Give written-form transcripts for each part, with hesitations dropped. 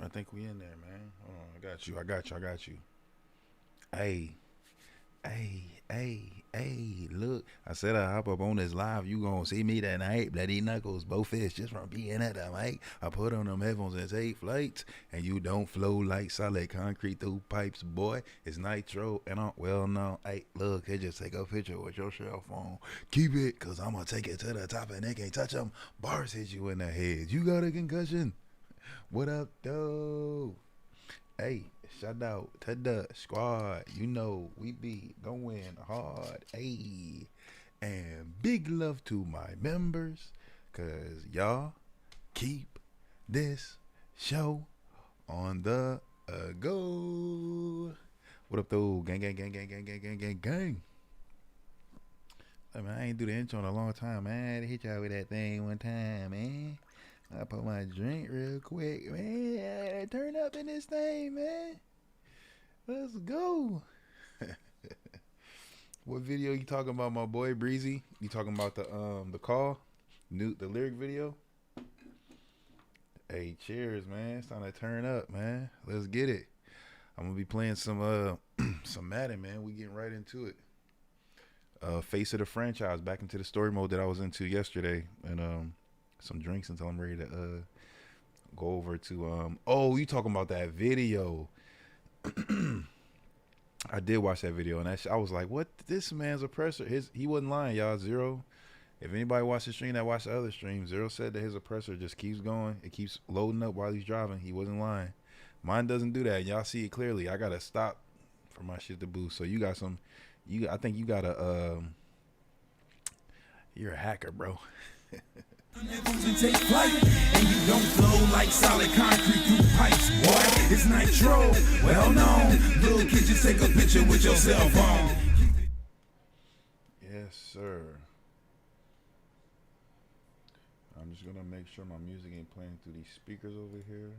I think we in there, man. Hold on, I got you. I got you. I got you. Hey, hey, look. I said I hop up on this live. You gonna see me that night. Bloody knuckles, both fists just from being at the mic. I put on them headphones and take flights. And you don't flow like solid concrete through pipes, boy. It's Nitro. And I'm, well, no. Hey, look, hey, just take a picture with your cell phone. Keep it, cause I'm gonna take it to the top and they can't touch them. Bars hit you in the head. You got a concussion. What up, though? Hey, shout out to the squad. You know we be going hard. Hey, and big love to my members, cause y'all keep this show on the go. What up, though? Gang, gang, gang, gang, gang, gang, gang, gang, gang. Hey, man, I ain't do the intro in a long time, man. I had to hit y'all with that thing one time, man. I put my drink real quick, man. Turn up in this thing, man. Let's go. What video you talking about, my boy Breezy? You talking about the call, the lyric video? Hey, cheers, man. It's time to turn up, man. Let's get it. I'm gonna be playing some some Madden, man. We getting right into it. Face of the franchise, back into the story mode that I was into yesterday, and some drinks until I'm ready to go over to oh, you talking about that video. I did watch that video, and I was like, what? This man's oppressor, he wasn't lying, y'all. Zero, if anybody watched the stream that watched the other stream, Zero said that his oppressor just keeps going. It keeps loading up while he's driving. He wasn't lying. Mine doesn't do that. Y'all see it clearly. I gotta stop for my shit to boost. So you got some, I think you got you're a hacker, bro. And take flight, and you don't flow like solid concrete through pipes. Boy, it's Nitro, well known. Little kid, just take a picture with your cell phone. Yes, sir. I'm just gonna make sure my music ain't playing through these speakers over here.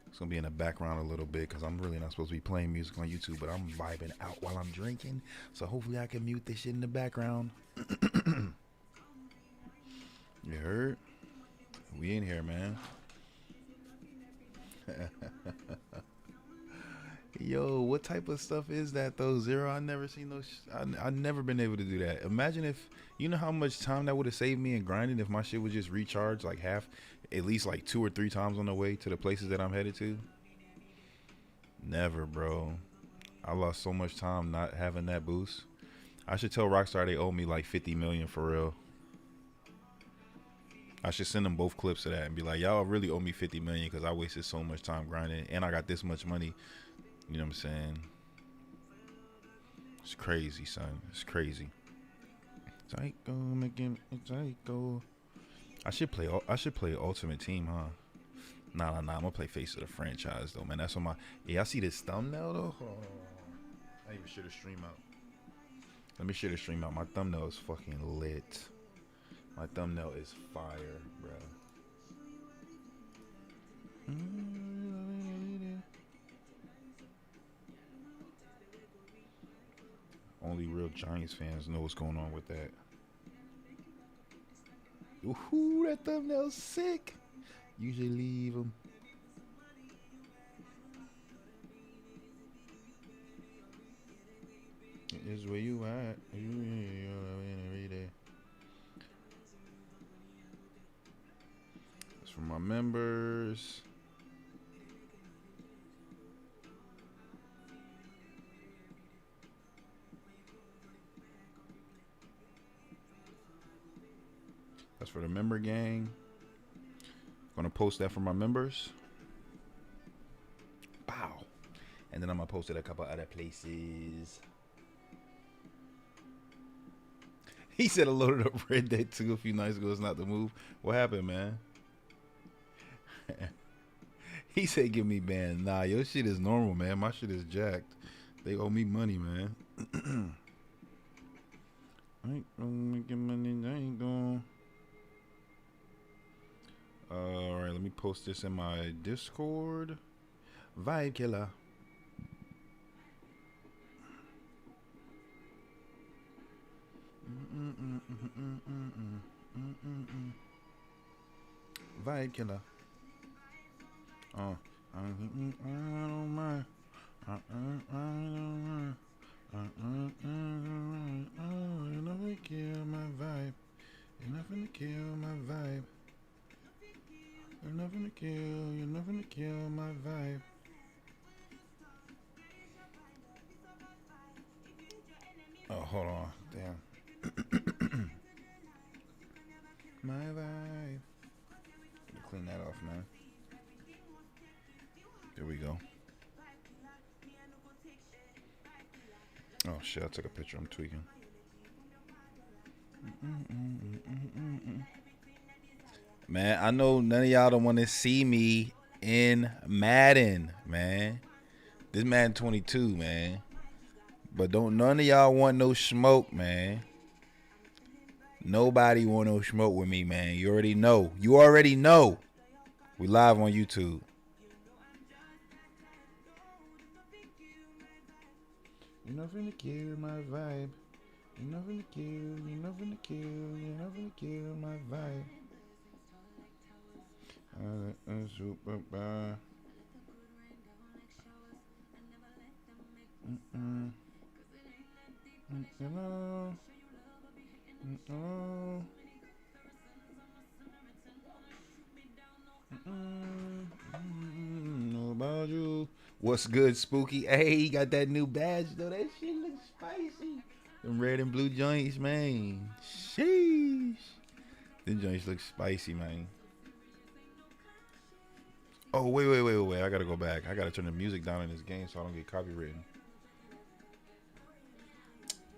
It's gonna be in the background a little bit because I'm really not supposed to be playing music on YouTube, but I'm vibing out while I'm drinking. So hopefully I can mute this shit in the background. You heard? We in here, man. Yo, what type of stuff is that though, Zero? I never seen those. I never been able to do that. Imagine if, you know how much time that would have saved me in grinding if my shit would just recharge like half, at least like 2 or 3 times on the way to the places that I'm headed to. Never, bro. I lost so much time not having that boost. I should tell Rockstar they owe me like 50 million for real. I should send them both clips of that and be like, y'all really owe me 50 million because I wasted so much time grinding and I got this much money. You know what I'm saying? It's crazy, son. It's crazy. Psycho, making psycho. I should play Ultimate Team, huh? Nah. I'm gonna play Face of the Franchise though, man. That's on my. Yeah, I see this thumbnail though. Hold on. I even share the stream out. Let me share the stream out. My thumbnail is fucking lit. My thumbnail is fire, bro. Only real Giants fans know what's going on with that. Ooh, that thumbnail's sick. Usually leave them. Is where you at. Every day. It's for my members. That's for the member gang. Gonna post that for my members. Pow. And then I'm gonna post it a couple other places. He said I loaded up Red Dead 2 a few nights ago. It's not the move. What happened, man? He said give me banned. Nah, your shit is normal, man. My shit is jacked. They owe me money, man. I ain't gonna make money. I ain't gonna. Alright, let me post this in my Discord. Vibe killer. vibe killer. I don't mind. I don't mind. You're not gonna kill my vibe. You're not gonna kill my vibe. You're not gonna kill my vibe. Oh, hold on. Damn. My vibe. Clean that off, man. There we go. Oh shit, I took a picture. I'm tweaking. Man, I know none of y'all don't want to see me in Madden, man. This Madden 22, man. But don't none of y'all want no smoke, man. Nobody want no smoke with me, man. You already know. You already know. We live on YouTube. You're not finna kill my vibe. You're not finna kill. You're not finna kill. You're not finna kill my vibe. Super bar. Hello. Hello. Know about you. What's good, Spooky? Hey, he got that new badge though. That shit looks spicy. Them red and blue joints, man. Sheesh. Them joints look spicy, man. Oh, wait. I gotta go back. I gotta turn the music down in this game so I don't get copywritten.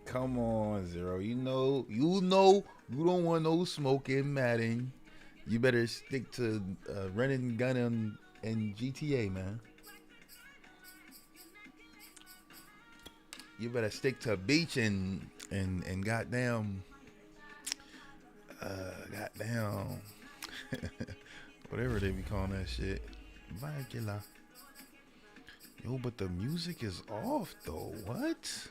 Come on, Zero. You know, you don't want no smoke in Madden. You better stick to running gun and GTA, man. You better stick to beach and goddamn whatever they be calling that shit. Vibe. Yo, but the music is off though. What?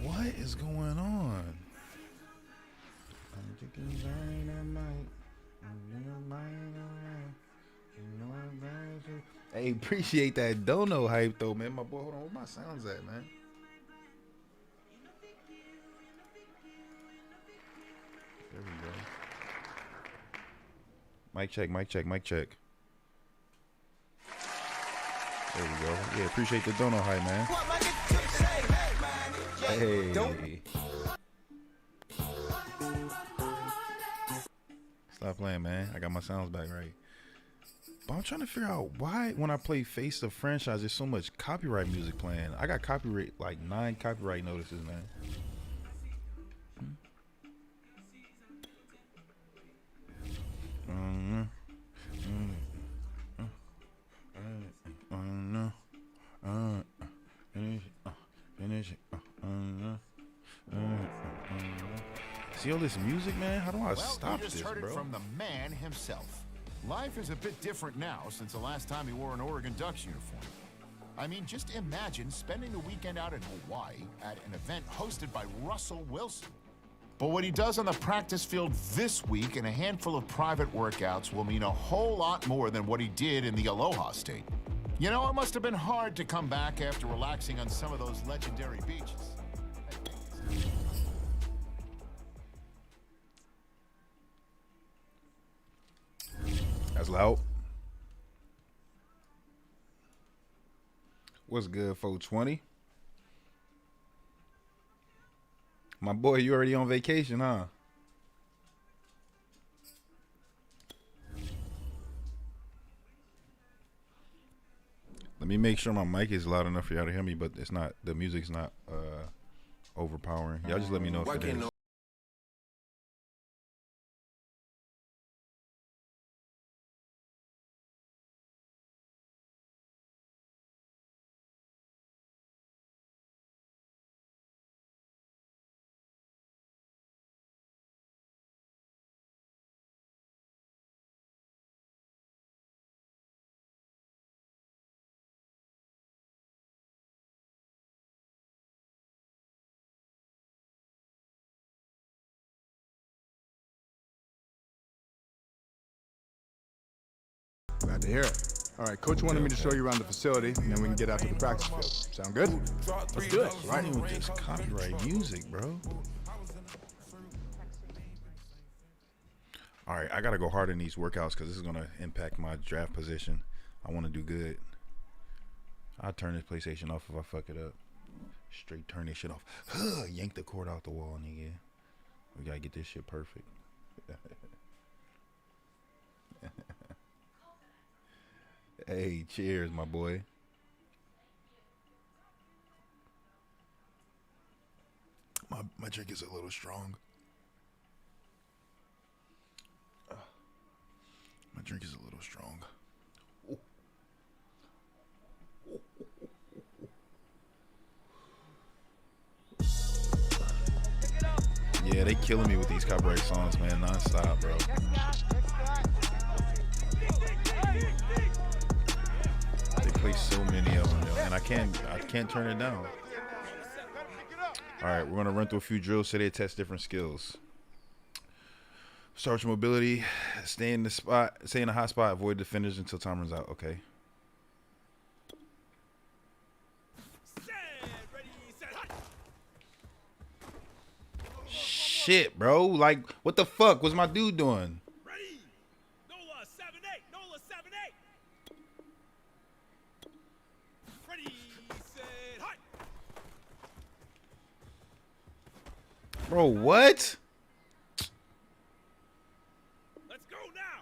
What is going on? I'm taking dynamite. Hey, appreciate that Dono hype though, man. My boy, hold on, where my sounds at, man? There we go. Mic check. There we go. Yeah, appreciate the Dono hype, man. Hey. Stop playing, man. I got my sounds back right. But I'm trying to figure out why when I play Face the Franchise, there's so much copyright music playing. I got copyright, like 9 copyright notices, man. See all this music, man? How do I stop this, bro? You just heard it from the man himself. Life is a bit different now since the last time he wore an Oregon Ducks uniform. I mean, just imagine spending the weekend out in Hawaii at an event hosted by Russell Wilson. But what he does on the practice field this week and a handful of private workouts will mean a whole lot more than what he did in the Aloha State. You know, it must have been hard to come back after relaxing on some of those legendary beaches. That's loud. What's good, 420? My boy, you already on vacation, huh? Let me make sure my mic is loud enough for y'all to hear me, but it's not. The music's not overpowering. Y'all just let me know if it is. Glad to hear it. All right, Coach wanted me to show you around the facility, and then we can get out to the practice field. Sound good? Let's do it. Right with this copyright music, bro. All right, I gotta go hard in these workouts because this is gonna impact my draft position. I want to do good. I'll turn this PlayStation off if I fuck it up. Straight turn this shit off. Yank the cord out the wall, nigga. We gotta get this shit perfect. Hey, cheers, my boy. My drink is a little strong. My drink is a little strong. Yeah, they killing me with these copyright songs, man, non-stop, bro. They play so many of them, yo, and I can't turn it down. All right, we're gonna run through a few drills today to test different skills. Start with your mobility. Stay in the hot spot. Avoid defenders until time runs out. Okay. Shit, bro. Like, what the fuck was my dude doing? Ready. Nola 7-8. Nola 7-8. Ready, set, hut. Bro, what? Let's go now.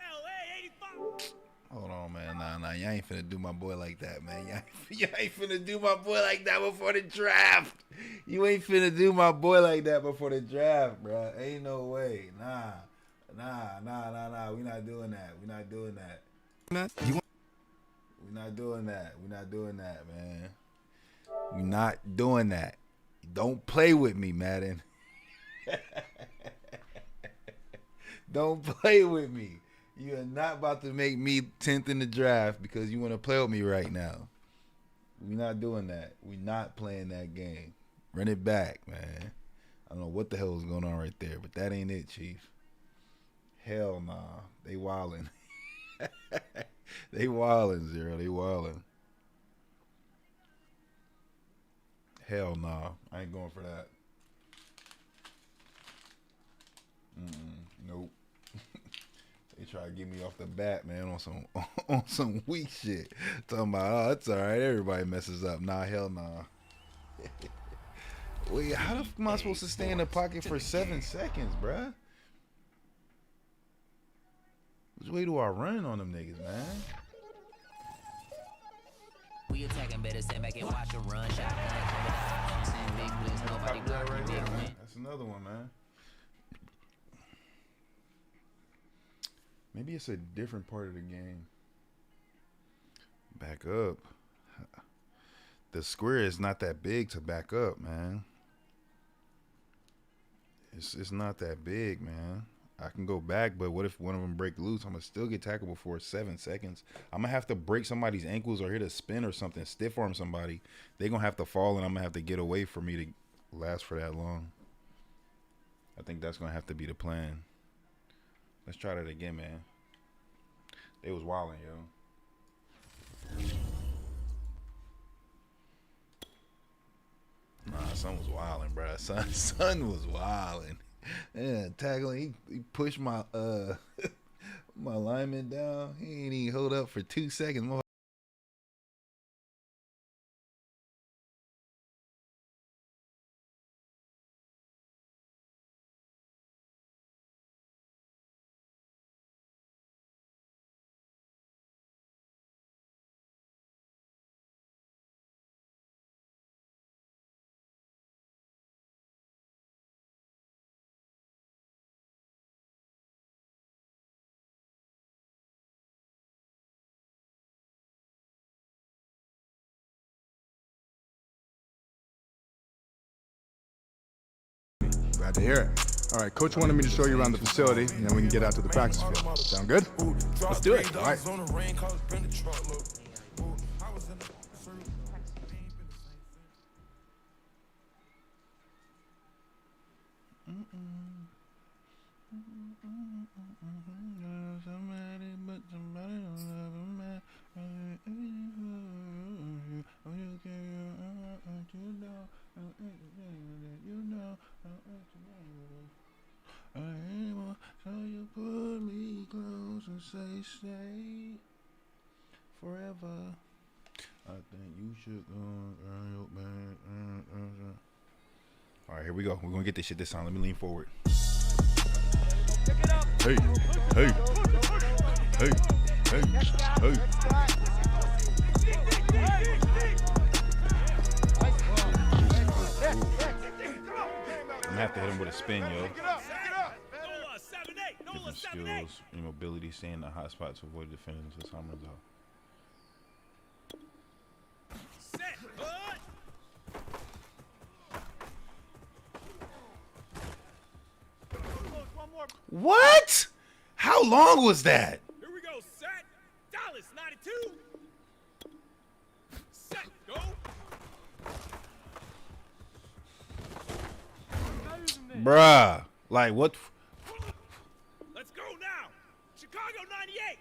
LA 85. Hold on, man. Nah. You ain't finna do my boy like that, man. You ain't finna do my boy like that before the draft. You ain't finna do my boy like that before the draft, bro. Ain't no way. Nah. We not doing that. We not doing that. We not doing that. We not doing that, man. We not doing that. Don't play with me, Madden. Don't play with me. You are not about to make me 10th in the draft because you want to play with me right now. We're not doing that. We're not playing that game. Run it back, man. I don't know what the hell is going on right there, but that ain't it, Chief. Hell nah. They wildin'. They wildin', Zero. They wildin'. Hell nah. I ain't going for that. Nope. They try to get me off the bat, man, on some weak shit. Talking about, oh, it's all right. Everybody messes up. Nah, hell nah. Wait, how the fuck am I supposed to stay in the pocket for 7 seconds, bruh? Which way do I run on them niggas, man? We attacking, better stand back and watch them run. Shot That's another one, man. Maybe it's a different part of the game. Back up. The square is not that big to back up, man. It's not that big, man. I can go back, but what if one of them break loose? I'm going to still get tackled before 7 seconds. I'm going to have to break somebody's ankles or hit a spin or something, stiff arm somebody. They're going to have to fall, and I'm going to have to get away for me to last for that long. I think that's going to have to be the plan. Let's try that again, man. They was wilding, yo. Nah, son was wilding, bro. Son was wilding. Yeah, tackling. He pushed my my lineman down. He ain't even hold up for 2 seconds. Glad to hear it. All right, Coach wanted me to show you around the facility, and then we can get out to the practice field. Sound good? Let's do it. All right. Somebody but somebody don't love a man. So you put me close and say stay forever. I think you should go back. All right, here we go. We're gonna get this shit this time. Let me lean forward. Hey, hey, hey, hey, hey. I'm gonna have to hit him with a spin, yo. Different skills, mobility, staying in the hot spot to avoid defending until time runs out. What? How long was that? Here we go, set. Dallas, 92. Set, go. Bruh. Like, what? Let's go now. Chicago, 98.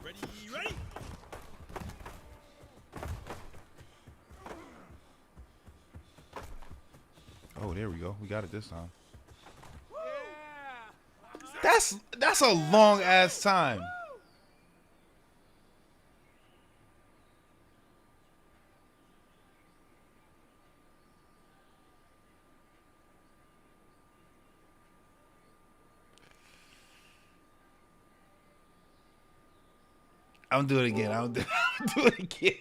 Ready, ready. Oh, there we go. We got it this time. That's a long ass time. I'm doing it again. I'm do it again.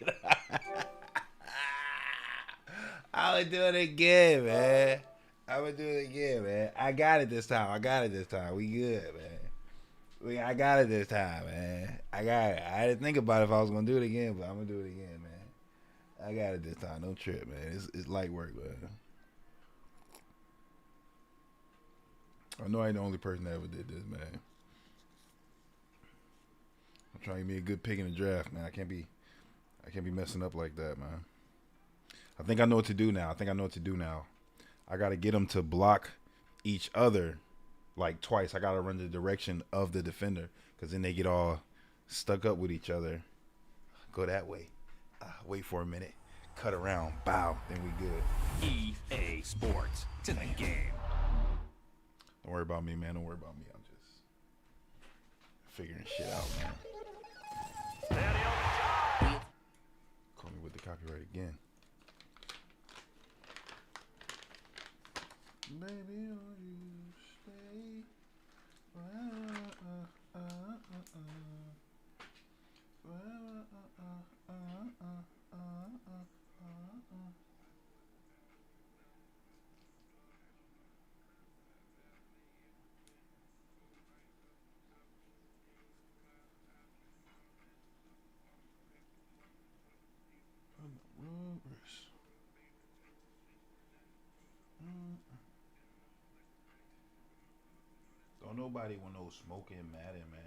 I'm gonna do it again, man. I'm gonna do it again, man. I got it this time. We good, man. I got it this time, man. I got it. I didn't think about it if I was gonna do it again, but I'm gonna do it again, man. I got it this time. Don't trip, man. It's light work, man. I know I ain't the only person that ever did this, man. I'm trying to be a good pick in the draft, man. I can't be messing up like that, man. I think I know what to do now. I got to get them to block each other like twice. I got to run the direction of the defender because then they get all stuck up with each other. Go that way. Wait for a minute. Cut around. Bow. Then we good. EA Sports. It's in the game. Don't worry about me, man. Don't worry about me. I'm just figuring shit out, man. Call me with the copyright again. Baby, will you stay? Don't nobody want no smoking Madden, man.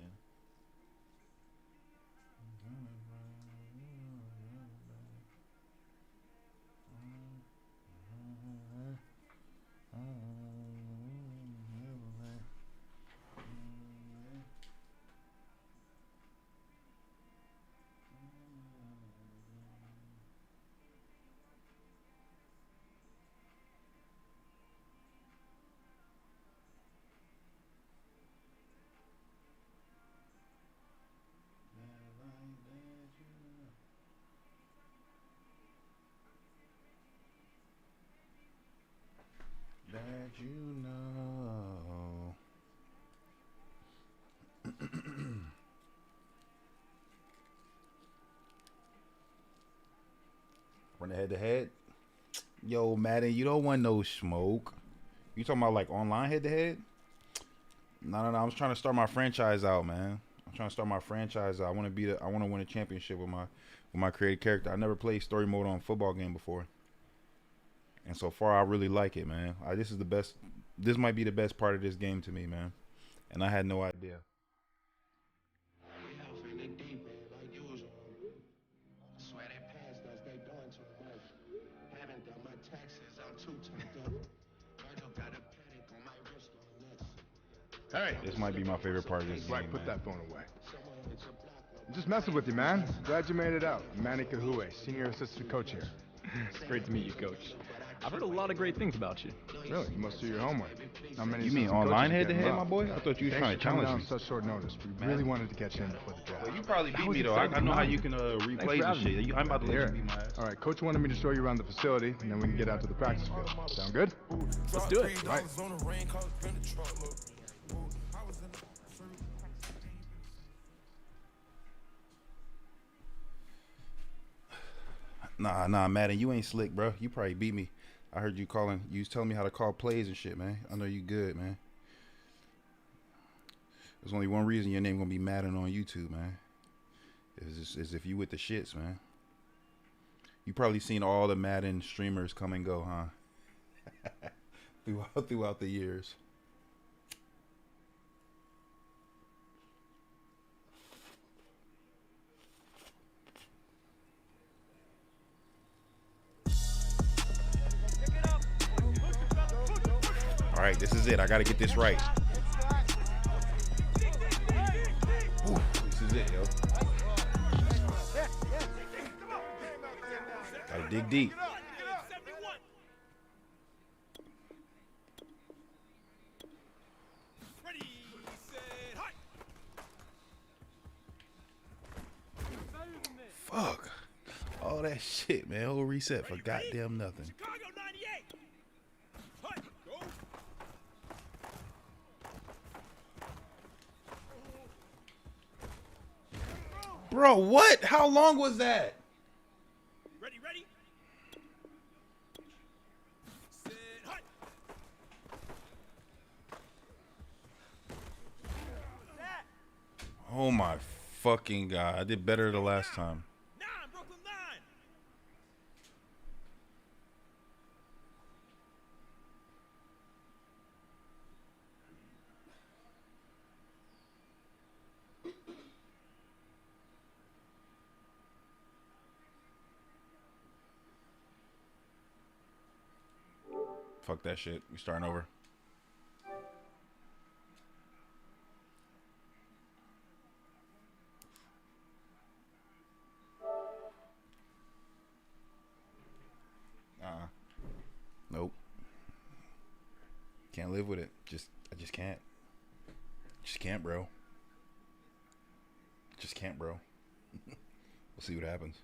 That you know. Run the head to head. Yo, Madden, you don't want no smoke. You talking about like online head to head? No. I was trying to start my franchise out, man. I want to win a championship with my created character. I never played story mode on a football game before. And so far, I really like it, man. This might be the best part of this game to me, man. And I had no idea. Swear they passed us, they doing too much. Haven't done my taxes, I'm Hey, This might be my favorite part of this right, game, put man. that phone away. I'm just messing with you, man. Glad you made it out. Manny Dooee, senior assistant coach here. It's great to meet you, Coach. I've heard a lot of great things about you. Really? You must do your homework. How many You mean assistant online coaches head-to-head, getting my love? boy? I thought you was Thanks trying for to coming challenge down me. on such short notice. We really wanted to get you in before the draft. Well, you probably beat was me, though. I excited know to how know you you. can Thanks replay for this having me. shit. I'm about to let Here. you beat my ass. All right, Coach wanted me to show you around the facility, and then we can get out to the practice field. Sound good? Let's do it. Right. Nah, Madden, you ain't slick, bro. You probably beat me. I heard you calling. You was telling me how to call plays and shit, man. I know you good, man. There's only one reason your name gonna be Madden on YouTube, man. Is if you with the shits, man. You probably seen all the Madden streamers come and go, huh? throughout the years. All right, this is it. I gotta get this right. Ooh, this is it, yo. Gotta dig deep. Ready, set, high. Fuck. All that shit, man. Whole reset for goddamn nothing. Chicago 98. High, go. Bro, what? How long was that? Ready, ready. Set, high. Oh my fucking god. I did better the last time. 9, Brooklyn 9. Fuck that shit. We starting over. Nope. Can't live with it. I just can't. Just can't, bro. Just can't, bro. We'll see what happens.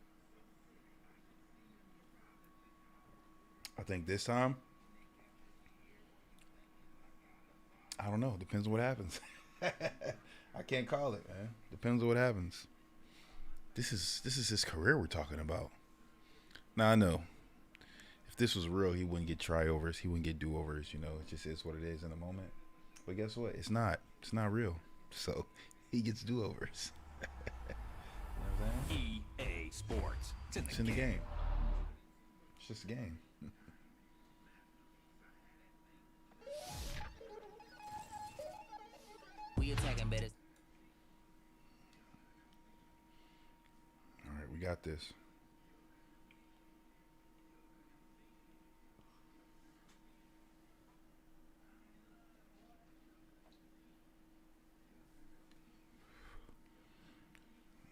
I think this time, I don't know. Depends on what happens. I can't call it, man. Depends on what happens. This is his career we're talking about. Now I know. If this was real, he wouldn't get tryovers. He wouldn't get do-overs. You know, it just is what it is in the moment. But guess what? It's not. It's not real. So he gets do-overs. You know what I'm saying? EA Sports. It's in the game. It's just a game. We attacking better. All right, we got this.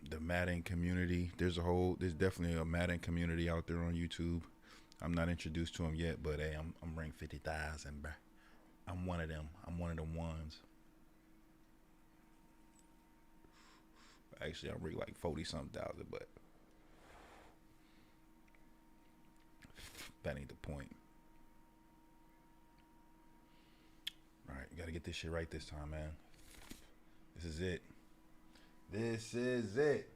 The Madden community. There's definitely a Madden community out there on YouTube. I'm not introduced to them yet, but hey, I'm ranked 50,000, bruh. I'm one of them. I'm one of them ones. Actually, I'm ranked like 40-something thousand, but that ain't the point. All right, you gotta get this shit right this time, man. This is it. This is it.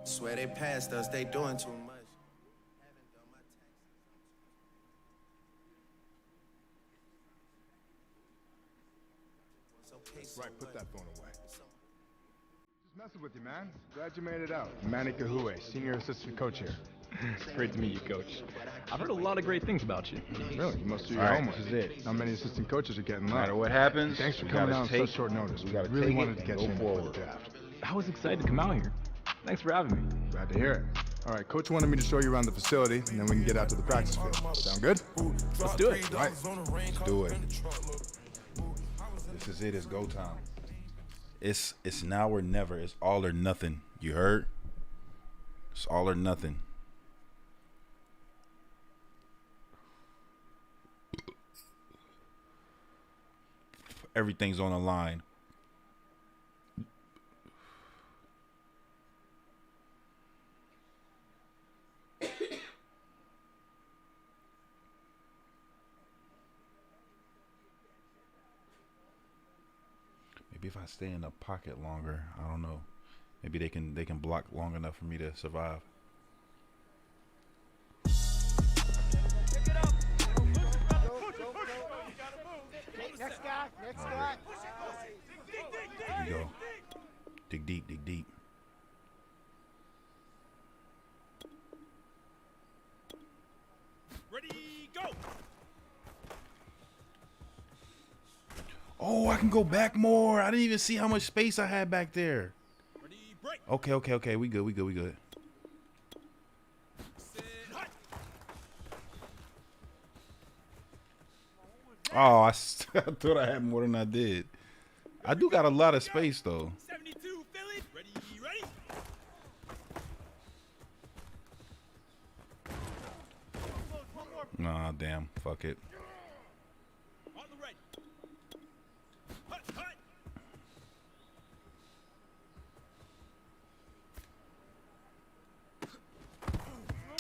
Swear they passed us, they doing too much. Right, put that phone away. Just messing with you, man. Glad you made it out. Manny Dooee, senior assistant coach here. It's great to meet you, Coach. I've heard a lot of great things about you. Really? You must do your All right, homework. this is it. Not many assistant coaches are getting No love. matter what happens, Thanks for we coming gotta out on take- such short notice. we gotta really take wanted it to get and you go in for the forward. draft. I was excited to come out here. Thanks for having me. Glad to hear it. All right, Coach wanted me to show you around the facility, and then we can get out to the practice field. Sound good? Let's do it. Right. Let's do it. This is it. It's go time. It's now or never. It's all or nothing. You heard? It's all or nothing. Everything's on the line. Maybe if I stay in the pocket longer, I don't know. Maybe they can block long enough for me to survive. Next guy, next guy. Here we go. Dig deep, dig deep. Ready, go. Oh, I can go back more. I didn't even see how much space I had back there. Ready, break. Okay. We good. Set, hut. Oh, I thought I had more than I did. I do got a lot of space though. 72 Philly. Ready, ready. Nah, damn. Fuck it. On the ready. Hut, hut.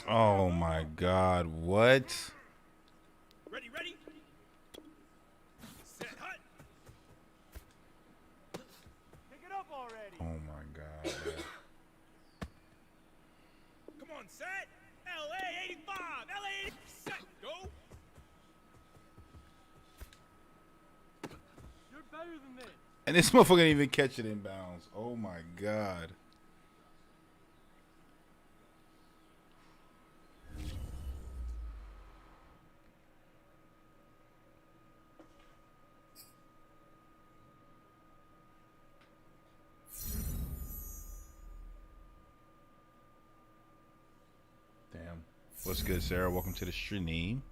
Oh my God. What? Ready, ready. Set, hut. Pick it up already. Oh my God. Come on, set. LA 85. LA 80. Set, go. You're better than this. And this motherfucker didn't even catch it in bounds. Oh my God. Damn. What's good, Sarah? Welcome to the stream.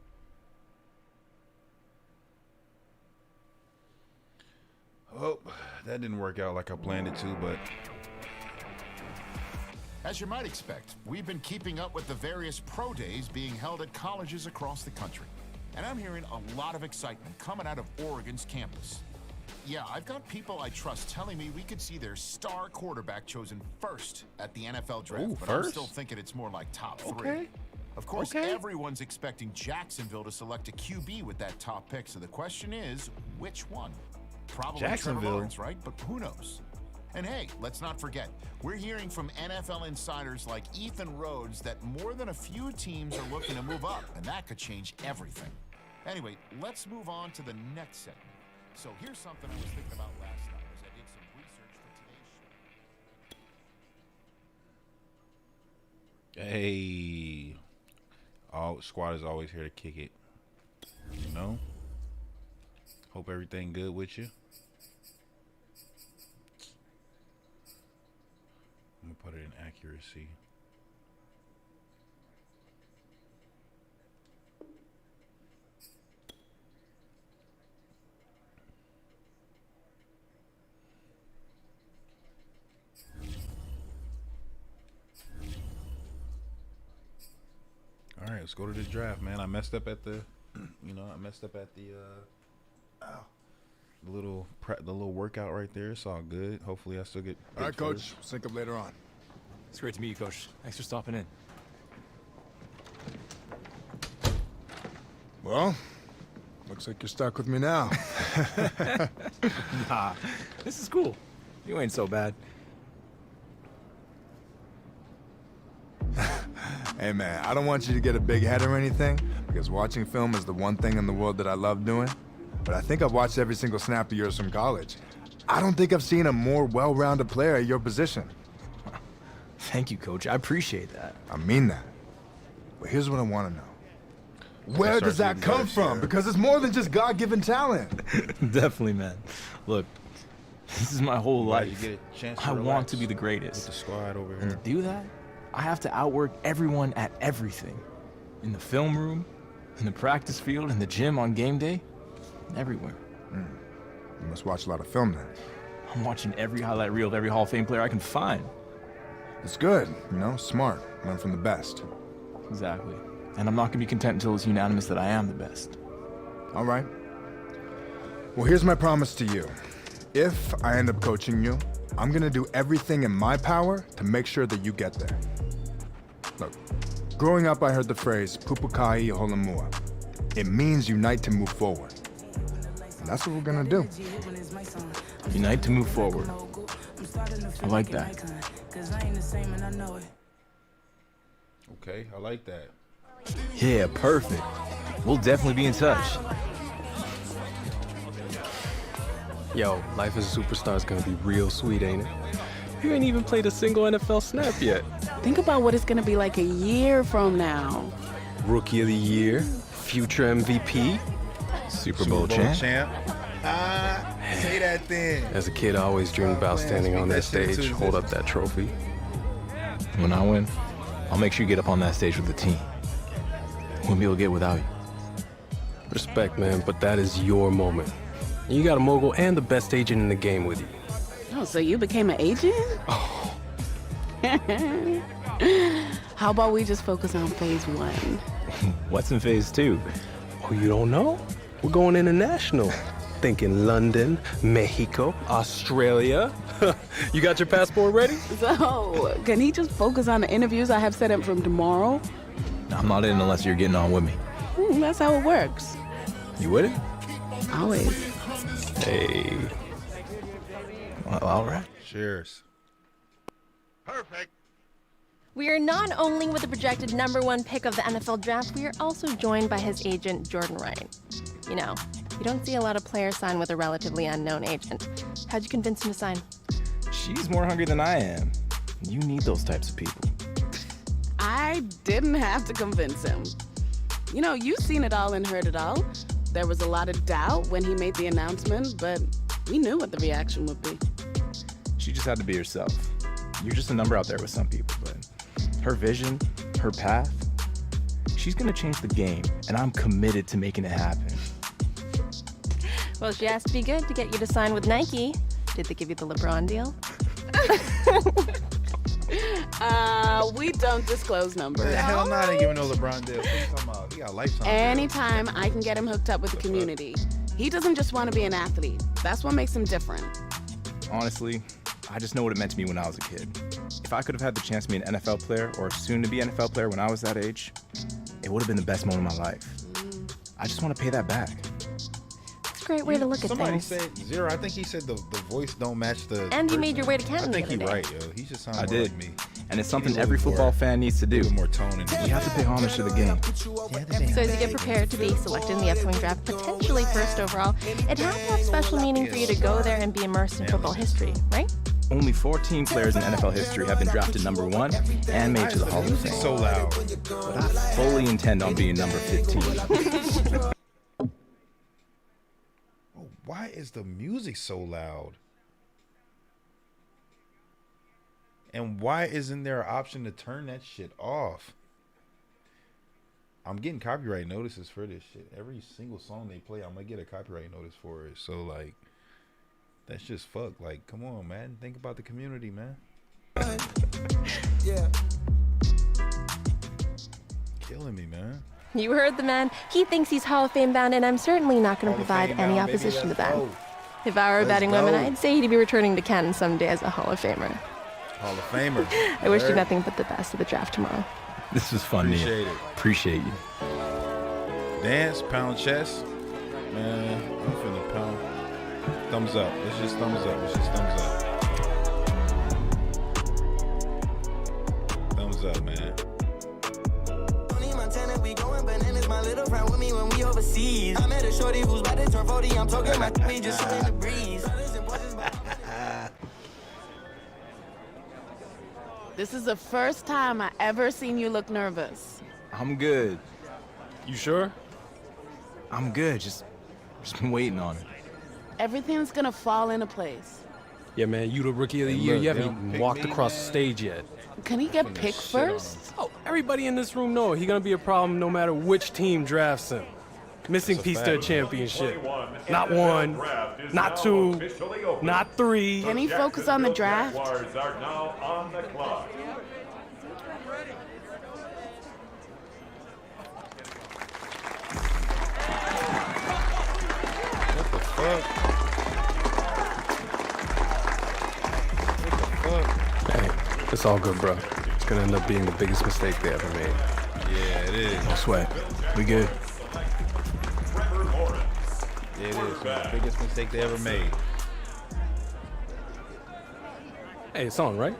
Oh, that didn't work out like I planned it to, but As you might expect, we've been keeping up with the various pro days being held at colleges across the country. And I'm hearing a lot of excitement coming out of Oregon's campus. Yeah, I've got people I trust telling me we could see their star quarterback chosen first at the NFL draft. Ooh, but I'm first? still thinking it's more like top three. Okay. Of course, Okay. everyone's expecting Jacksonville to select a QB with that top pick. So the question is, which one? Probably Trevor Jacksonville. Lawrence, right? But who knows? And hey, let's not forget, we're hearing from NFL insiders like Ethan Rhodes that more than a few teams are looking to move up, and that could change everything. Anyway, let's move on to the next segment. So here's something I was thinking about last night as I did some research for today's show. hey, Squaaad is always here to kick it. You know? Hope everything good with you. I'm gonna put it in accuracy. All right, let's go to the draft, man. I messed up at the, the little workout right there. It's all good. Hopefully, I still get. All right, picked Coach. first. Sync up later on. It's great to meet you, Coach. Thanks for stopping in. Well, looks like you're stuck with me now. Nah, this is cool. You ain't so bad. Hey, man, I don't want you to get a big head or anything, because watching film is the one thing in the world that I love doing. But I think I've watched every single snap of yours from college. I don't think I've seen a more well-rounded player at your position. Thank you, Coach. I appreciate that. I mean that. But here's what I want to know. Where does that come from? Because it's more than just God-given talent. Definitely, man. Look, this is my whole life. You get a chance to I want relax to be the greatest. with the Squaaad over And here. to do that, I have to outwork everyone at everything. In the film room, in the practice field, in the gym on game day, everywhere. You must watch a lot of film then. I'm watching every highlight reel of every Hall of Fame player I can find. It's good, you know, smart. Learn from the best. Exactly. And I'm not gonna be content until it's unanimous that I am the best. All right. Well, here's my promise to you. If I end up coaching you, I'm gonna do everything in my power to make sure that you get there. Look, growing up I heard the phrase, Pupukai Holamua. It means unite to move forward. And that's what we're gonna do. Unite to move forward. I like that. Okay, I like that. Yeah, perfect. We'll definitely be in touch. Yo, life as a superstar is gonna be real sweet, ain't it? You ain't even played a single NFL snap yet. Think about what it's gonna be like a year from now. Rookie of the Year, future MVP, Super Bowl champ. Say that then. As a kid, I always dreamed about standing on that stage, hold up that trophy. When I win, I'll make sure you get up on that stage with the team. Wouldn't be able to get without you. Respect, man, but that is your moment. You got a mogul and the best agent in the game with you. Oh, so you became an agent? Oh. How about we just focus on phase 1? What's in phase 2? Oh, you don't know? We're going international. Thinking London, Mexico, Australia. You got your passport ready? So, can he just focus on the interviews I have set up from tomorrow? I'm not in unless you're getting on with me. That's how it works. You with it? Always. Hey. Well, all right. Cheers. Perfect. We are not only with the projected #1 pick of the NFL draft, we are also joined by his agent, Jordan Ryan. You know, you don't see a lot of players sign with a relatively unknown agent. How'd you convince him to sign? She's more hungry than I am. You need those types of people. I didn't have to convince him. You know, you've seen it all and heard it all. There was a lot of doubt when he made the announcement, but we knew what the reaction would be. She just had to be herself. You're just a number out there with some people, but her vision, her path, she's gonna change the game, and I'm committed to making it happen. Well, she has to be good to get you to sign with Nike. Did they give you the LeBron deal? We don't disclose numbers. The hell not, ain't giving no LeBron deal. What are you talking about? He got a lifetime deal. Anytime I can get him hooked up with the community. He doesn't just want to be an athlete. That's what makes him different. Honestly, I just know what it meant to me when I was a kid. If I could have had the chance to be an NFL player or soon to be an NFL player when I was that age, it would have been the best moment of my life. I just want to pay that back. It's a great way to look at Somebody things. said Zero. I think he said the voice don't match the. And you made your way to Canton I think the he's other right, day. yo. He just sounds I more did. like me. And it's something every football fan needs to do. More tone in We have to pay homage to the game. So as you get prepared to be selected in the upcoming draft, potentially first overall, it has to have special meaning for you to go there and be immersed in football history, right? Only 14 players in NFL history have been drafted #1 and made to the Hall of Fame. So loud. But I fully intend on being number 15. Why is the music so loud? And why isn't there an option to turn that shit off? I'm getting copyright notices for this shit. Every single song they play, I'm gonna get a copyright notice for it. So like, that's just fucked. Like, come on, man. Think about the community, man. Yeah. Killing me, man. You heard the man. He thinks he's Hall of Fame bound, and I'm certainly not going to provide any opposition to that. If I were a betting woman, I'd say he'd be returning to Canton someday as a Hall of Famer. Hall of Famer. I wish you nothing but the best of the draft tomorrow. This was fun, Nia. Appreciate it. Appreciate you. Dance, pound chest. Man, I'm finna pound. Thumbs up. It's just thumbs up. It's just thumbs up. Thumbs up, man. We going bananas, my little friend with me when we overseas. I met a shorty who's about to turn 40. I'm talking about me just in the breeze. This is the first time I ever seen you look nervous. I'm good. You sure? I'm good. Just been waiting on it. Everything's gonna fall into place. Yeah, man, you the rookie of the year. You haven't even walked across the stage yet. Can he get picked first? Oh, everybody in this room know he's gonna be a problem no matter which team drafts him. Missing piece to a championship. Not one, not two, not three. Can he focus on the draft? Hey, it's all good, bro. It's gonna end up being the biggest mistake they ever made. Yeah, it is. No sweat. We good. Yeah, it is. It's the biggest mistake they ever made. Hey, it's on, right?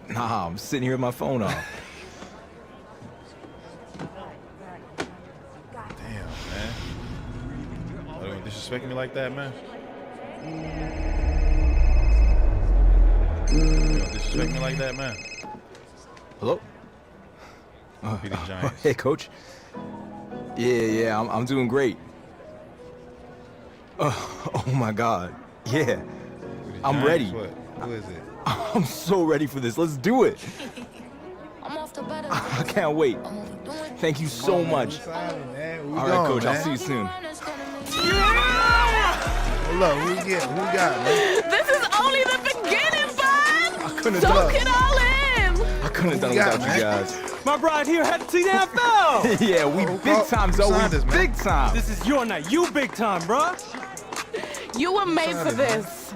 Nah, I'm sitting here with my phone off. Damn, man. Oh, you disrespecting me like that, man? You don't disrespect me like that, man? Hello? Be the Giants. Hey, coach. Yeah, I'm doing great. Oh my God. Yeah, I'm ready. What? Who is it? I'm so ready for this. Let's do it. I can't wait. Thank you so much. All right, coach. I'll see you soon. Hold up, who we got, man? This is only the beginning, bud! Soak it all in! I couldn't have done it without you guys. My bride here had to see the NFL. Yeah, we big time, Zoe. Big time. This is your night. You big time, bruh. You were made for this.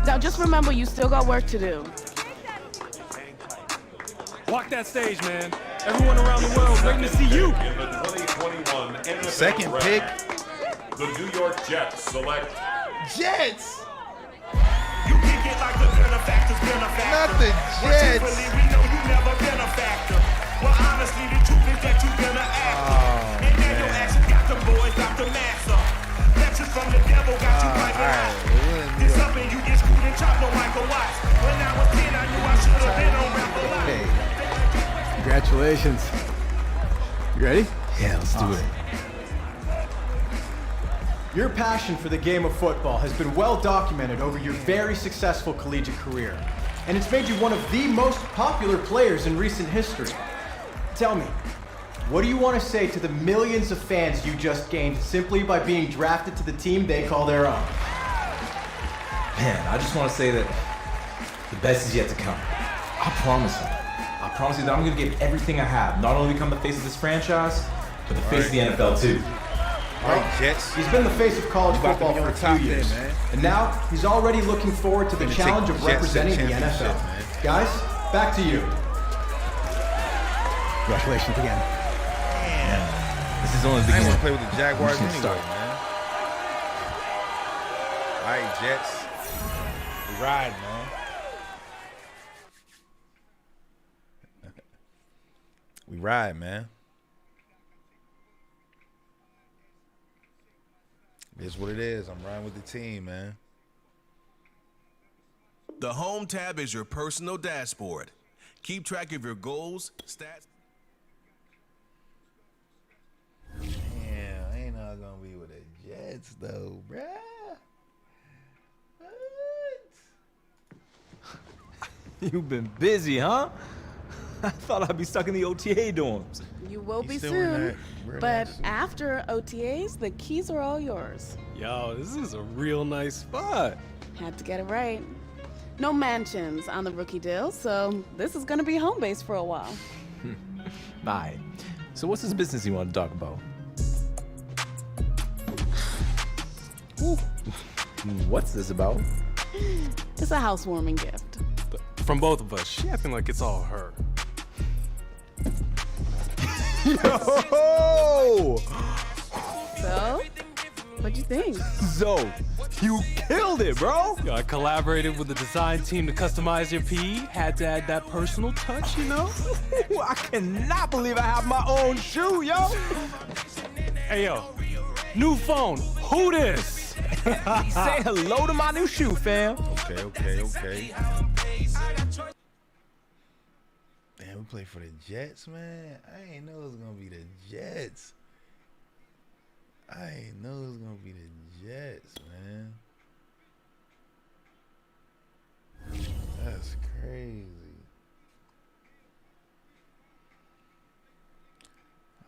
Now just remember, you still got work to do. Walk that stage, man. Everyone around the world waiting to see you. In the 2021 NFL Second Draft, pick. The New York Jets select Jets. You kick it like the benefactor's benefactor. Not the Jets. But truthfully, we know you never been a factor. Well, honestly, the truth is that you've been an actor. And now your action got the boys, got the master. Lectures from the devil got you piping hot. It's up and you get screwed and chopped, no Michael Watts. When I was 10, I knew I should have been on rap a lot. Congratulations. You ready? Yeah, let's do it. Your passion for the game of football has been well documented over your very successful collegiate career, and it's made you one of the most popular players in recent history. Tell me, what do you want to say to the millions of fans you just gained simply by being drafted to the team they call their own? Man, I just want to say that the best is yet to come. I promise you. I promise you that I'm going to give everything I have, not only become the face of this franchise, but the face of the NFL too. All right, Jets. He's been the face of college football for a few years, and now he's already looking forward to the challenge of representing the NFL. Guys, back to you. Congratulations again. Damn. This is only the I ain't beginning. want to play with the Jaguars anyway, start. man. All right, Jets. We ride, man. We ride, man. It's what it is. I'm riding with the team, man. The Home tab is your personal dashboard. Keep track of your goals, stats. Damn, ain't not gonna be with the Jets though, bruh. You've been busy, huh? I thought I'd be stuck in the OTA dorms. You will be still wearing soon. that- wearing But that suit. after OTAs, the keys are all yours. Yo, this is a real nice spot. Had to get it right. No mansions on the rookie deal, so this is gonna be home base for a while. Bye. So what's this business you want to talk about? What's this about? It's a housewarming gift. From both of us. She acting like it's all her. Yo! So, what'd you think? Zoe, you killed it, bro! Yo, I collaborated with the design team to customize your PE. Had to add that personal touch, you know? I cannot believe I have my own shoe, yo! Hey, yo, new phone. Who this? Say hello to my new shoe, fam. Okay. Damn, we play for the Jets, man. I ain't know it was gonna be the Jets. I ain't know it was gonna be the Jets, man. That's crazy.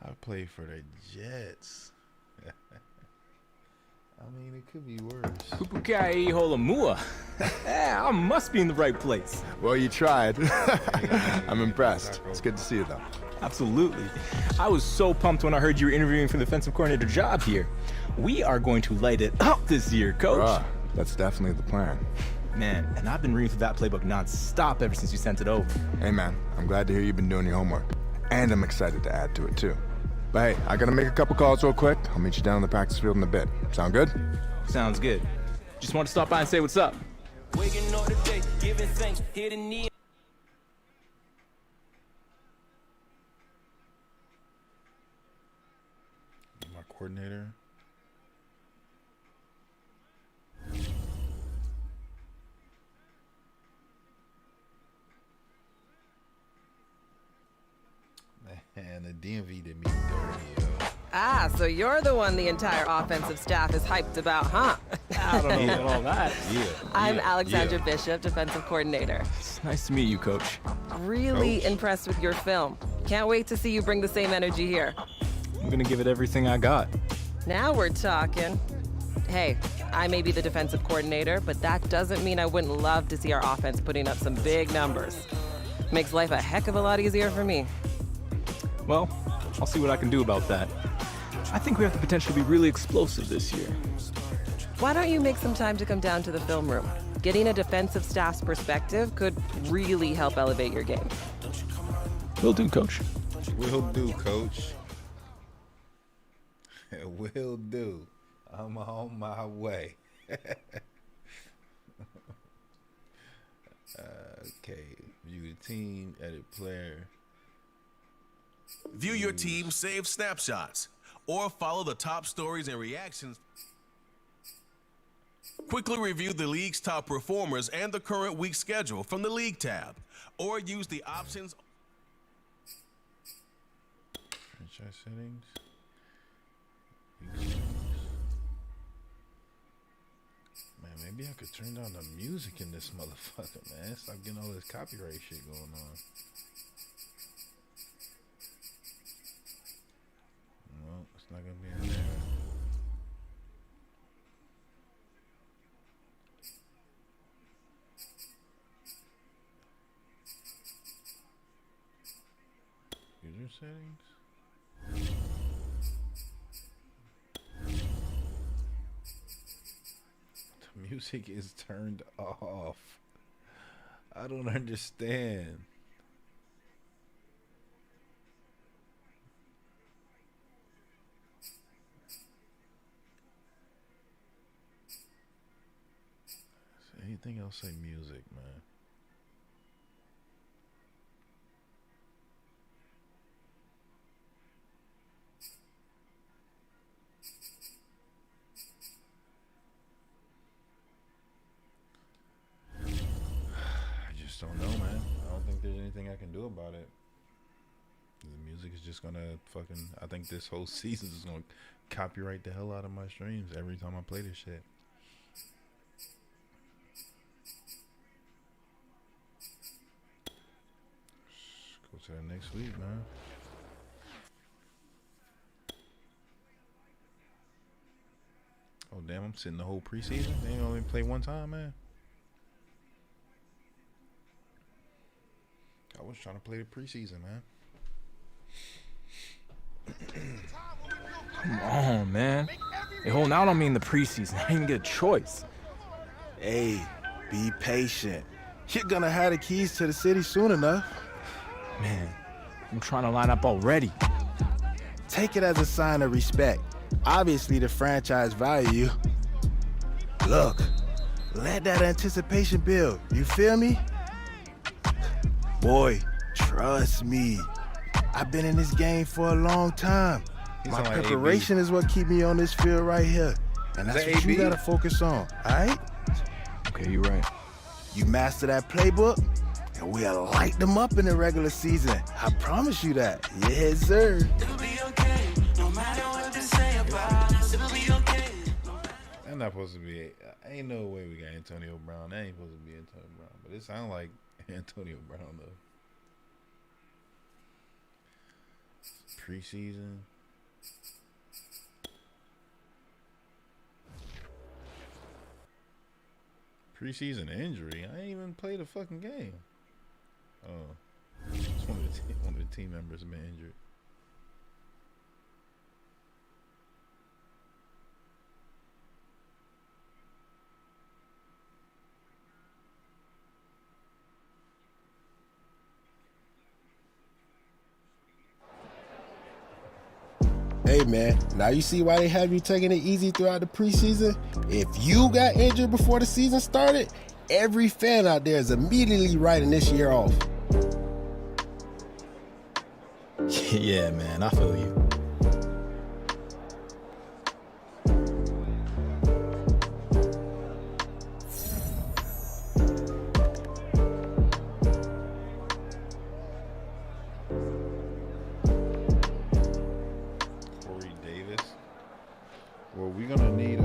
I play for the Jets. I mean, it could be worse. Pupukai Holamua. I must be in the right place. Well, you tried. I'm impressed. It's good to see you, though. Absolutely. I was so pumped when I heard you were interviewing for the defensive coordinator job here. We are going to light it up this year, Coach. That's definitely the plan. Man, and I've been reading through that playbook nonstop ever since you sent it over. Hey, man, I'm glad to hear you've been doing your homework. And I'm excited to add to it, too. But hey, I gotta make a couple calls real quick. I'll meet you down in the practice field in a bit. Sound good? Sounds good. Just want to stop by and say what's up. Waking up today, giving thanks, hitting knee. My coordinator. Man, the DMV did me dirty, yo. Ah, so you're the one the entire offensive staff is hyped about, huh? I don't know about all that. I'm Alexandra Bishop, defensive coordinator. It's nice to meet you, Coach. Really impressed with your film. Can't wait to see you bring the same energy here. I'm gonna give it everything I got. Now we're talking. Hey, I may be the defensive coordinator, but that doesn't mean I wouldn't love to see our offense putting up some big numbers. Makes life a heck of a lot easier for me. Well, I'll see what I can do about that. I think we have the potential to be really explosive this year. Why don't you make some time to come down to the film room? Getting a defensive staff's perspective could really help elevate your game. Will do, Coach. Will do, Coach. Will do. I'm on my way. Okay, view the team, edit player. View your team's saved snapshots or follow the top stories and reactions. Quickly review the league's top performers and the current week schedule from the league tab, or use the options. Franchise settings. Man, maybe I could turn down the music in this motherfucker, man. Stop getting all this copyright shit going on. No, it's not gonna be in there. User settings. The music is turned off. I don't understand. Anything else say music, man? I just don't know, man. I don't think there's anything I can do about it. The music is just gonna fucking, I think this whole season is gonna copyright the hell out of my streams every time I play this shit. Go to the next week, man. Oh, damn, I'm sitting the whole preseason? They ain't only play one time, man. I was trying to play the preseason, man. Come on, man. Hey, holding out on me in the preseason. I didn't even get a choice. Hey, be patient. You're gonna have the keys to the city soon enough. Man, I'm trying to line up already. Take it as a sign of respect. Obviously, the franchise value you. Look, let that anticipation build. You feel me? Boy, trust me. I've been in this game for a long time. My preparation is what keep me on this field right here. And that's what you gotta focus on, all right? Okay, you're right. You master that playbook, and we'll light them up in the regular season. I promise you that. Yes, sir. It'll be okay, no matter what they say about us. It'll be okay. That's not supposed to be. Ain't no way we got Antonio Brown. That ain't supposed to be Antonio Brown, but it sounds like Antonio Brown though. Preseason. Preseason injury. I ain't even played a fucking game. Oh, just one of the team members been injured. Hey man, now you see why they have you taking it easy throughout the preseason? If you got injured before the season started, every fan out there is immediately writing this year off. Yeah, man, I feel you. Well, we're gonna need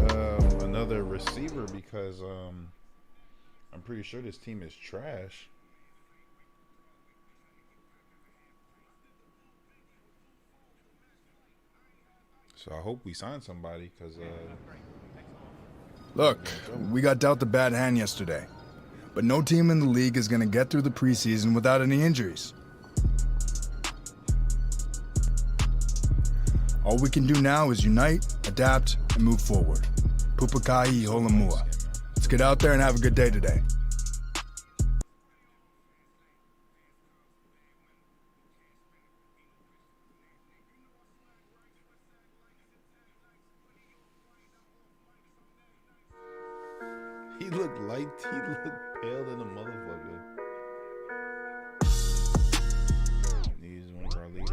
another receiver because I'm pretty sure this team is trash. So I hope we sign somebody because. Look, we got dealt a bad hand yesterday, but no team in the league is going to get through the preseason without any injuries. All we can do now is unite, adapt, and move forward. Pupukai Holamua. Let's get out there and have a good day today. He looked light. He looked pale than a motherfucker. He's one of our leaders.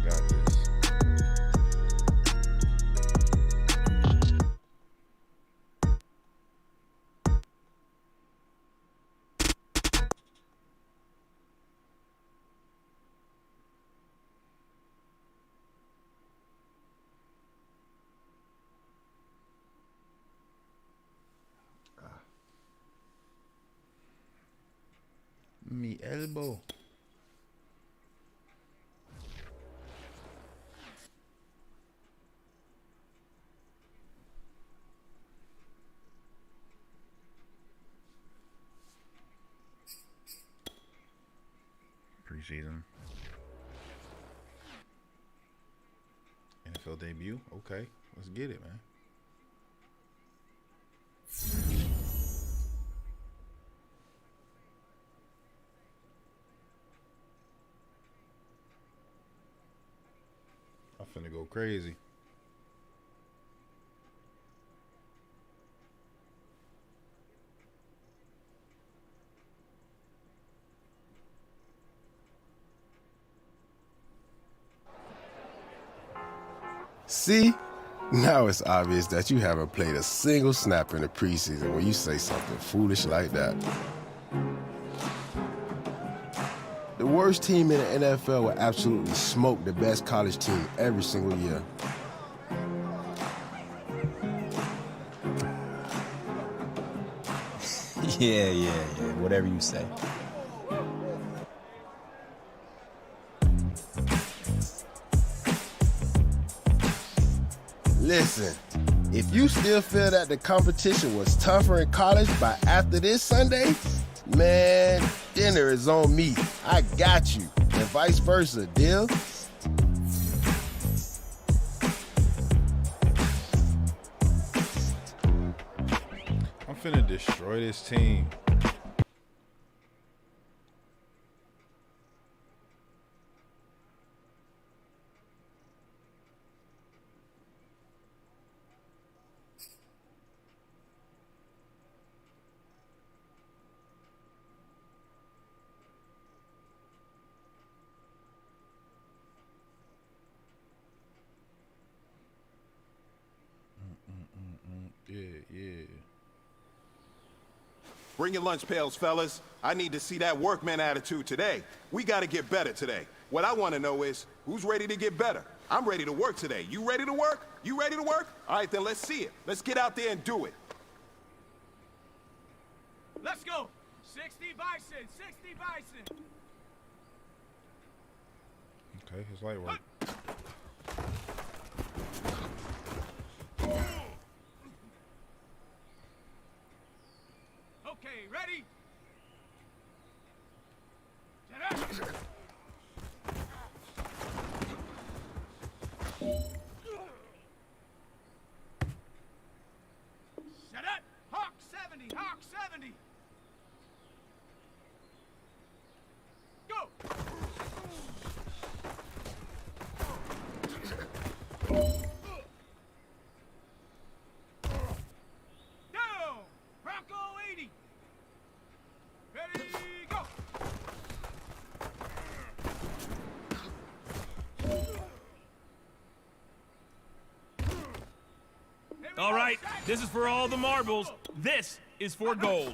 Got this. Me elbow. Preseason. NFL debut. Okay, let's get it, man. I'm finna go crazy. See? Now it's obvious that you haven't played a single snap in the preseason when you say something foolish like that. The worst team in the NFL will absolutely smoke the best college team every single year. Yeah, whatever you say. Listen, if you still feel that the competition was tougher in college by after this Sunday, man, dinner is on me. I got you. And vice versa, deal? I'm finna destroy this team. Yeah. Bring your lunch pails, fellas. I need to see that workman attitude today. We got to get better today. What I want to know is, who's ready to get better? I'm ready to work today. You ready to work? You ready to work? All right, then let's see it. Let's get out there and do it. Let's go. 60 bison, 60 bison. Okay, his light work. Okay, ready? Set up! Hawk 70! Hawk 70! Go! Down! Bronco 80! Ready, go! All right, this is for all the marbles. This is for gold.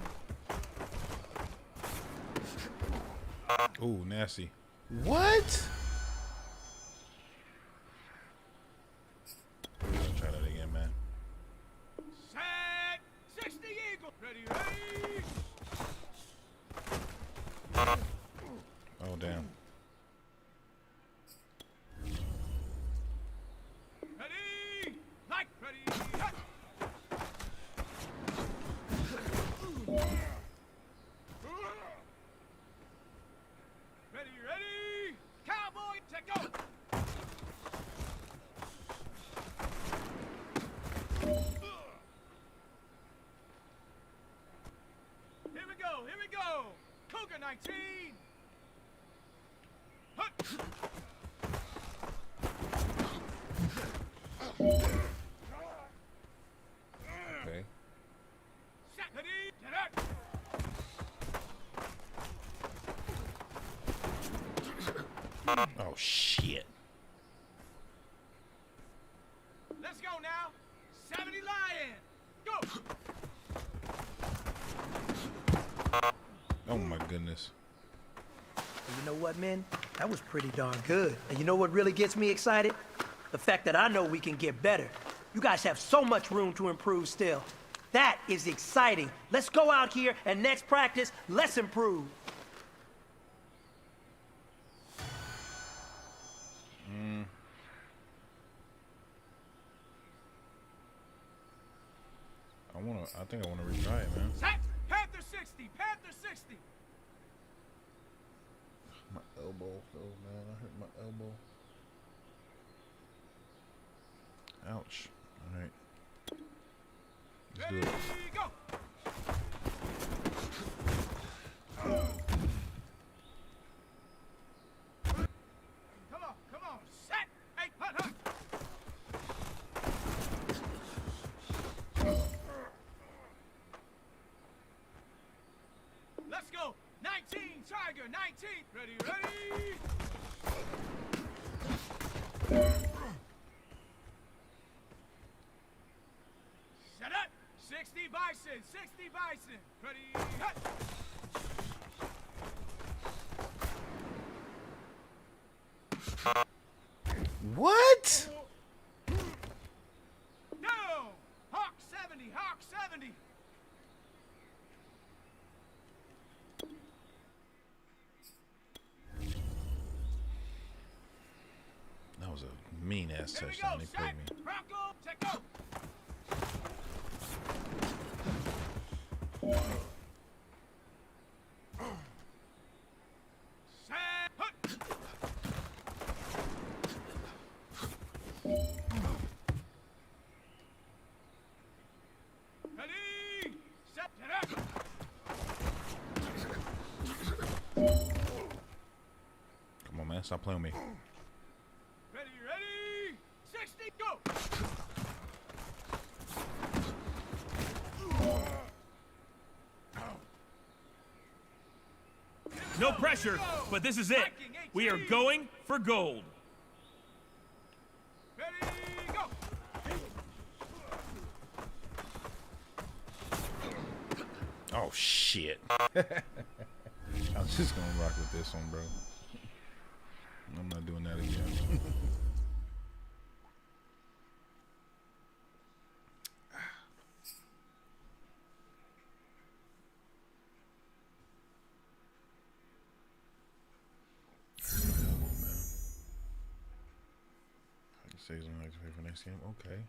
Ooh, nasty. What? Let's try that again, man. Set! 60 Eagle! Ready, ready! Oh, damn. Ready! Like, ready! Hut. Ready, ready! Cowboy, take go! Here we go, here we go! Cougar 19! Hut. Okay. Set, ready, get out! Oh, shit. Let's go now! 70 Lion! Go! Oh, my goodness. You know what, man? That was pretty darn good. And you know what really gets me excited? The fact that I know we can get better. You guys have so much room to improve still. That is exciting. Let's go out here and next practice, let's improve. I think I wanna retry it, man. Set! Panther 60! Panther 60! My elbow, oh man, I hurt my elbow. Ouch. Alright. Let's do it. Go! Come on! Set! Hey, hut, hut! Let's go! 19, Tiger, 19! Ready, ready! Set up! 60 Bison, 60 Bison! Ready, hut! What? No! Hawk 70, Hawk 70! That was a mean ass touchdown. They played me. Bronco, take go! Set, hut! Ready, set, get up! Come on, man. Stop playing with me. Ready, ready, 60, go! No pressure, but this is it. We are going for gold. Ready, go! Oh shit. I'm just gonna rock with this one, bro. I'm not doing that again. Season next for next game. Okay.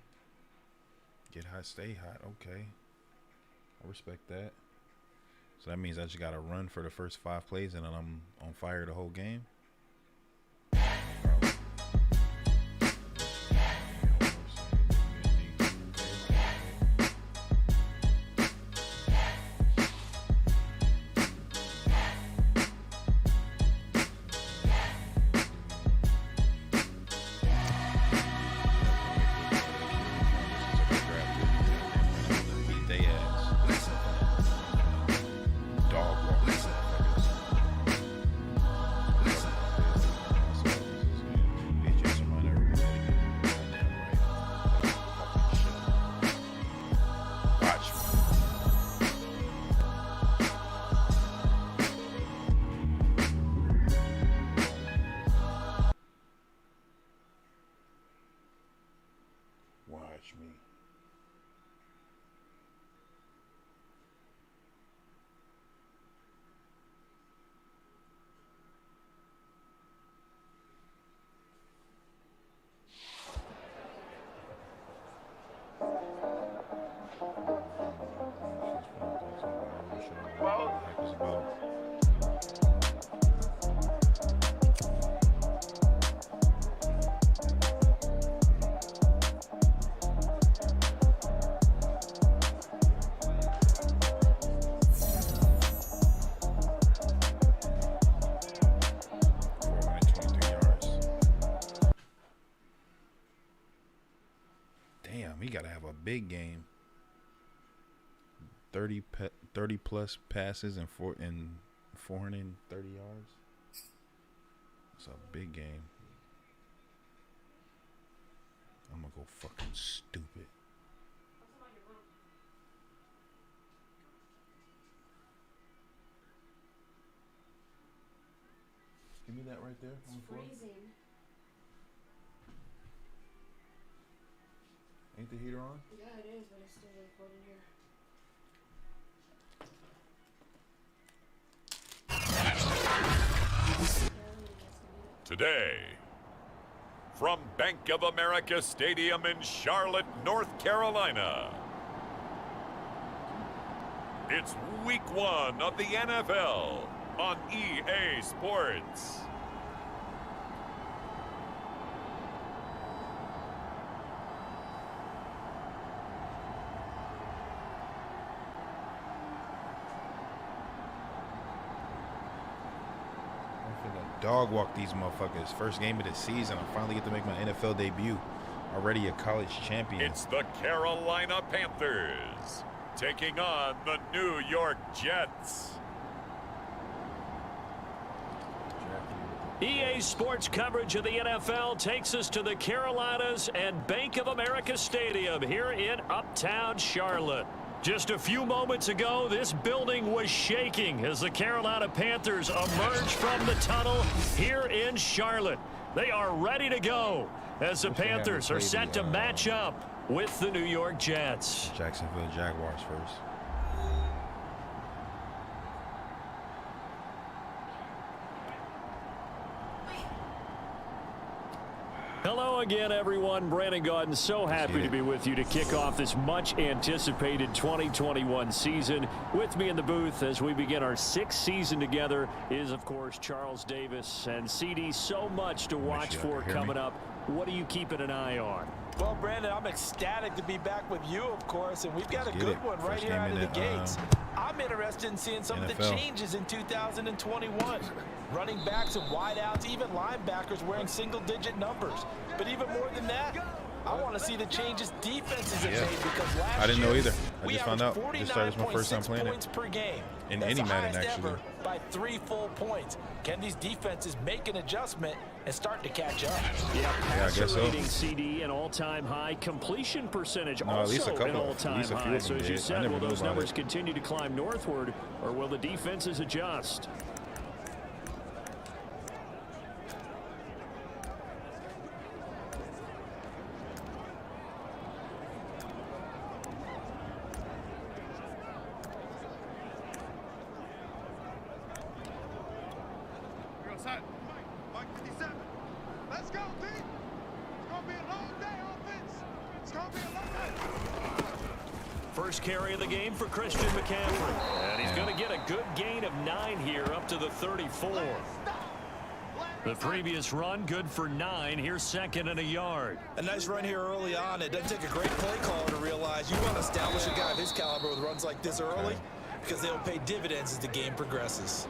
Get hot, stay hot. Okay. I respect that. So that means I just gotta run for the first 5 plays and then I'm on fire the whole game. Watch me. He got to have a big game. 30 plus passes and 430 yards. It's a big game. I'm gonna go fucking stupid. Give me that right there. It's freezing. Ain't the heater on? Yeah, it is, but it's still really cold in here. Today, from Bank of America Stadium in Charlotte, North Carolina, it's Week 1 of the NFL on EA Sports. Dog walk these motherfuckers. First game of the season. I finally get to make my NFL debut. Already a college champion. It's the Carolina Panthers taking on the New York Jets. EA Sports coverage of the NFL takes us to the Carolinas and Bank of America Stadium here in Uptown Charlotte. Just a few moments ago, this building was shaking as the Carolina Panthers emerged from the tunnel here in Charlotte. They are ready to go as the Panthers are set to match up with the New York Jets. Jacksonville Jaguars first. Hello again, everyone. Brandon Gaudin, so happy to be with you to kick off this much-anticipated 2021 season. With me in the booth as we begin our 6th season together is, of course, Charles Davis. And CD, so much to watch for coming up. What are you keeping an eye on? Well, Brandon, I'm ecstatic to be back with you, of course, and we've got a good one right here out of the gates. I'm interested in seeing some of the changes in 2021. Running backs and wideouts, even linebackers wearing single-digit numbers. But even more than that, I want to see the changes defenses have made because last year, I just found out. This started my first time playing points it. Per game. In That's any the Madden, highest actually. ever by 3 full points. Can these defenses make an adjustment and start to catch up? Yeah, I guess so. rating CD an all-time high, completion percentage No, at least a also an couple, all-time at least a few high. of So them as you did. I said, never will knew those about numbers it. continue to climb northward, or will the defenses adjust? Mike 57. Let's go, team. It's going to be a long day, offense. It's going to be a long day. First carry of the game for Christian McCaffrey. And he's going to get a good gain of 9 here up to the 34. The previous run, good for 9. Here's second and a yard. A nice run here early on. It doesn't take a great play caller to realize you want to establish a guy of his caliber with runs like this early because they'll pay dividends as the game progresses.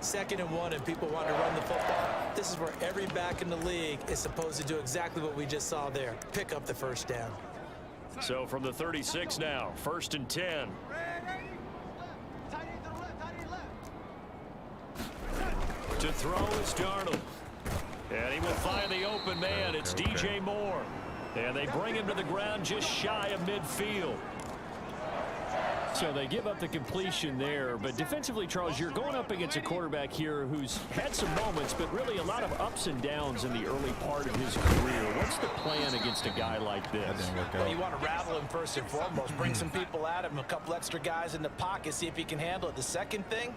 2nd and 1 and people want to run the football. This is where every back in the league is supposed to do exactly what we just saw there. Pick up the first down. So from the 36 now, 1st and 10. To throw is Darnold. And he will find the open man. It's DJ Moore. And they bring him to the ground just shy of midfield. So they give up the completion there. But defensively, Charles, you're going up against a quarterback here who's had some moments, but really a lot of ups and downs in the early part of his career. What's the plan against a guy like this? That didn't work out. Well, you want to rattle him first and foremost. Bring some people at him, a couple extra guys in the pocket, see if he can handle it. The second thing,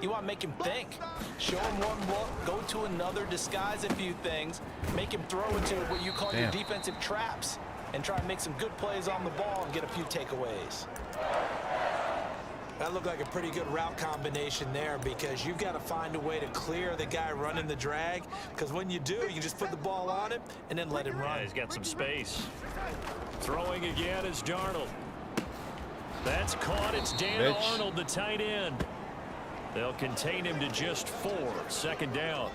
you want to make him think. Show him one look, go to another, disguise a few things, make him throw into what you call your defensive traps, and try and make some good plays on the ball and get a few takeaways. That looked like a pretty good route combination there because you've got to find a way to clear the guy running the drag, because when you do, you can just put the ball on him and then let him run. Yeah, he's got some space. Throwing again is Darnold. That's caught. It's Dan Arnold, the tight end. They'll contain him to just 4. 2nd down.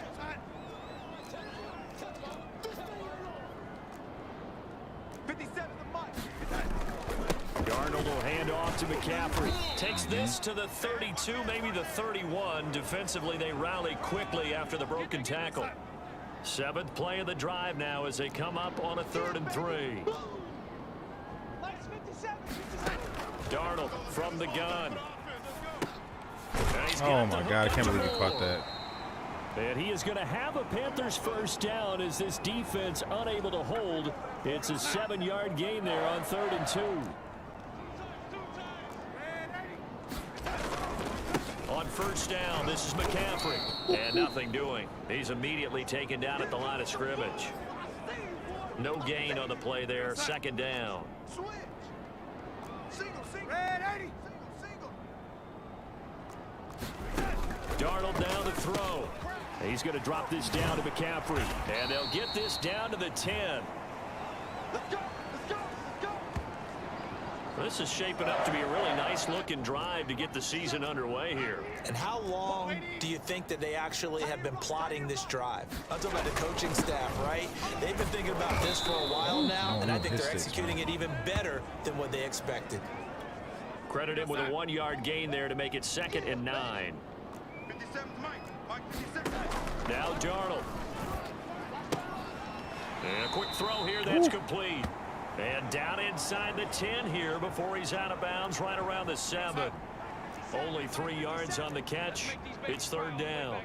Darnold will hand off to McCaffrey. Takes this to the 32, maybe the 31. Defensively, they rally quickly after the broken tackle. 7th play of the drive now as they come up on a 3rd and 3. Darnold from the gun. Oh my God, I can't believe he caught that. And he is going to have a Panthers first down as this defense unable to hold. It's a 7-yard gain there on 3rd and 2. On first down, this is McCaffrey. And nothing doing. He's immediately taken down at the line of scrimmage. No gain on the play there. 2nd down. Darnold down to throw. He's going to drop this down to McCaffrey. And they'll get this down to the 10. This is shaping up to be a really nice-looking drive to get the season underway here. And how long do you think that they actually have been plotting this drive? I'm talking about the coaching staff, right? They've been thinking about this for a while now, and I think they're executing it even better than what they expected. Credit him with a 1-yard gain there to make it 2nd and 9. Now Darnold. And a quick throw here, that's complete. And down inside the 10 here before he's out of bounds right around the 7. Only 3 yards on the catch. It's 3rd down.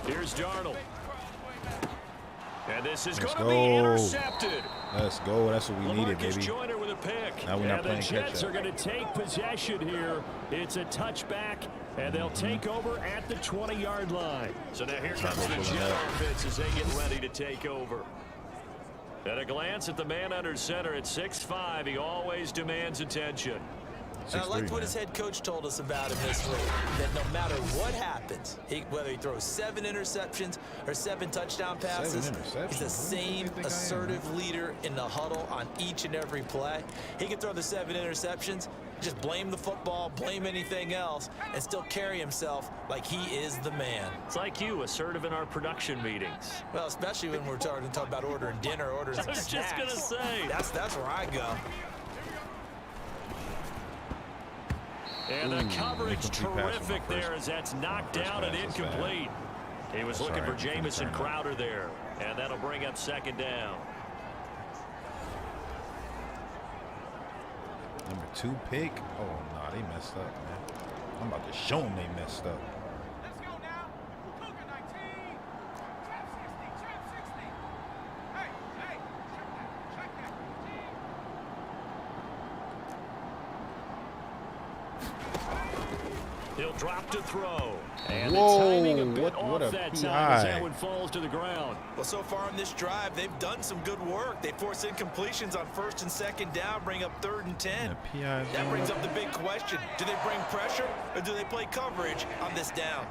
Here's Darnold. And this is going to be intercepted. Let's go. That's what we needed, baby. Joyner with a pick. Now we're not playing catch-up. The Jets are going to take possession here. It's a touchback, and they'll take over at the 20-yard line. So now here comes the Jet offense as they get ready to take over. At a glance at the man under center at 6'5", he always demands attention. And I liked what his head coach told us about him this week, that no matter what happens, whether he throws 7 interceptions or 7 touchdown passes, he's the same assertive leader in the huddle on each and every play. He can throw the 7 interceptions, just blame the football, blame anything else, and still carry himself like he is the man. It's like you, assertive in our production meetings. Well, especially when we're talking about ordering dinner, ordering some snacks. I was just going to say. That's where I go. And the coverage terrific there as that's knocked down and incomplete. He was looking for Jamison Crowder there, and that'll bring up second down. Number 2 pick. Oh, no, they messed up, man. I'm about to show them they messed up. Let's go now. Cougar 19. Trap 60. Trap 60. Hey, hey. Check that. He'll drop to throw. And Whoa, the timing a bit what off a that PI. time as that one falls to the ground. Well, so far in this drive, they've done some good work. They force incompletions on 1st and 2nd down, bring up 3rd and 10. That brings up the big question. Do they bring pressure or do they play coverage on this down?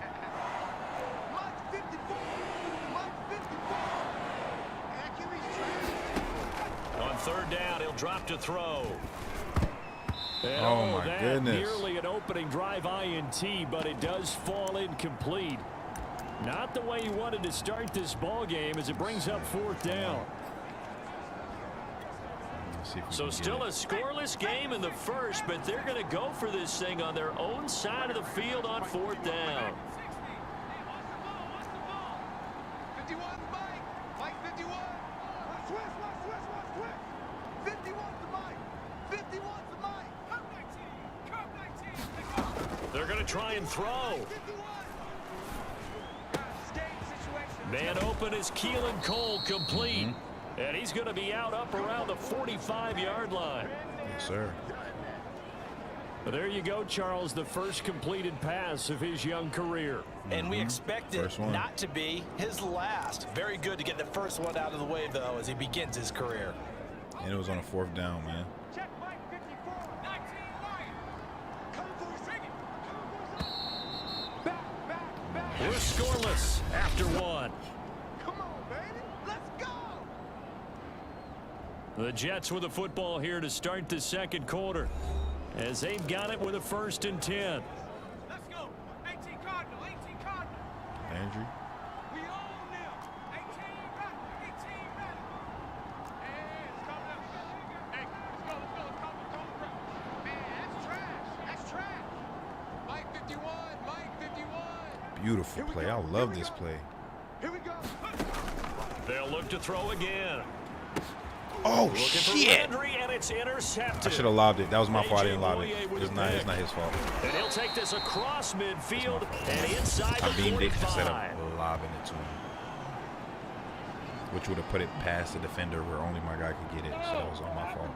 On 3rd down, he'll drop to throw. And Oh, my that goodness. nearly an opening drive INT, but it does fall incomplete. Not the way he wanted to start this ball game as it brings up 4th down. So still a scoreless game in the first, but they're going to go for this thing on their own side of the field on 4th down. 51, Mike 51. Switch. 51 to Mike. 51 to Mike. Come 19. They're going to try and throw. Man open is Keelan Cole, complete. And he's going to be out up around the 45-yard line. Yes, sir. But there you go, Charles, the first completed pass of his young career. And we expect it not to be his last. Very good to get the first one out of the way, though, as he begins his career. And it was on a 4th down, man. Check Mike 54. 19 Mike. Come for it. Back. We're scoreless after 1. Come on, baby. Let's go. The Jets with the football here to start the 2nd quarter, as they've got it with a 1st and 10. Let's go. 18 Cardinal. Andrew. We own them. 18 back. 18 back. Hey, it's coming up. Hey, let's go. Man, that's trash. Mike 51. Mike 51. Beautiful play. I love this play. Here we go. They'll look to throw again. Oh, shit. And it's intercepted. I should have lobbed it. That was my fault. I didn't lob it. It's not his fault. And he'll take this across midfield and inside I the beamed it 45. instead of lobbing it to him, which would have put it past the defender where only my guy could get it. So that was all my fault.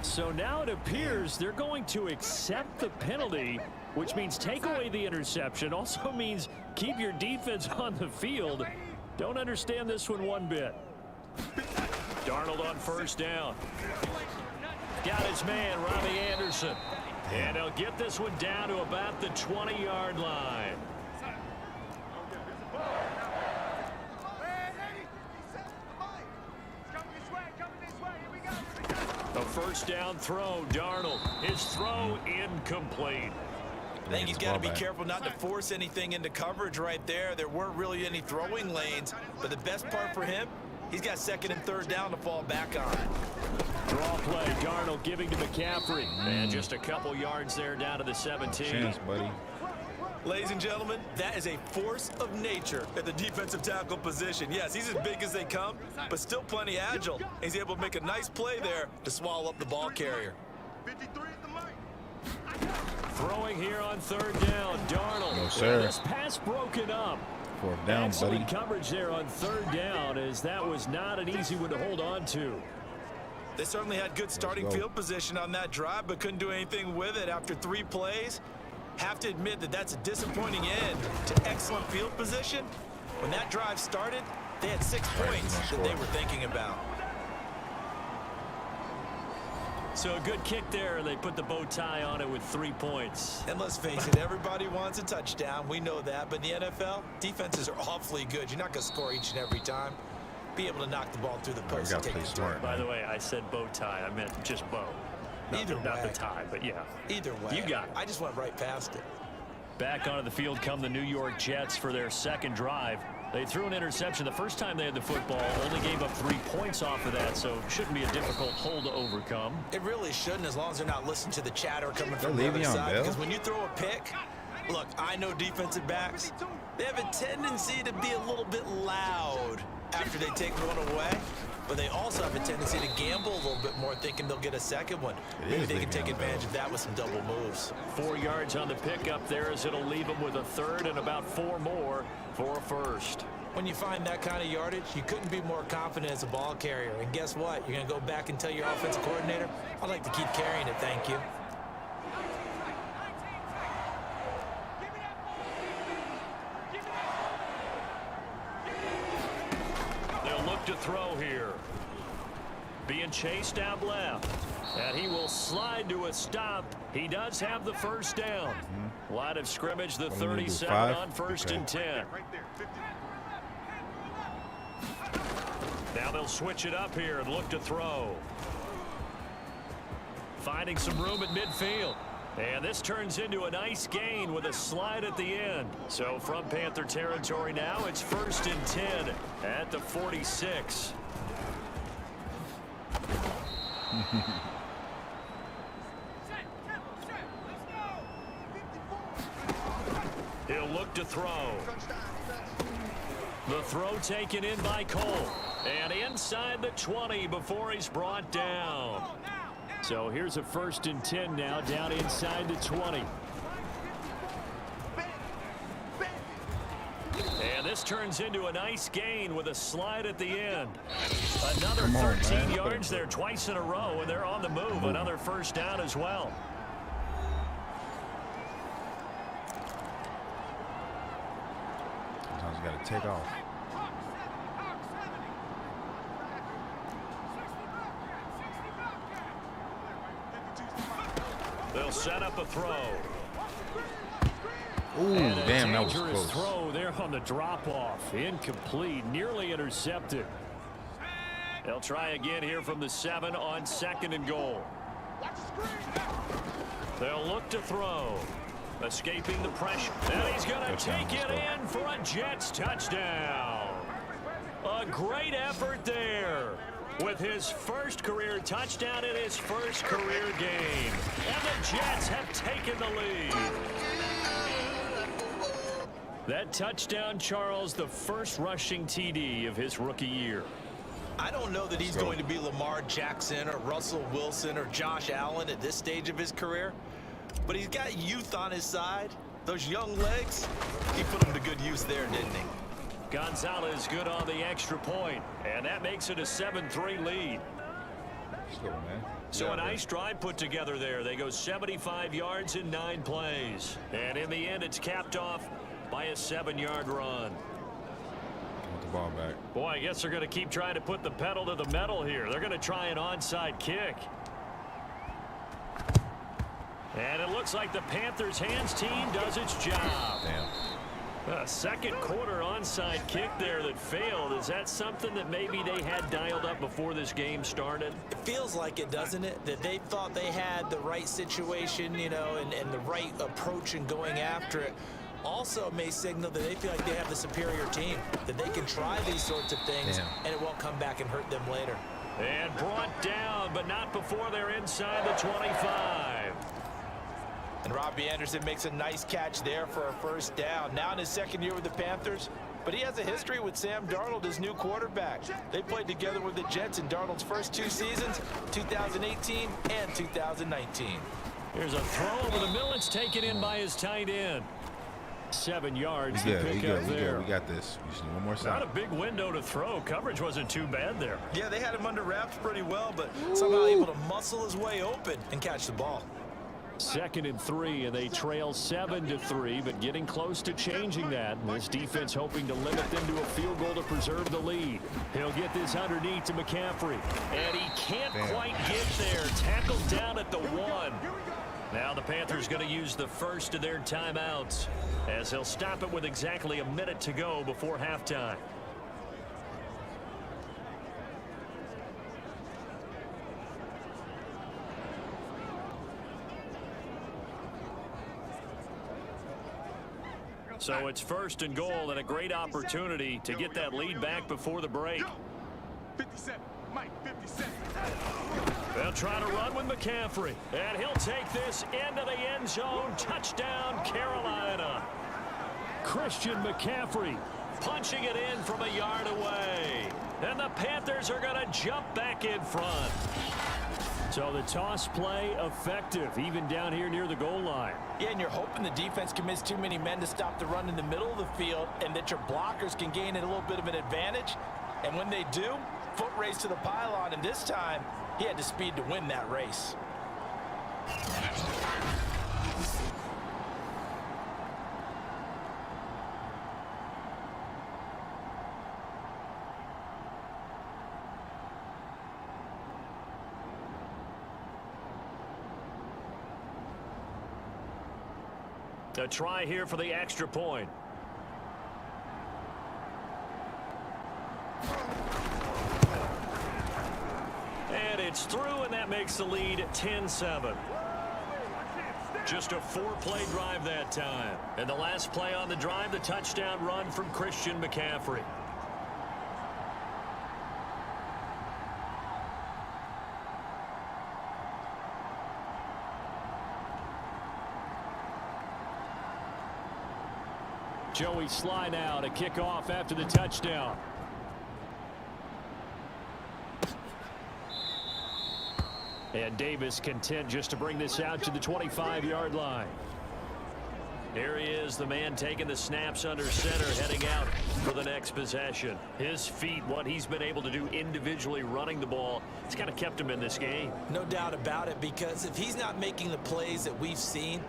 So now it appears they're going to accept the penalty, which means take away the interception. Also means keep your defense on the field. Don't understand this one bit. Darnold on 1st down. Got his man, Robbie Anderson. And they'll get this one down to about the 20-yard line. A 1st down throw, Darnold. His throw incomplete. I think he's got to be careful not to force anything into coverage right there. There weren't really any throwing lanes, but the best part for him, he's got 2nd and 3rd down to fall back on. Draw play, Darnold giving to McCaffrey. And just a couple yards there down to the 17. Chance, buddy. Ladies and gentlemen, that is a force of nature at the defensive tackle position. Yes, he's as big as they come, but still plenty agile. He's able to make a nice play there to swallow up the ball carrier. 53 at the mic. Throwing here on 3rd down, Darnold. No, sir. This pass broken up. 4th down, Excellent buddy. coverage there on 3rd down, as that was not an easy one to hold on to. They certainly had good starting field position on that drive, but couldn't do anything with it after 3 plays. Have to admit that that's a disappointing end to excellent field position. When that drive started, they had 6 points that they were thinking about. So a good kick there. They put the bow tie on it with 3 points. And let's face it, everybody wants a touchdown. We know that. But in the NFL, defenses are awfully good. You're not going to score each and every time. Be able to knock the ball through the post and take the turn. By the way, I said bow tie. I meant just bow. Not the tie, but yeah. Either way. You got it. I just went right past it. Back onto the field come the New York Jets for their 2nd drive. They threw an interception the first time they had the football, only gave up 3 points off of that, so it shouldn't be a difficult hole to overcome. It really shouldn't, as long as they're not listening to the chatter coming from the Le'Veon other side. Bell. Because when you throw a pick, look, I know defensive backs, they have a tendency to be a little bit loud after they take one away. But they also have a tendency to gamble a little bit more, thinking they'll get a second one. Maybe they can take advantage of that with some double moves. 4 yards on the pickup there, as it'll leave them with a third and about 4 more for a first. When you find that kind of yardage, you couldn't be more confident as a ball carrier. And guess what? You're going to go back and tell your offensive coordinator, I'd like to keep carrying it, thank you. They'll look to throw here. Being chased out left. And he will slide to a stop. He does have the first down. Line of scrimmage, the 37 on first and 10. Now they'll switch it up here and look to throw. Finding some room at midfield. And this turns into a nice gain with a slide at the end. So from Panther territory now, it's first and 10 at the 46. He'll look to throw. The throw taken in by Cole. And inside the 20 before he's brought down. So here's a first and 10 now, down inside the 20. And this turns into a nice gain with a slide at the end. Another 13 yards there twice in a row, and they're on the move. Another first down as well. Sometimes you got to take off. They'll set up a throw. Ooh, damn, that was Dangerous close. throw there on the drop-off. Incomplete, nearly intercepted. They'll try again here from the 7 on second and goal. They'll look to throw. Escaping the pressure. And he's going to take it in for a Jets touchdown. A great effort there, with his first career touchdown in his first career game. And the Jets have taken the lead. That touchdown, Charles, the first rushing TD of his rookie year. I don't know that he's going to be Lamar Jackson or Russell Wilson or Josh Allen at this stage of his career, but he's got youth on his side. Those young legs, he put them to good use there, didn't he? Gonzalez good on the extra point, and that makes it a 7-3 lead. So a nice drive put together there. They go 75 yards in 9 plays. And in the end, it's capped off by a 7-yard run. Want the ball back. Boy, I guess they're going to keep trying to put the pedal to the metal here. They're going to try an onside kick. And it looks like the Panthers' hands team does its job. Damn. A second quarter onside kick there that failed. Is that something that maybe they had dialed up before this game started? It feels like it, doesn't it? That they thought they had the right situation, you know, and the right approach in going after it. Also may signal that they feel like they have the superior team, that they can try these sorts of things, and it won't come back and hurt them later. And brought down, but not before they're inside the 25. And Robbie Anderson makes a nice catch there for a first down. Now in his second year with the Panthers, but he has a history with Sam Darnold, his new quarterback. They played together with the Jets in Darnold's first 2 seasons, 2018 and 2019. Here's a throw over the middle. It's taken in by his tight end. 7 yards to pick up there. We got this. We just need one more Not side. a big window to throw. Coverage wasn't too bad there. Yeah, they had him under wraps pretty well, but somehow able to muscle his way open and catch the ball. 2nd and 3, and they trail 7-3, but getting close to changing that. And this defense hoping to limit them to a field goal to preserve the lead. He'll get this underneath to McCaffrey, and he can't quite get there. Tackled down at the 1. Now the Panthers going to use the first of their timeouts, as they'll stop it with exactly a minute to go before halftime. So it's first and goal and a great opportunity to get that lead back before the break. 57, Mike, 57. They'll try to run with McCaffrey, and he'll take this into the end zone. Touchdown, Carolina. Christian McCaffrey punching it in from a yard away. And the Panthers are going to jump back in front. So the toss play effective, even down here near the goal line. Yeah, and you're hoping the defense commits too many men to stop the run in the middle of the field and that your blockers can gain a little bit of an advantage. And when they do, foot race to the pylon, and this time he had the speed to win that race. A try here for the extra point. And it's through, and that makes the lead 10-7. Just a 4-play drive that time. And the last play on the drive, the touchdown run from Christian McCaffrey. Joey Sly now to kick off after the touchdown. And Davis content just to bring this out to the 25-yard line. Here he is, the man taking the snaps under center, heading out for the next possession. His feet, what he's been able to do individually running the ball, it's kind of kept him in this game. No doubt about it, because if he's not making the plays that we've seen,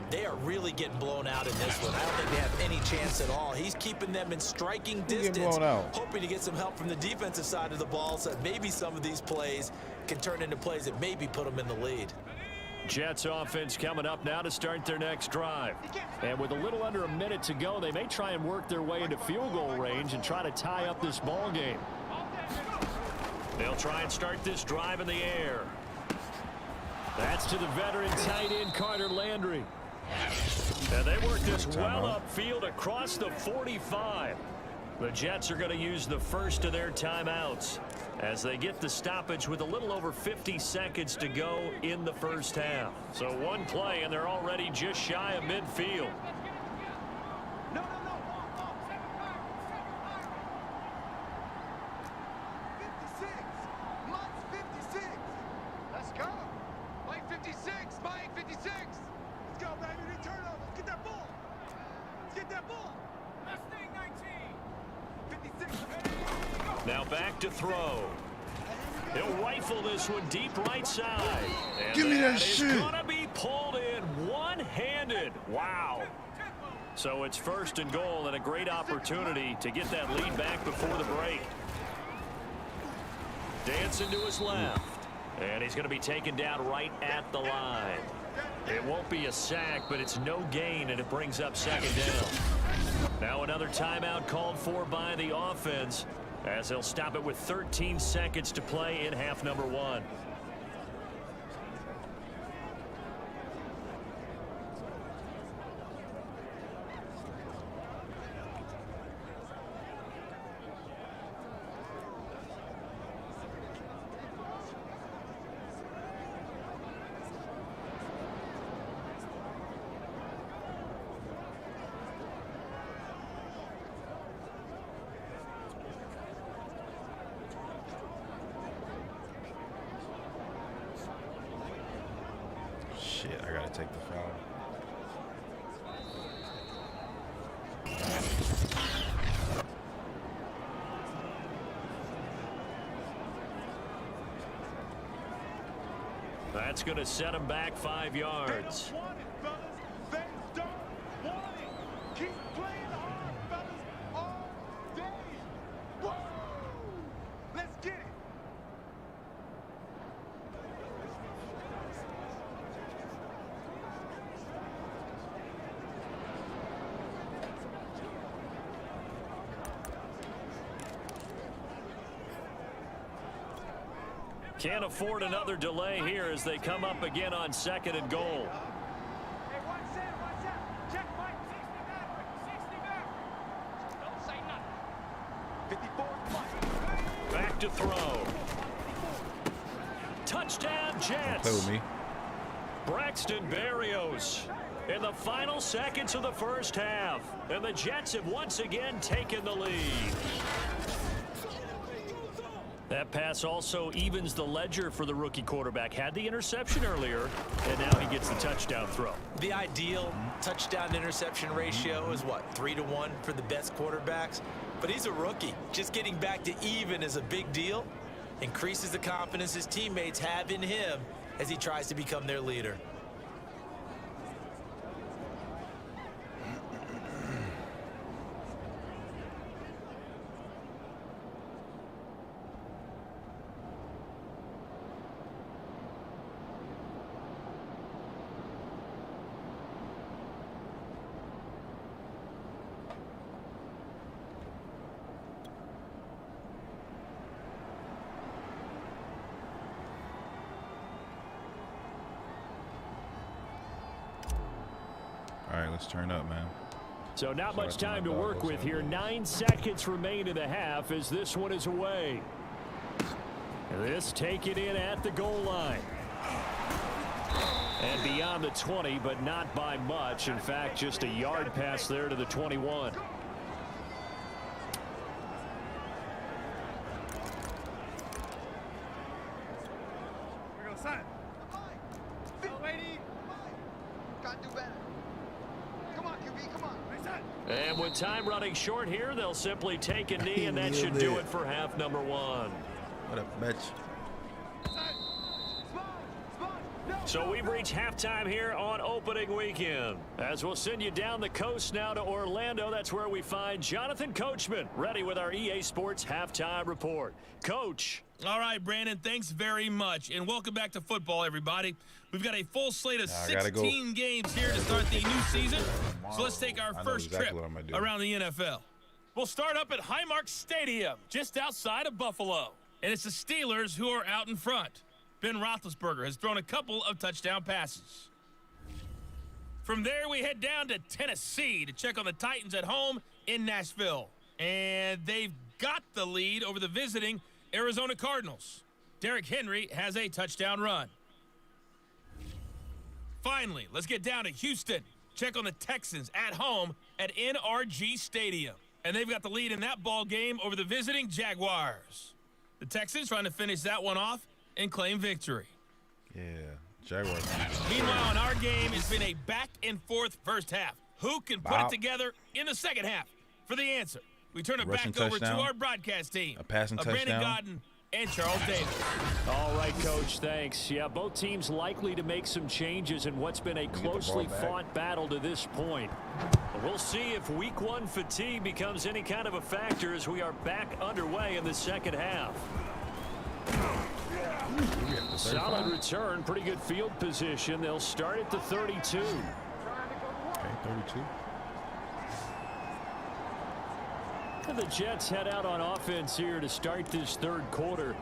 they are really getting blown out in this one. I don't think they have any chance at all. He's keeping them in striking distance, hoping to get some help from the defensive side of the ball so that maybe some of these plays can turn into plays that maybe put them in the lead. Jets offense coming up now to start their next drive. And with a little under a minute to go, they may try and work their way into field goal range and try to tie up this ball game. They'll try and start this drive in the air. That's to the veteran tight end Carter Landry. And they work this well upfield across the 45. The Jets are going to use the first of their timeouts as they get the stoppage with a little over 50 seconds to go in the first half. So one play, and they're already just shy of midfield. Now back to throw. He'll rifle this one deep right side. And give me that shit. It's gonna be pulled in one-handed. Wow. So it's first and goal, and a great opportunity to get that lead back before the break. Dancing to his left. And he's going to be taken down right at the line. It won't be a sack, but it's no gain, and it brings up second down. Now another timeout called for by the offense, as they'll stop it with 13 seconds to play in half number one. Shit, I gotta take the foul. That's going to set him back 5 yards. Can't afford another delay here as they come up again on second and goal. Back to throw. Touchdown, Jets. Play with me. Braxton Berrios in the final seconds of the first half. And the Jets have once again taken the lead. That pass also evens the ledger for the rookie quarterback. Had the interception earlier, and now he gets the touchdown throw. The ideal touchdown-interception ratio is what, 3-to-1 for the best quarterbacks? But he's a rookie. Just getting back to even is a big deal. Increases the confidence his teammates have in him as he tries to become their leader. All right, let's turn up, man. So not much time to work with here. 9 seconds remain in the half as this one is away. This taken in at the goal line. And beyond the 20, but not by much. In fact, just a yard pass there to the 21. And with time running short here, they'll simply take a knee, and that should do it for half number 1. What up, bitch? So we've reached halftime here on opening weekend. As we'll send you down the coast now to Orlando, that's where we find Jonathan Coachman, ready with our EA Sports halftime report. Coach. All right, Brandon, thanks very much. And welcome back to football, everybody. We've got a full slate of 16 games here to start the new season. So let's take our first trip around the NFL. We'll start up at Highmark Stadium, just outside of Buffalo. And it's the Steelers who are out in front. Ben Roethlisberger has thrown a couple of touchdown passes. From there, we head down to Tennessee to check on the Titans at home in Nashville. And they've got the lead over the visiting Arizona Cardinals. Derrick Henry has a touchdown run. Finally, let's get down to Houston. Check on the Texans at home at NRG Stadium. And they've got the lead in that ball game over the visiting Jaguars. The Texans trying to finish that one off and claim victory. Yeah, Jaguars. Meanwhile, in our game, it's been a back-and-forth first half. Who can put it together in the second half? For the answer, we turn it back over to our broadcast team. A passing touchdown. Brandon Godden and Charles Davis. All right, Coach, thanks. Yeah, both teams likely to make some changes in what's been a closely fought battle to this point. We'll see if week 1 fatigue becomes any kind of a factor as we are back underway in the second half. Solid return, pretty good field position. They'll start at the 32. Okay, 32. And the Jets head out on offense here to start this third quarter.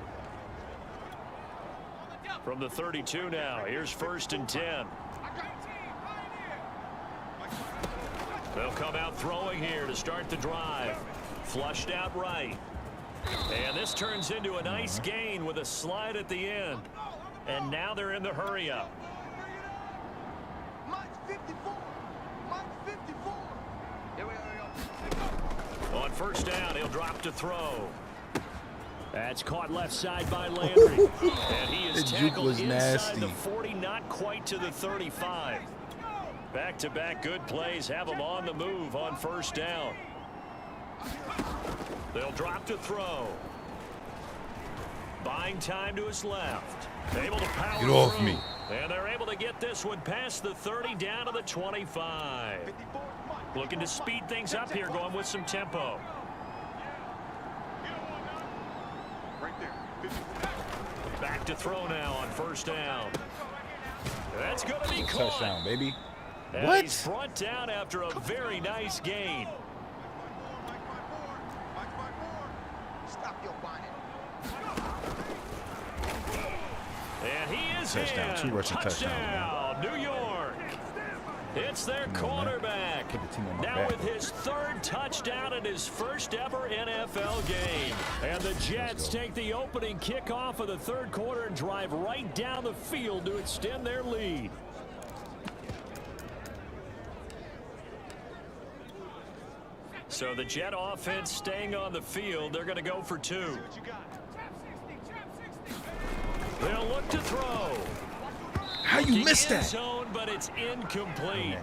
From the 32 now, here's 1st and 10. They'll come out throwing here to start the drive. Flushed out right. And this turns into a nice gain with a slide at the end. And now they're in the hurry-up. On 1st down, he'll drop to throw. That's caught left side by Landry. And he is tackled inside the 40, not quite to the 35. Back-to-back good plays have him on the move on 1st down. They'll drop to throw. Buying time to his left. Able to power Get off through. me. And they're able to get this one past the 30 down to the 25. Looking to speed things up here, going with some tempo. Back to throw now on 1st down. That's going to be caught. Touchdown, baby. And What? He's brought down after a very nice gain. And he is Touchdown. in. 2 rushing touchdowns. Touchdown, New York. It's their quarterback. Now with his third touchdown in his first ever NFL game. And the Jets take the opening kickoff of the third quarter and drive right down the field to extend their lead. So the Jet offense staying on the field. They're going to go for 2. They'll look to throw. How you missed that? Zone, but it's incomplete.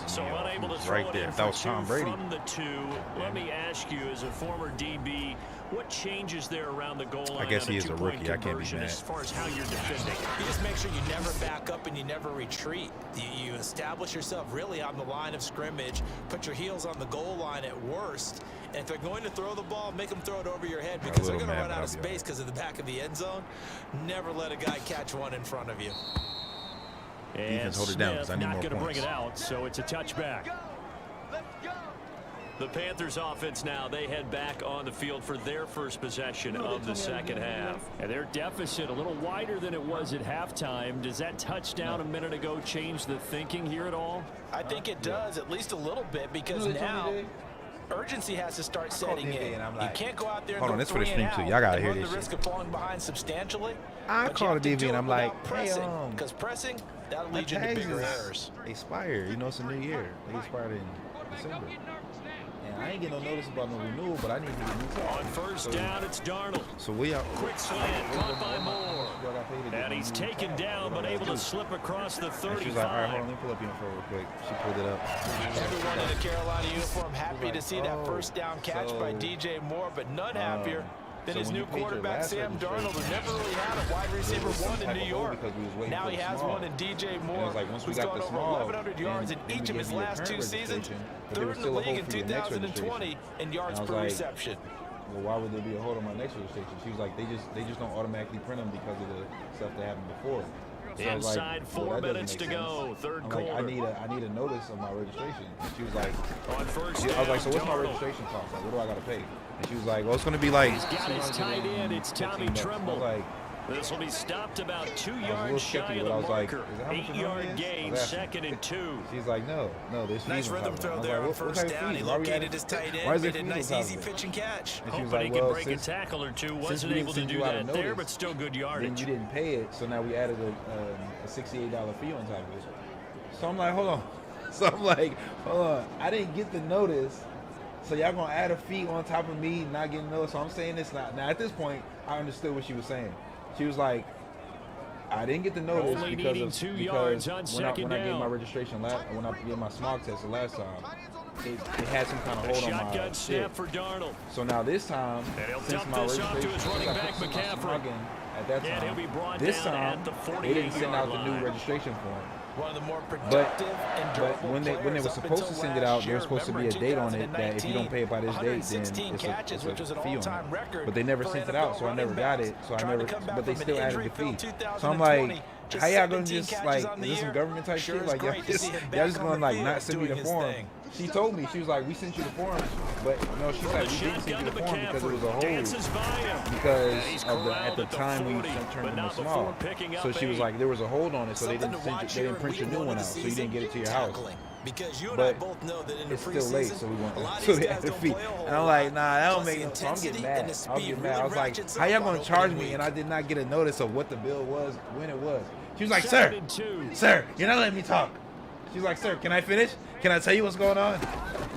So unable to throw it in for 2 from the 2. Let me ask you, as a former DB, what changes there around the goal line? I guess he is a rookie. I can't be mad. As far as how you're defending, you just make sure you never back up and you never retreat. You establish yourself really on the line of scrimmage. Put your heels on the goal line at worst. And if they're going to throw the ball, make them throw it over your head because they're going to run out of space because of the back of the end zone. Never let a guy catch one in front of you. And hold it down because I need more points. Not going to bring it out, so it's a touchback. The Panthers offense now, they head back on the field for their first possession of the second half. And their deficit a little wider than it was at halftime. Does that touchdown a minute ago change the thinking here at all? I think it does, at least a little bit, because now urgency has to start setting in. You can't go out there and go 3 and out. Y'all gotta hear run this the risk of falling behind substantially. I call it DV and I'm like, pressing, because pressing, that'll lead you to bigger errors. Expire. You know, it's a new year. They expired in December. And I ain't getting no notice about no renewal, but I need to get new stuff. On first down, it's Darnold. So we out. Quick slant, caught by Moore. And he's taken down, but able to slip across the 35. She's like, all right, hold on, let me pull up your info real quick. She pulled it up. Everyone in the Carolina uniform happy to see that first down catch by DJ Moore, but none happier than his new quarterback, Sam Darnold, who never really had a wide receiver one in New York. Now he has one in DJ Moore, who's gone over 1,100 yards in each of his last 2 seasons, third in the league in 2020 in yards per reception. Well, why would there be a hold on my next registration? She was like, they just don't automatically print them because of the stuff that happened before. So inside 4 minutes to go, third quarter. I need a notice of my registration. And she was like, on first I was like, so what's my registration cost? Like, what do I gotta pay? And she was like, well, it's gonna be like. He's got his tight end. It's Tommy Tremble. This will be stopped about 2 yards shy of the marker. 8-yard gain, 2nd and 2. She's like, no, there's nice rhythm throw there on first down. He located his tight end, made a nice easy pitch and catch. Hoping he could break a tackle or two. Wasn't able to do that there, but still good yardage. Then you didn't pay it, so now we added a $68 fee on top of it. So I'm like, hold on. I didn't get the notice. So y'all gonna add a fee on top of me not getting noticed. So I'm saying this now. Now at this point, I understood what she was saying. She was like, I didn't get the notice because when I gave my registration when I gave my smog test the last time, it had some kind of hold on my shotgun snap for Darnold. So now this time, since my registration, at that time, this time they didn't send out the new registration form. One of the more productive and durable when they were supposed to send it out, there was supposed to be a date on it that if you don't pay it by this date, then it's a fee on it. But they never sent it out, so I never got it. But they still added the fee. So I'm like, how y'all gonna just like, is this some government type shit? Like y'all just gonna like not send me the form? She told me, she was like, we sent you the form, but no, she's like, we didn't send you the form because it was a hold because of at the time we turned in the small. So she was like, there was a hold on it, so they didn't print your new one out, so you didn't get it to your house. Because you and I both know that in the it's still late, so we want so they had to fee. And I'm like, nah, that don't make no sense. So I'm getting mad. I was like, how y'all gonna charge me? And I did not get a notice of what the bill was, when it was. She was like, sir, you're not letting me talk. She's like, sir, can I finish? Can I tell you what's going on?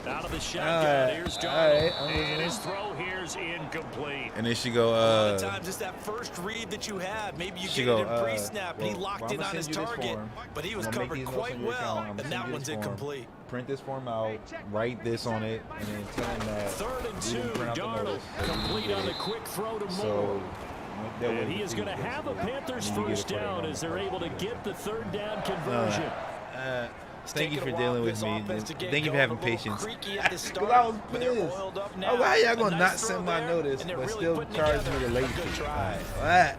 Out of the shotgun, here's Darnold, and his throw here's incomplete. And then she go, a lot of times it's that first read that you have. Maybe you get it in pre-snap, and he locked in on his target, but he was covered quite well, and that one's incomplete. Print this form out, write this on it, and then tell him that 3rd and 2, Darnold complete on the quick throw to Moore. And he is going to have a Panthers first down as they're able to get the 3rd down conversion. Thank you for dealing with me. Thank you for having patience. Because I was pissed. Why y'all gonna not send my notice but still charge me the late fee? That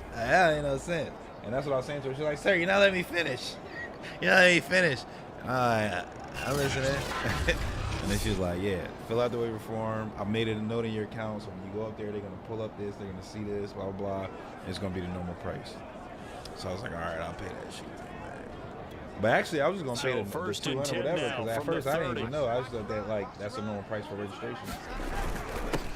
ain't no sense. And that's what I was saying to her. She's like, sir, you're not letting me finish. You're not letting me finish. I'm listening. And then she was like, yeah, fill out the waiver form. I made it a note in your account, so when you go up there, they're gonna pull up this, they're gonna see this, blah blah blah. And it's gonna be the normal price. So I was like, all right, I'll pay that shit. But actually, I was just gonna pay the 200 whatever, because at first I didn't even know. I just thought that like that's a normal price for registration.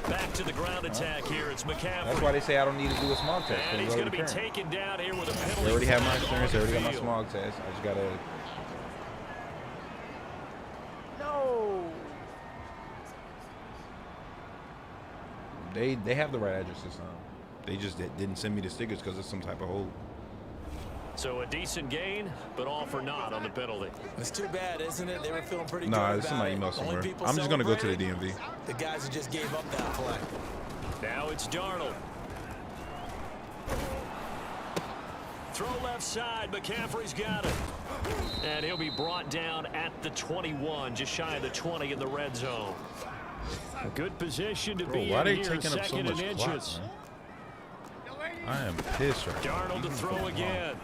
Back to the ground attack here. It's McCaffrey. That's why they say I don't need to do a smog test. And he's going to be taken down here with a penalty. They already have my insurance. They already got my smog test. I just gotta. No. They have the right address this time. They just didn't send me the stickers because it's some type of hold. So a decent gain, but all for naught on the penalty. It's too bad, isn't it? They were feeling pretty good Nah, about it's in my it. email somewhere. Only people I'm just gonna go to the celebrating, DMV. The guys who just gave up that play. Now it's Darnold. Throw left side. McCaffrey's got it. And he'll be brought down at the 21, just shy of the 20 in the red zone. A good position to be why in they here, taking up so second much and clock, inches. man? I am pissed right now. Darnold to throw again.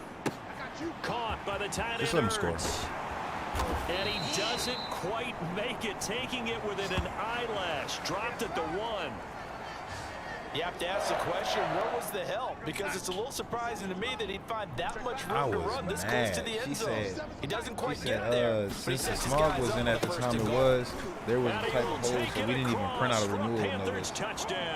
Caught by the tight end. Just let him score. And he doesn't quite make it, taking it within an eyelash. Dropped at the 1. You have to ask the question, where was the help? Because it's a little surprising to me that he'd find that much room to run this close to the end zone. He doesn't quite get there. Since the smog was in at the time it was, there was a type of hold, so we didn't even print out a renewal notice.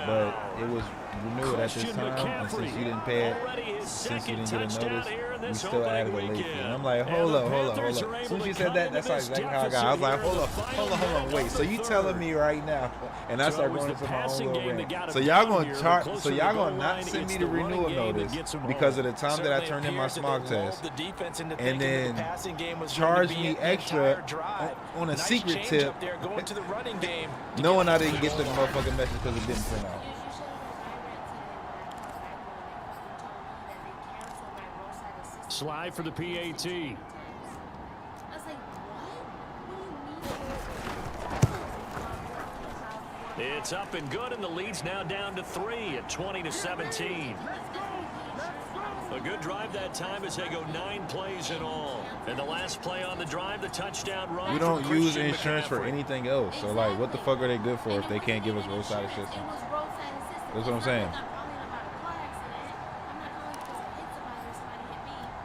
But it was renewed at this time, and since you didn't pay it, since you didn't get a notice, we still added a late fee. And I'm like, hold up. As soon as you said that, that's exactly how I got. I was like, hold on, wait. So you telling me right now? And I start going into my own little rant. So y'all gonna not send me the renewal notice because of the time that I turned in my smog test, and then charge me extra on a secret tip, knowing I didn't get the motherfucking message because it didn't print out. Slide for the PAT. It's up and good, and the lead's now down to 3 at 20-17. A good drive that time as they go 9 plays in all. And the last play on the drive, the touchdown run. We don't use insurance for anything else. So, like, what the fuck are they good for if they can't give us roadside assistance? That's what I'm saying.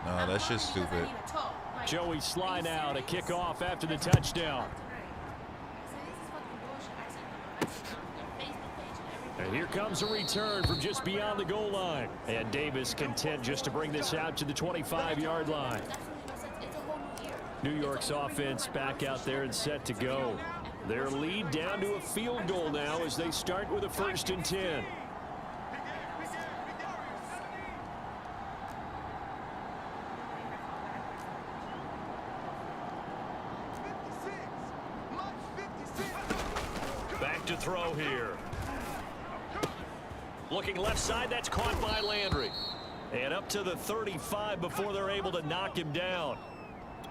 No, that's just stupid. Joey slide out, a kickoff after the touchdown. And here comes a return from just beyond the goal line. And Davis content just to bring this out to the 25-yard line. New York's offense back out there and set to go. Their lead down to a field goal now as they start with a 1st and 10. Back to throw here. Looking left side, that's caught by Landry. And up to the 35 before they're able to knock him down.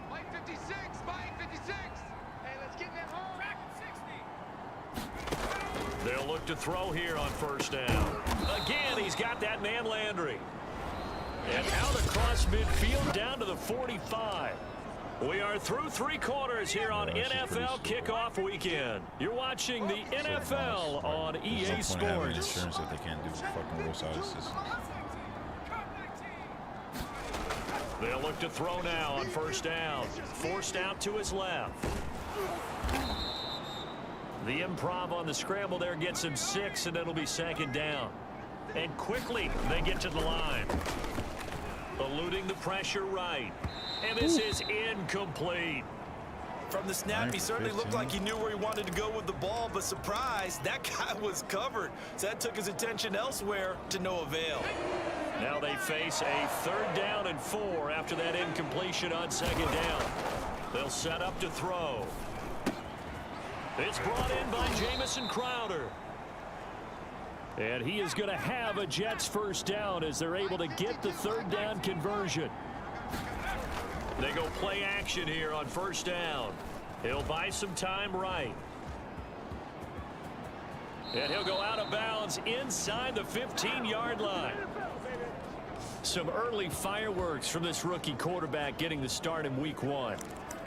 Mike 56, Mike 56. Hey, let's get that home. Back at 60. They'll look to throw here on 1st down. Again, he's got that man Landry. And out across midfield down to the 45. We are through 3 quarters here on NFL Kickoff Weekend. You're watching the NFL on EA Sports. Insurance if they can't do fucking roadside assistance. They'll look to throw now on 1st down. Forced out to his left. The improv on the scramble there gets him 6, and it'll be 2nd down. And quickly they get to the line. Eluding the pressure right. And this is incomplete. From the snap, he certainly looked like he knew where he wanted to go with the ball, but surprise, that guy was covered. So that took his attention elsewhere to no avail. Now they face a 3rd down and 4 after that incompletion on 2nd down. They'll set up to throw. It's brought in by Jamison Crowder. And he is going to have a Jets 1st down as they're able to get the 3rd down conversion. They go play action here on 1st down. He'll buy some time right. And he'll go out of bounds inside the 15-yard line. Some early fireworks from this rookie quarterback getting the start in week 1.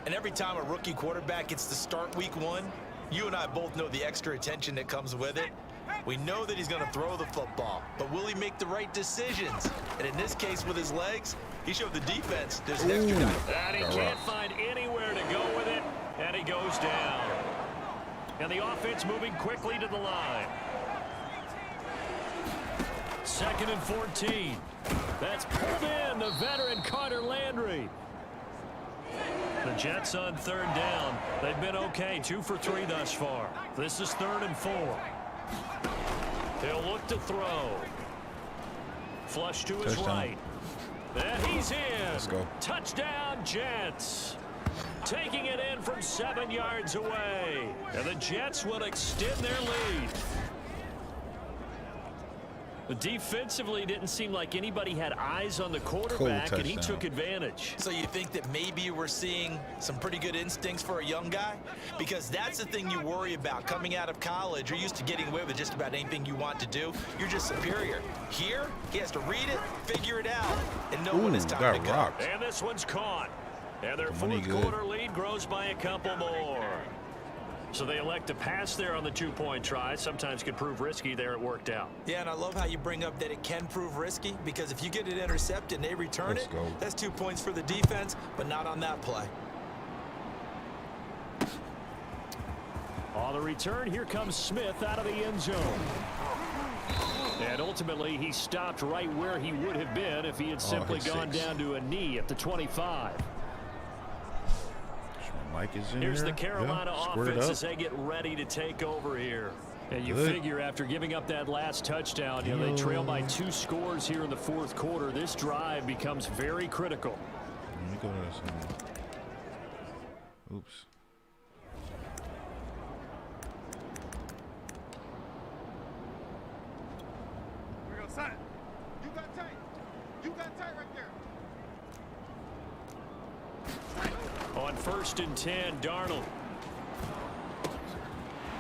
And every time a rookie quarterback gets to start week 1, you and I both know the extra attention that comes with it. We know that he's going to throw the football, but will he make the right decisions? And in this case, with his legs, he showed the defense there's an extra down. And he can't find anywhere to go with it, and he goes down. And the offense moving quickly to the line. 2nd and 14. That's pulled in, the veteran Carter Landry. The Jets on 3rd down. They've been okay, 2 for 3 thus far. This is 3rd and 4. He'll look to throw. Flush to his right. And he's in. Let's go. Touchdown, Jets. Taking it in from 7 yards away. And the Jets will extend their lead. But defensively, didn't seem like anybody had eyes on the quarterback, and he took advantage. So you think that maybe we're seeing some pretty good instincts for a young guy? Because that's the thing you worry about. Coming out of college, you're used to getting away with just about anything you want to do. You're just superior. Here, he has to read it, figure it out, and know when it's time to go. And this one's caught. And their 4th quarter lead grows by a couple more. So they elect to pass there on the 2-point try. Sometimes can prove risky. There it worked out. Yeah, and I love how you bring up that it can prove risky, because if you get it intercepted and they return it, that's 2 points for the defense, but not on that play. On the return, here comes Smith out of the end zone. And ultimately, he stopped right where he would have been if he had simply gone down to a knee at the 25. Mike is in Here's here. the Carolina offense as they get ready to take over here. And you figure after giving up that last touchdown, you know, they trail by 2 scores here in the 4th quarter. This drive becomes very critical. Let me go to this one. Oops. We're going to sign. You got tight. You got tight right there. On 1st and 10, Darnold.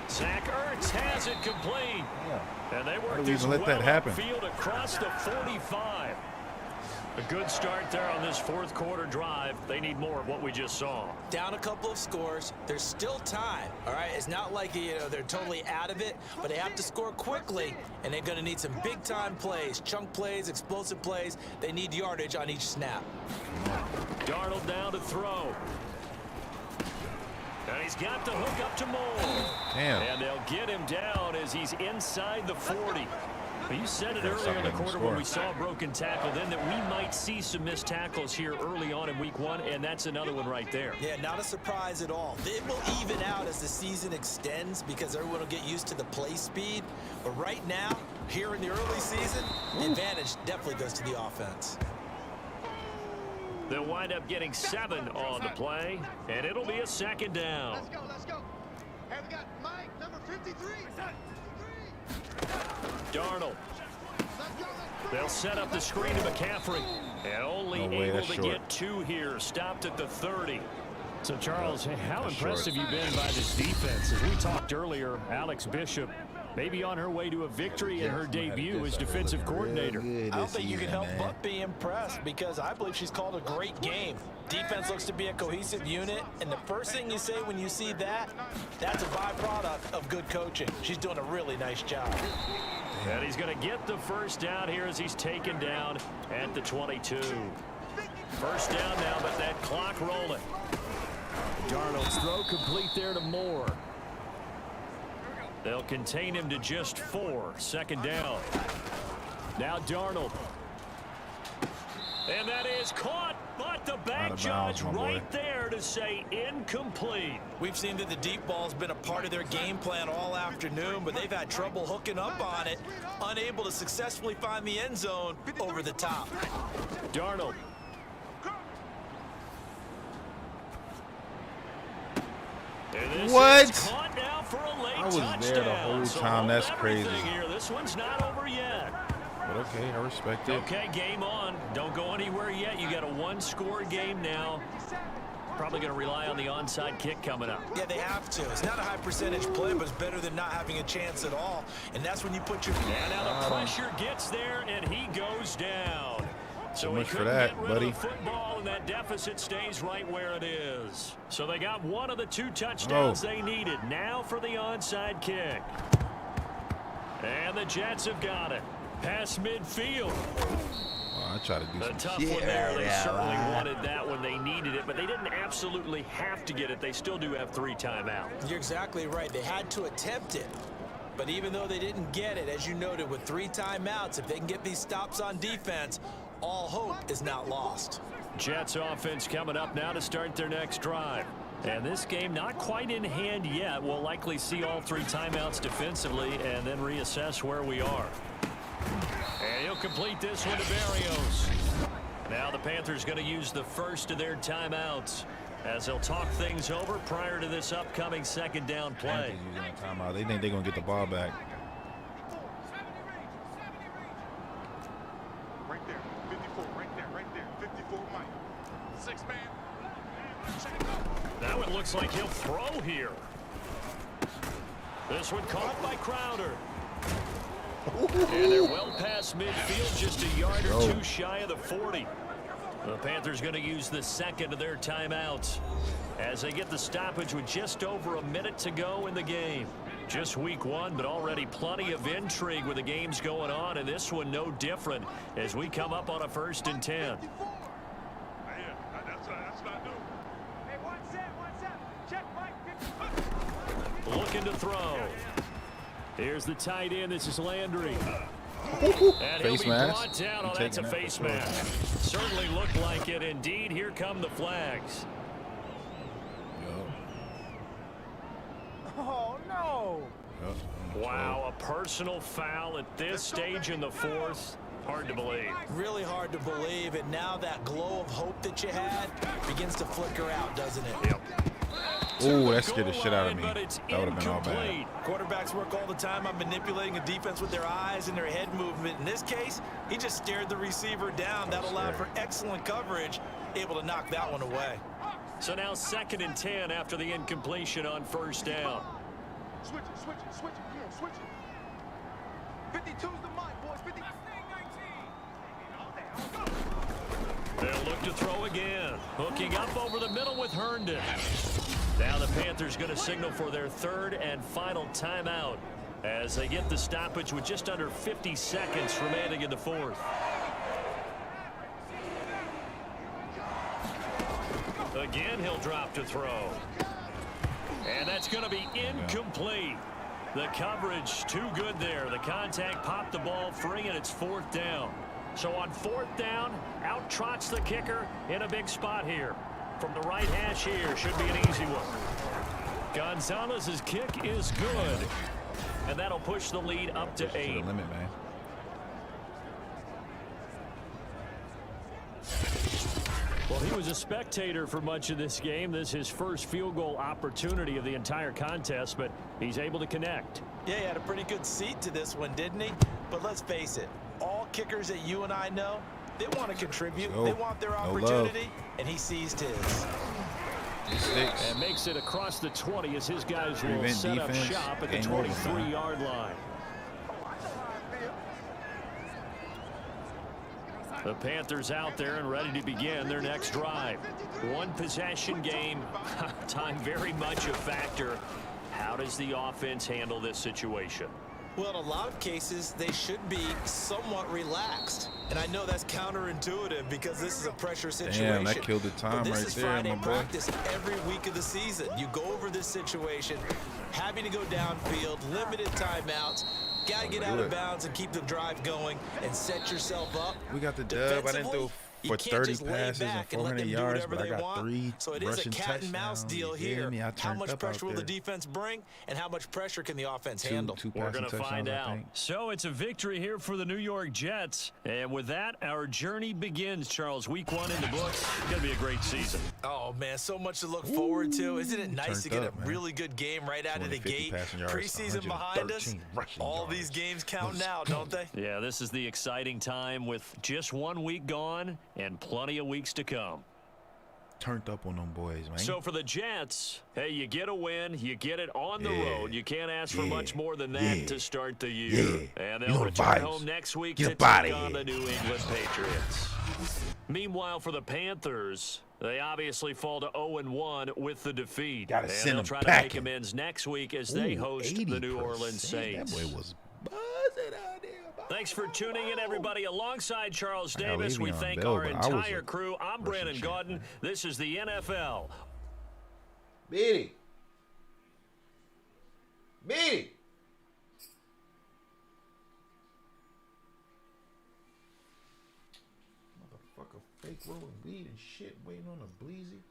Zach Ertz has it complete. And they work this well upfield across the 45. A good start there on this 4th quarter drive. They need more of what we just saw. Down a couple of scores. There's still time. All right, it's not like they're totally out of it, but they have to score quickly, and they're going to need some big-time plays, chunk plays, explosive plays. They need yardage on each snap. Darnold down to throw. And he's got the hook up to Moore. Damn. And they'll get him down as he's inside the 40. You said it earlier in the quarter when we saw a broken tackle then that we might see some missed tackles here early on in week 1, and that's another one right there. Yeah, not a surprise at all. It will even out as the season extends because everyone will get used to the play speed. But right now, here in the early season, the advantage definitely goes to the offense. They'll wind up getting 7 on the play, and it'll be a 2nd down. Let's go, let's go. Hey, we got Mike, number 53. Darnold. They'll set up the screen to McCaffrey. And only able to get 2 here. Stopped at the 30. So, Charles, how impressive you've been by this defense. As we talked earlier, Alex Bishop maybe on her way to a victory in her debut as defensive coordinator. I don't think you can help but be impressed because I believe she's called a great game. Defense looks to be a cohesive unit, and the first thing you say when you see that, that's a byproduct of good coaching. She's doing a really nice job. And he's going to get the 1st down here as he's taken down at the 22. 1st down now, but that clock rolling. Darnold's throw complete there to Moore. They'll contain him to just 4. 2nd down. Now Darnold. And that is caught, but the back judge right there to say incomplete. We've seen that the deep ball's been a part of their game plan all afternoon, but they've had trouble hooking up on it, unable to successfully find the end zone over the top. Darnold. What? Caught now for a late I was touchdown. there the whole time. That's crazy. Here. This one's not over yet. But okay, I respect it. Okay, game on. Don't go anywhere yet. You got a 1-score game now. Probably going to rely on the onside kick coming up. Yeah, they have to. It's not a high percentage play, but it's better than not having a chance at all. And that's when you put your... And now the pressure gets there, and he goes down. So much for that, buddy. Of the football, and that deficit stays right where it is. So they got one of the 2 touchdowns they needed. Now for the onside kick. And the Jets have got it. Past midfield. I try to do a tough one there. They certainly wanted that when they needed it, but they didn't absolutely have to get it. They still do have 3 timeouts. You're exactly right. They had to attempt it. But even though they didn't get it, as you noted, with 3 timeouts, if they can get these stops on defense, all hope is not lost. Jets offense coming up now to start their next drive. And this game not quite in hand yet. We'll likely see all 3 timeouts defensively and then reassess where we are. And he'll complete this one to Barrios. Now the Panthers going to use the first of their timeouts as they'll talk things over prior to this upcoming second down play. Using a timeout. They think they're going to get the ball back. Right there, 54, right there, 54, Mike. 6-man. Now it looks like he'll throw here. This one caught by Crowder. And they're well past midfield, just a yard or 2 shy of the 40. The Panthers going to use the second of their timeouts as they get the stoppage with just over a minute to go in the game. Just week 1, but already plenty of intrigue with the games going on, and this one no different as we come up on a 1st and 10. Looking to throw. Here's the tight end. This is Landry. And face mask. Brought down. Oh, that's a face mask. Certainly looked like it. Indeed, here come the flags. Oh, no. Wow, a personal foul at this stage in the 4th. Hard to believe. Really hard to believe. And now that glow of hope that you had begins to flicker out, doesn't it? Yep. Oh, that scared the shit out of me. That would have been all bad. Quarterbacks work all the time on manipulating a defense with their eyes and their head movement. In this case, he just stared the receiver down. That allowed for excellent coverage, able to knock that one away. So now 2nd and 10 after the incompletion on 1st down. Switch it, yeah, switch it. 52's the mic, boys. 50. They'll look to throw again. Hooking up over the middle with Herndon. Now the Panthers going to signal for their 3rd and final timeout as they get the stoppage with just under 50 seconds remaining in the 4th. Again, he'll drop to throw. And that's going to be incomplete. The coverage too good there. The contact popped the ball free, and it's 4th down. So on 4th down, out trots the kicker in a big spot here. From the right hash here, should be an easy one. Gonzalez's kick is good. And that'll push the lead up to 8. Limit, man. Well, he was a spectator for much of this game. This is his first field goal opportunity of the entire contest, but he's able to connect. Yeah, he had a pretty good seat to this one, didn't he? But let's face it, all kickers that you and I know, they want to contribute. They want their opportunity, and he seized his. And makes it across the 20 as his guys will set up shop at the 23-yard line. The Panthers out there and ready to begin their next drive. 1 possession game. Time very much a factor. How does the offense handle this situation? Well, in a lot of cases, they should be somewhat relaxed. And I know that's counterintuitive because this is a pressure situation. Damn, that killed the time right there, my boy. This is Friday practice every week of the season. You go over this situation, having to go downfield, limited timeouts. Got to get out of bounds and keep the drive going and set yourself up. We got the dub. I didn't throw for 30 passes and 400 yards, but I got 3 so it is a cat and mouse deal here. How much pressure will the defense bring, and how much pressure can the offense handle? We're going to find out. So it's a victory here for the New York Jets, and with that, our journey begins. Charles, week 1 in the books. It's going to be a great season. Oh man, so much to look forward to. Isn't it nice to get a really good game right out of the gate? Preseason behind us. All these games count now, don't they? Yeah, this is the exciting time with just 1 week gone and plenty of weeks to come. Turned up on them boys, man. So for the Jets, hey, you get a win, you get it on the road. You can't ask for much more than that to start the year. And they'll return home next week to take on the New England Patriots. Meanwhile, for the Panthers, they obviously fall to 0-1 with the defeat. Gotta send they'll them try back to make amends next week as they host the New Orleans Saints. That boy was Buzz it out there. Thanks for tuning in, everybody. Alongside Charles I got Davis, we Le'Veon thank Bell, our but I was entire a crew. I'm Brandon Gaudin. This is the NFL. Beatty. Beatty. Motherfucker, fake rolling weed and shit, waiting on a bleezy.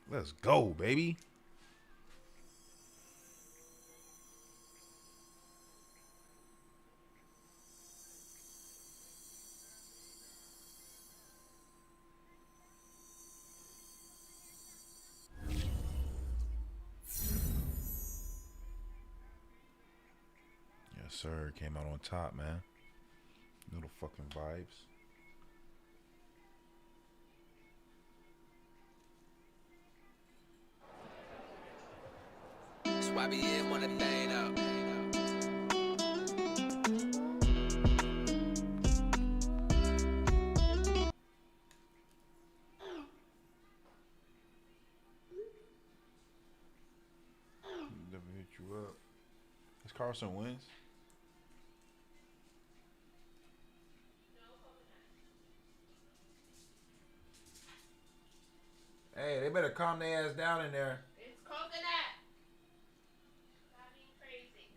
Let's go, baby. Yes, sir. Came out on top, man. Little fucking vibes. YBN want a thing up. Never hit you up. Is Carson Wentz? Hey, they better calm their ass down in there. It's coconut. Stop being crazy.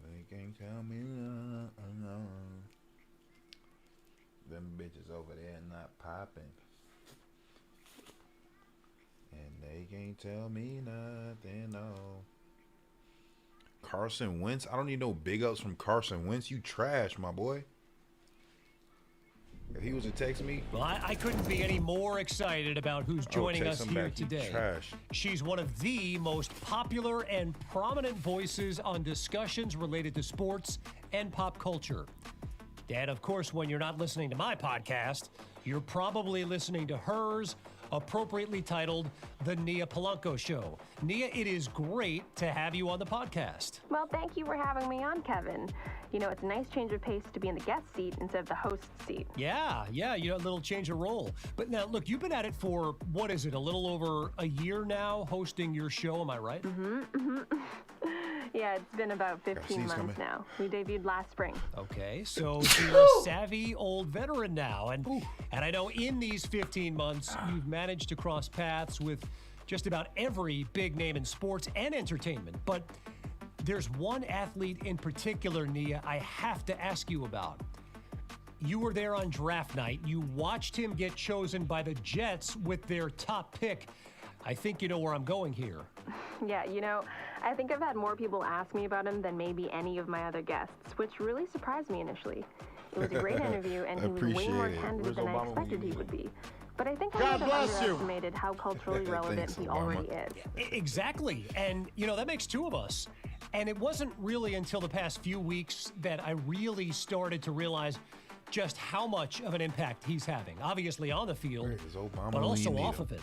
They can't tell me no. Them bitches over there not popping. And they can't tell me nothing, no. Carson Wentz? I don't need no big ups from Carson Wentz. You trash, my boy. If he was to text me, well, I couldn't be any more excited about who's joining us here today. Trash. She's one of the most popular and prominent voices on discussions related to sports and pop culture. And of course, when you're not listening to my podcast, you're probably listening to hers, appropriately titled The Nia Polanco Show. Nia, it is great to have you on the podcast. Well, thank you for having me on, Kevin. You know, it's a nice change of pace to be in the guest seat instead of the host seat. Yeah, you know, a little change of role. But now, look, you've been at it for, what is it, a little over a year now, hosting your show, am I right? Yeah, it's been about 15 months now. We debuted last spring. Okay, so you're a savvy old veteran now. And I know in these 15 months, you've managed to cross paths with just about every big name in sports and entertainment. But there's one athlete in particular, Nia, I have to ask you about. You were there on draft night. You watched him get chosen by the Jets with their top pick. I think you know where I'm going here. Yeah, you know, I think I've had more people ask me about him than maybe any of my other guests, which really surprised me initially. It was a great interview, and he was way more candid than I expected he would be. But I think I might have underestimated how culturally relevant he already is. Exactly. And, you know, that makes two of us. And it wasn't really until the past few weeks that I really started to realize just how much of an impact he's having. Obviously on the field, but also off of it.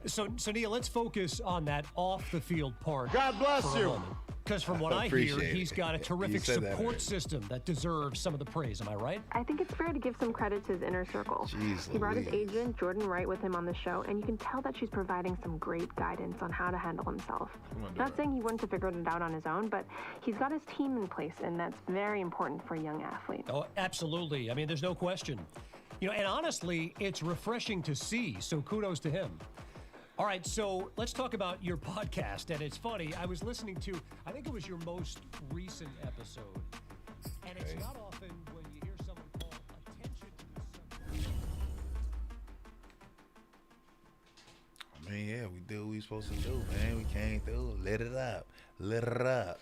So Nia, let's focus on that off-the-field part. God bless you. Because from what I hear, he's got a terrific support system that deserves some of the praise. Am I right? I think it's fair to give some credit to his inner circle. He brought his agent, Jordan Wright, with him on the show, and you can tell that she's providing some great guidance on how to handle himself. Not saying he wouldn't have figured it out on his own, but he's got his team in place, and that's very important for a young athlete. Oh, absolutely. I mean, there's no question. You know, and honestly, it's refreshing to see, so kudos to him. All right, so let's talk about your podcast. And it's funny, I was listening to, I think it was your most recent episode. And it's not often when you hear someone call attention to the subject. I mean, yeah, we do what we supposed to do, man. We came through. Let it up. Let it up.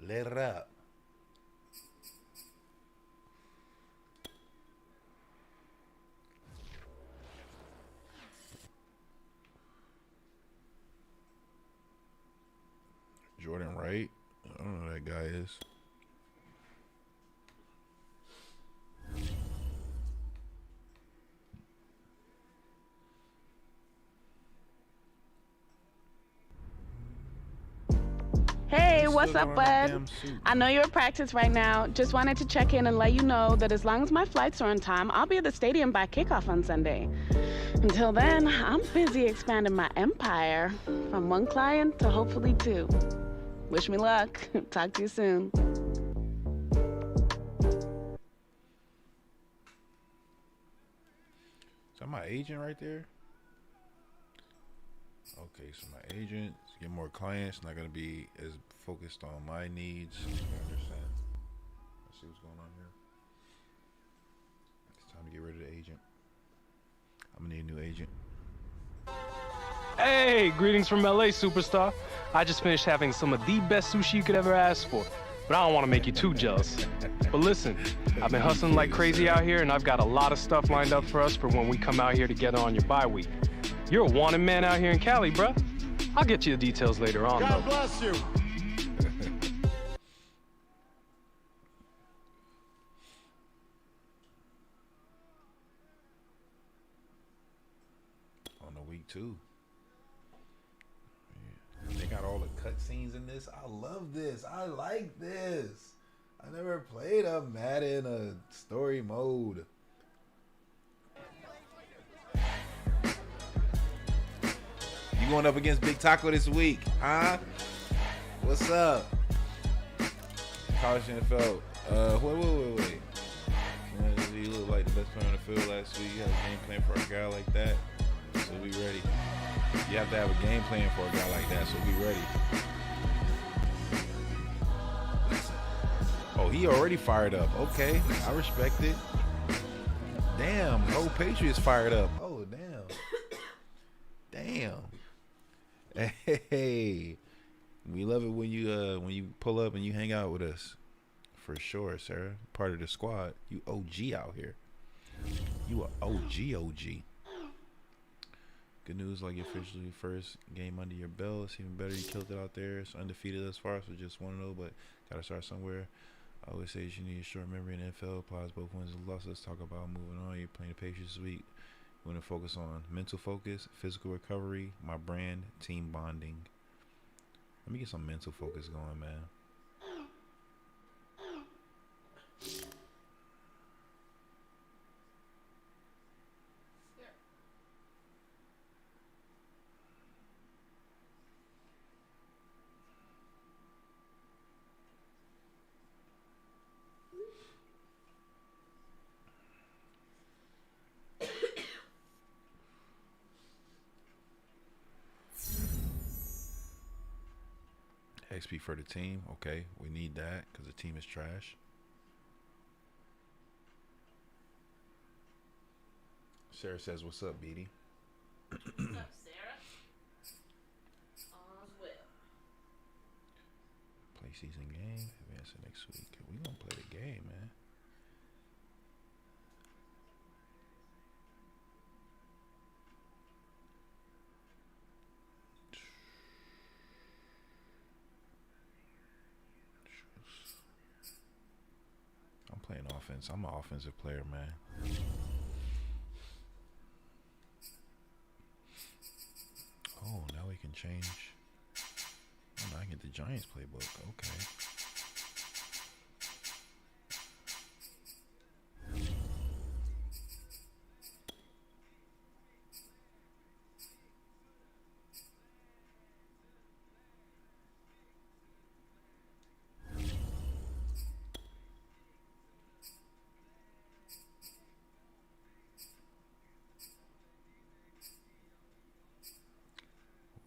Let it up. Jordan Wright. I don't know who that guy is. Hey, what's up, bud? I know you're at practice right now. Just wanted to check in and let you know that as long as my flights are on time, I'll be at the stadium by kickoff on Sunday. Until then, I'm busy expanding my empire from one client to hopefully 2. Wish me luck. Talk to you soon. Is that my agent right there? Okay, so my agent, get more clients, not gonna be as focused on my needs. I understand. Let's see what's going on here. It's time to get rid of the agent. I'm gonna need a new agent. Hey, greetings from LA, superstar. I just finished having some of the best sushi you could ever ask for, but I don't want to make you too jealous. But listen, I've been hustling like crazy out here, and I've got a lot of stuff lined up for us for when we come out here together on your bye week. You're a wanted man out here in Cali, bruh. I'll get you the details later on, God though. bless you. On the week 2. Yeah. They got all the cutscenes in this. I love this. I like this. I never played a Madden story mode. You going up against Big Taco this week, huh? What's up? College NFL. Wait. He looked like the best player on the field last week. You have a game plan for a guy like that, so be ready. You have to have a game plan for a guy like that, so be ready. Oh, he already fired up. Okay, I respect it. Damn, whole Patriots fired up. Oh, damn. Hey, we love it when you pull up and you hang out with us. For sure, Sarah. Part of the squad. You OG out here. You a OG. Good news, like officially first game under your belt. It's even better you killed it out there. It's undefeated thus far, so just 1-0, but gotta start somewhere. I always say you need a short memory in the NFL. Applies both wins and losses. Let's talk about moving on. You're playing the Patriots this week. You want to focus on mental focus, physical recovery, my brand, team bonding. Let me get some mental focus going, man. XP for the team. Okay, we need that because the team is trash. Sarah says, "What's up, Beatty?" What's up, Sarah? All's well. Play season game. Advance it next week. We gonna play the game, man. I'm playing offense. I'm an offensive player, man. Oh, now we can change. Oh, now I get the Giants playbook. Okay.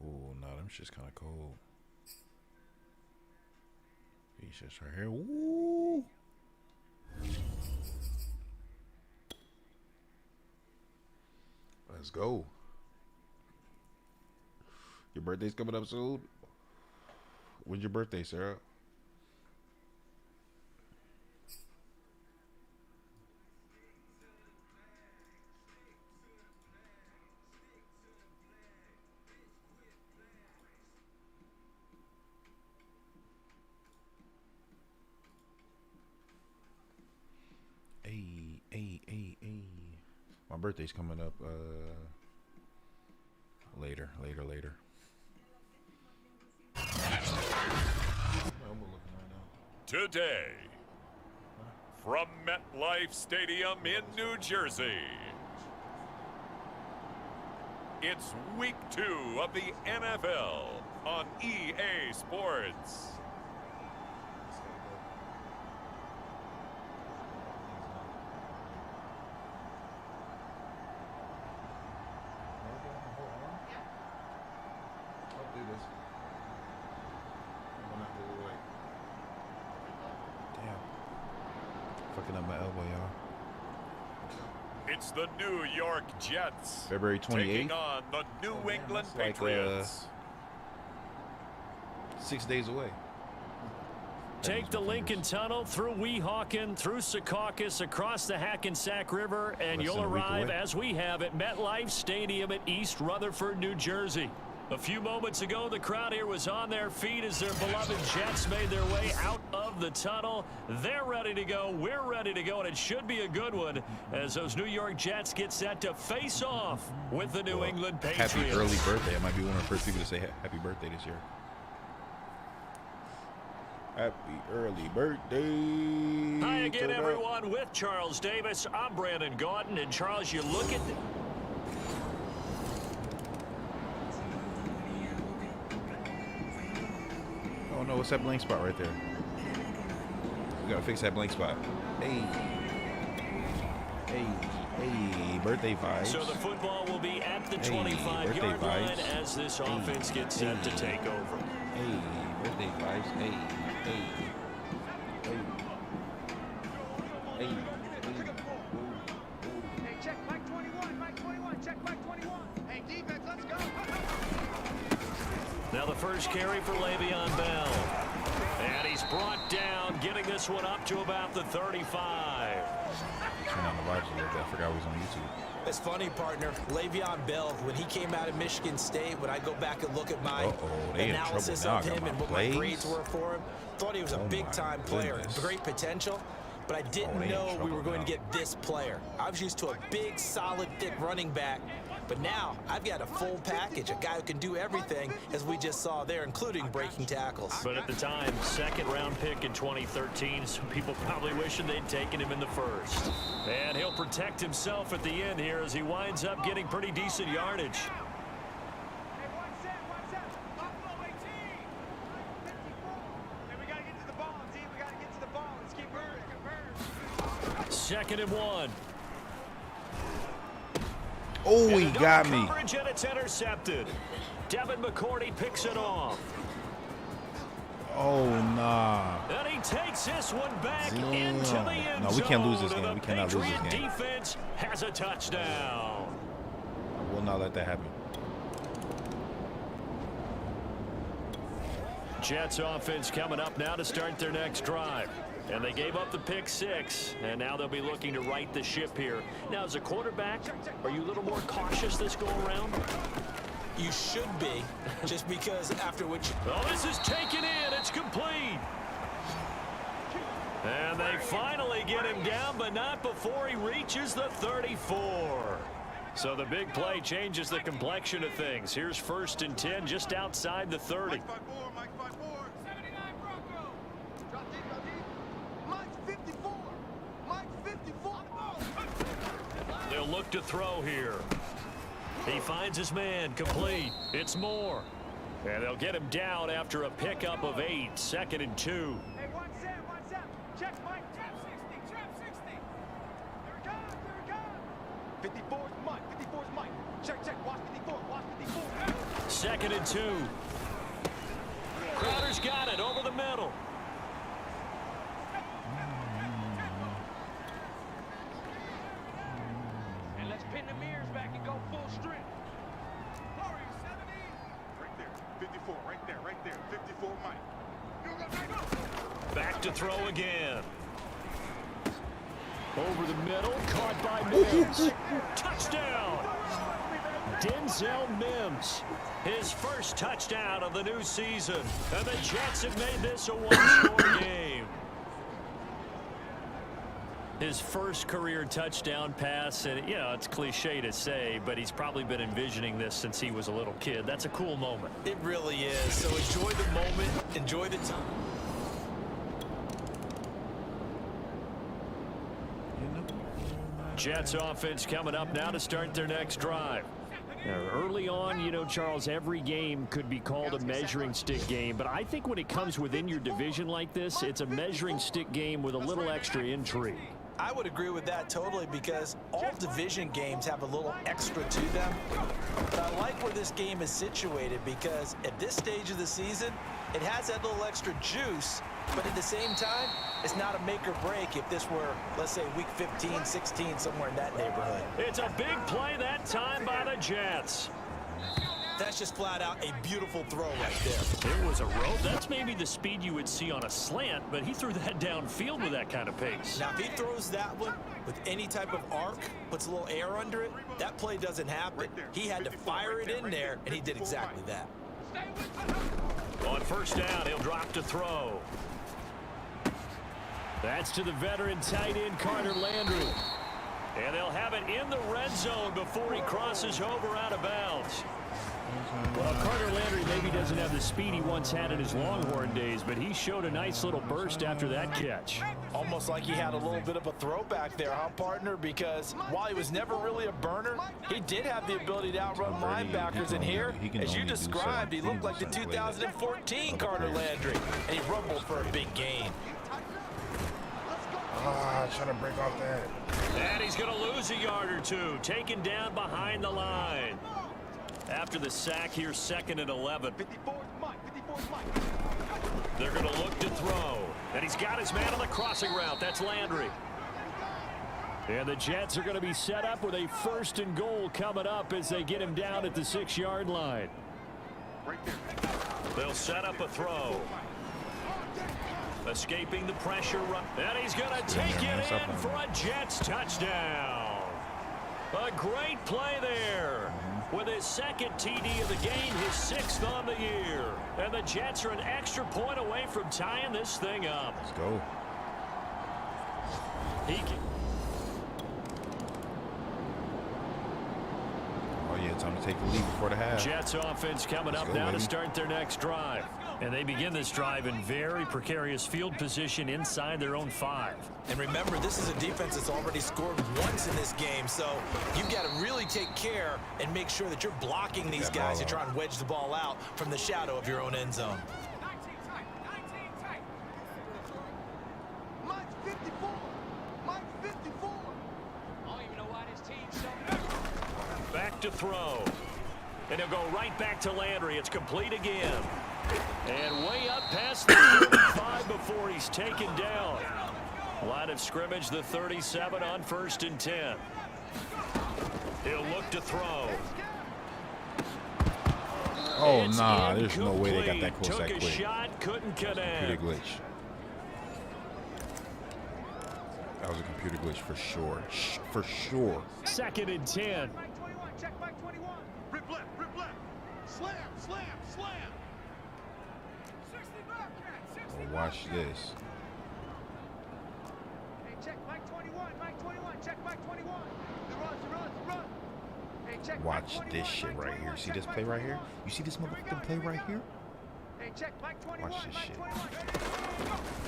Oh, no, them shit's kind of cold. These shit's right here. Woo! Let's go. Your birthday's coming up soon? When's your birthday, Sarah? My birthday's coming up later. Today, from MetLife Stadium in New Jersey, it's week 2 of the NFL on EA Sports. Fucking up my elbow, y'all. It's the New York Jets. February 28th. Taking on the New England Patriots. 6 days away. Take the Lincoln Tunnel through Weehawken, through Secaucus, across the Hackensack River, and you'll arrive, as we have, at MetLife Stadium at East Rutherford, New Jersey. A few moments ago, the crowd here was on their feet as their beloved Jets made their way out of the tunnel. They're ready to go. We're ready to go, and it should be a good one as those New York Jets get set to face off with the New England Patriots. Happy early birthday. I might be one of the first people to say happy birthday this year. Happy early birthday. Hi again, everyone. With Charles Davis, I'm Brandon Gaudin. And, Charles, you look at the... Oh no, what's that blank spot right there? We gotta fix that blank spot. Hey, birthday vibes. So the football will be at the 25-yard line as this offense gets set to take over. Hey, birthday vibes. Hey. Hey, check Mike 21. Check Mike 21. Hey, defense, let's go. Now the first carry for Le'Veon Bell. And he's brought down, getting this one up to about the 35. Turn on the vibes a little bit. I forgot we was on YouTube. It's funny, partner. Le'Veon Bell, when he came out of Michigan State, when I go back and look at my analysis of him and what my grades were for him, thought he was a big-time player, great potential, but I didn't know we were going to get this player. I was used to a big, solid, thick running back, but now I've got a full package, a guy who can do everything, as we just saw there, including breaking tackles. But at the time, second-round pick in 2013, some people probably wishing they'd taken him in the first. And he'll protect himself at the end here as he winds up getting pretty decent yardage. Second and 1. Oh, he got me. Coverage, and it's intercepted. Devin McCourty picks it off. Oh, nah. And he takes this one back into the end zone. No, we can't lose this game. We cannot lose this game. Defense has a touchdown. I will not let that happen. Jets offense coming up now to start their next drive. And they gave up the pick 6, and now they'll be looking to right the ship here. Now, as a quarterback, are you a little more cautious this go-around? You should be, just because after which... Oh, this is taken in. It's complete. And they finally get him down, but not before he reaches the 34. So the big play changes the complexion of things. Here's 1st and 10 just outside the 30. They'll look to throw here. He finds his man, complete. It's Moore. And they'll get him down after a pickup of 8, 2nd and 2. Hey, one set. Check Mike. Trap 60. There it goes. 54's Mike. Check. Watch 54. 2nd and 2. Crowder's got it over the middle. And let's pin the mirrors back and go full strength. Glory, 70. Right there. 54, right there. 54, Mike. Back to throw again. Over the middle, caught by Mims. Touchdown! Denzel Mims, his first touchdown of the new season. And the Jets have made this a one-score game. His first career touchdown pass, and you know, it's cliche to say, but he's probably been envisioning this since he was a little kid. That's a cool moment. It really is. So enjoy the moment, enjoy the time. Jets offense coming up now to start their next drive. Now, early on, you know, Charles, every game could be called a measuring stick game, but I think when it comes within your division like this, it's a measuring stick game with a little extra intrigue. I would agree with that totally, because all division games have a little extra to them. But I like where this game is situated, because at this stage of the season, it has that little extra juice, but at the same time, it's not a make or break if this were, let's say, week 15, 16, somewhere in that neighborhood. It's a big play that time by the Jets. That's just flat out a beautiful throw right there. There was a rope. That's maybe the speed you would see on a slant, but he threw that downfield with that kind of pace. Now, if he throws that one with any type of arc, puts a little air under it, that play doesn't happen. He had to fire it in there, and he did exactly that. On first down, he'll drop to throw. That's to the veteran tight end, Carter Landry. And they'll have it in the red zone before he crosses over out of bounds. Well, Carter Landry maybe doesn't have the speed he once had in his Longhorn days, but he showed a nice little burst after that catch. Almost like he had a little bit of a throwback there, huh, partner? Because while he was never really a burner, he did have the ability to outrun linebackers. And here, as you described, he looked like the 2014 Carter Landry, and he rumbled for a big gain. Trying to break off that. And he's going to lose a yard or two, taken down behind the line. After the sack here, 2nd and 11. They're going to look to throw. And he's got his man on the crossing route. That's Landry. And the Jets are going to be set up with a 1st and goal coming up as they get him down at the 6-yard line. They'll set up a throw. Escaping the pressure run. And he's going to take it in for a Jets touchdown. A great play there. With his 2nd TD of the game, his 6th on the year. And the Jets are an extra point away from tying this thing up. Let's go. Oh, yeah, time to take the lead before the half. Jets offense coming up now to start their next drive. And they begin this drive in very precarious field position inside their own 5. And remember, this is a defense that's already scored once in this game, so you've got to really take care and make sure that you're blocking these guys who try and wedge the ball out from the shadow of your own end zone. Mike's 54. Mike's 54. I don't even know why this team's so... Back to throw. And he'll go right back to Landry. It's complete again. And way up past the 35 before he's taken down. Line of scrimmage, the 37 on 1st and 10. He'll look to throw. Oh, nah, there's no way they got that close that quick. Took a shot, couldn't connect. Computer glitch. That was a computer glitch for sure. For sure. 2nd and 10. Check Mike 21. Rip left, rip left. Slam, slam, slam. Oh, watch this. Hey, check Mike 21, Mike 21, check Mike 21. He runs. Hey, check Watch this shit right here. See this play right here? You see this motherfucking play right here? Hey, check Mike 21. Watch this shit.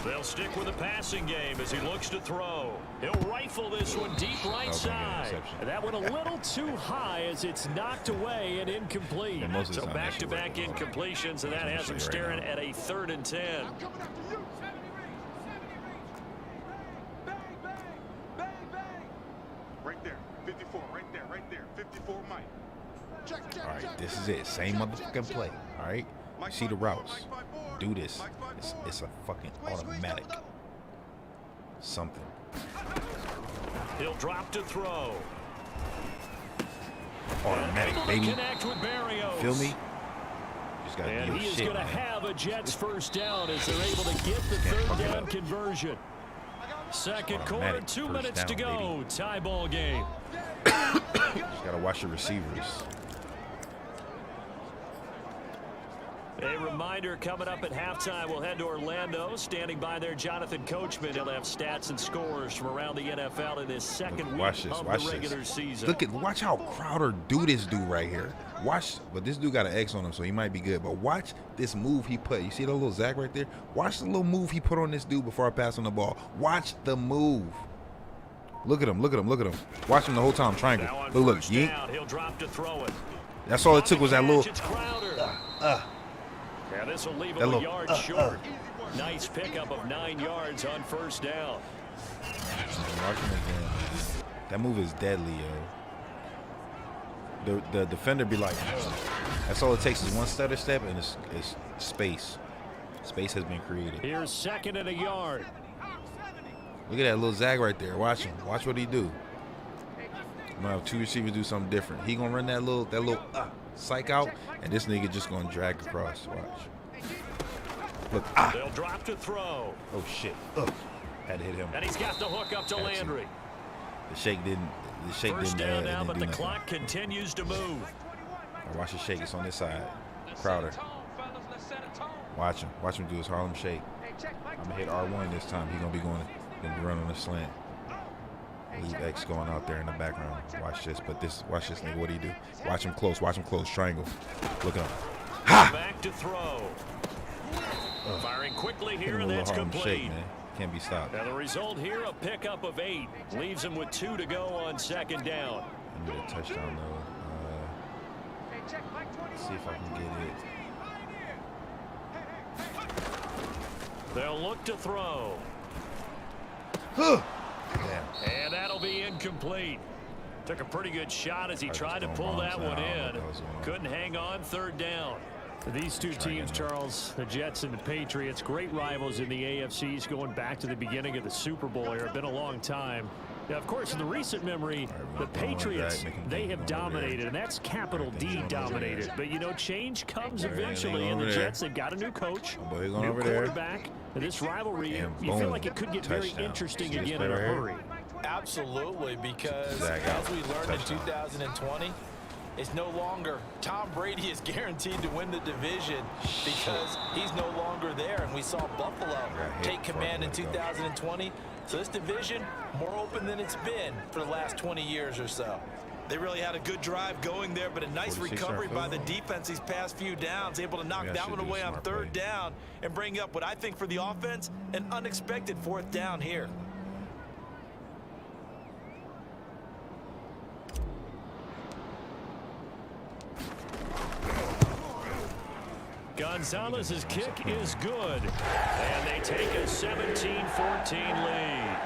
They'll stick with the passing game as he looks to throw. He'll rifle this one deep right side. And that went a little too high as it's knocked away and incomplete. So back-to-back incompletions, and that has him staring at a 3rd and 10. Right there, 54, right there, 54 Mike. All right, this is it. Same motherfucking play. All right, you see the routes. Do this. It's a fucking automatic. Something. He'll drop to throw. Automatic, baby. Feel me? Just gotta and do he is shit, going to man. have a Jets 1st down as they're able to get the 3rd down conversion. 2nd quarter, 2 minutes to go. Tie ball game. Just gotta watch the receivers. A reminder coming up at halftime, we'll head to Orlando. Standing by there, Jonathan Coachman. He'll have stats and scores from around the NFL in his second week of the regular season. Watch how Crowder do this dude right here. Watch, but this dude got an X on him, so he might be good. But watch this move he put. You see the little zag right there? Watch the little move he put on this dude before I pass on the ball. Watch the move. Look at him, look at him, look at him. Watch him the whole time, triangle. Look, He'll drop to throw it. That's all it took was that little. Yeah, this will leave him a yard short. Nice pickup of 9 yards on first down. That move is deadly, yo. The defender be like, that's all it takes is one stutter step and it's space. Space has been created. Here's 2nd and a yard. Look at that little zag right there. Watch him. Watch what he do. I'm gonna have 2 receivers do something different. He gonna run that little psych out, and this nigga just gonna drag across. Watch. Look. They'll drop to throw. Oh shit. Had to hit him. And he's got the hook up to Landry. The shake didn't. The shake First didn't. Down now, but the nothing. Clock continues to move. Watch the shake. It's on this side. Crowder. Watch him. Watch him do his Harlem shake. I'm gonna hit R1 this time. He's gonna be running on a slant. Leave X going out there in the background. Watch this, watch this nigga. What do he do? Watch him close. Watch him close. Triangle. Look at him. Ha! Back to throw. Firing quickly here, and that's complete. complete. Man. Can't be stopped. Now the result here, a pickup of 8. Leaves him with 2 to go on 2nd down. I need a touchdown though. Let's see if I can get it. They'll look to throw. And that'll be incomplete. Took a pretty good shot as he tried to pull that one in. Couldn't hang on 3rd down. These two teams, Charles, the Jets and the Patriots, great rivals in the AFCs going back to the beginning of the Super Bowl era. Been a long time. Now, of course, in the recent memory, the Patriots, they have dominated, and that's capital D dominated. But, you know, change comes eventually, and the Jets, they've got a new coach, new quarterback. And this rivalry, you feel like it could get very interesting again in a hurry. Absolutely, because as we learned in 2020, it's no longer Tom Brady is guaranteed to win the division because he's no longer there. And we saw Buffalo take command in 2020. So this division, more open than it's been for the last 20 years or so. They really had a good drive going there, but a nice recovery by the defense these past few downs, able to knock that one away on 3rd down and bring up what I think for the offense, an unexpected 4th down here. Gonzalez's kick is good, and they take a 17-14 lead.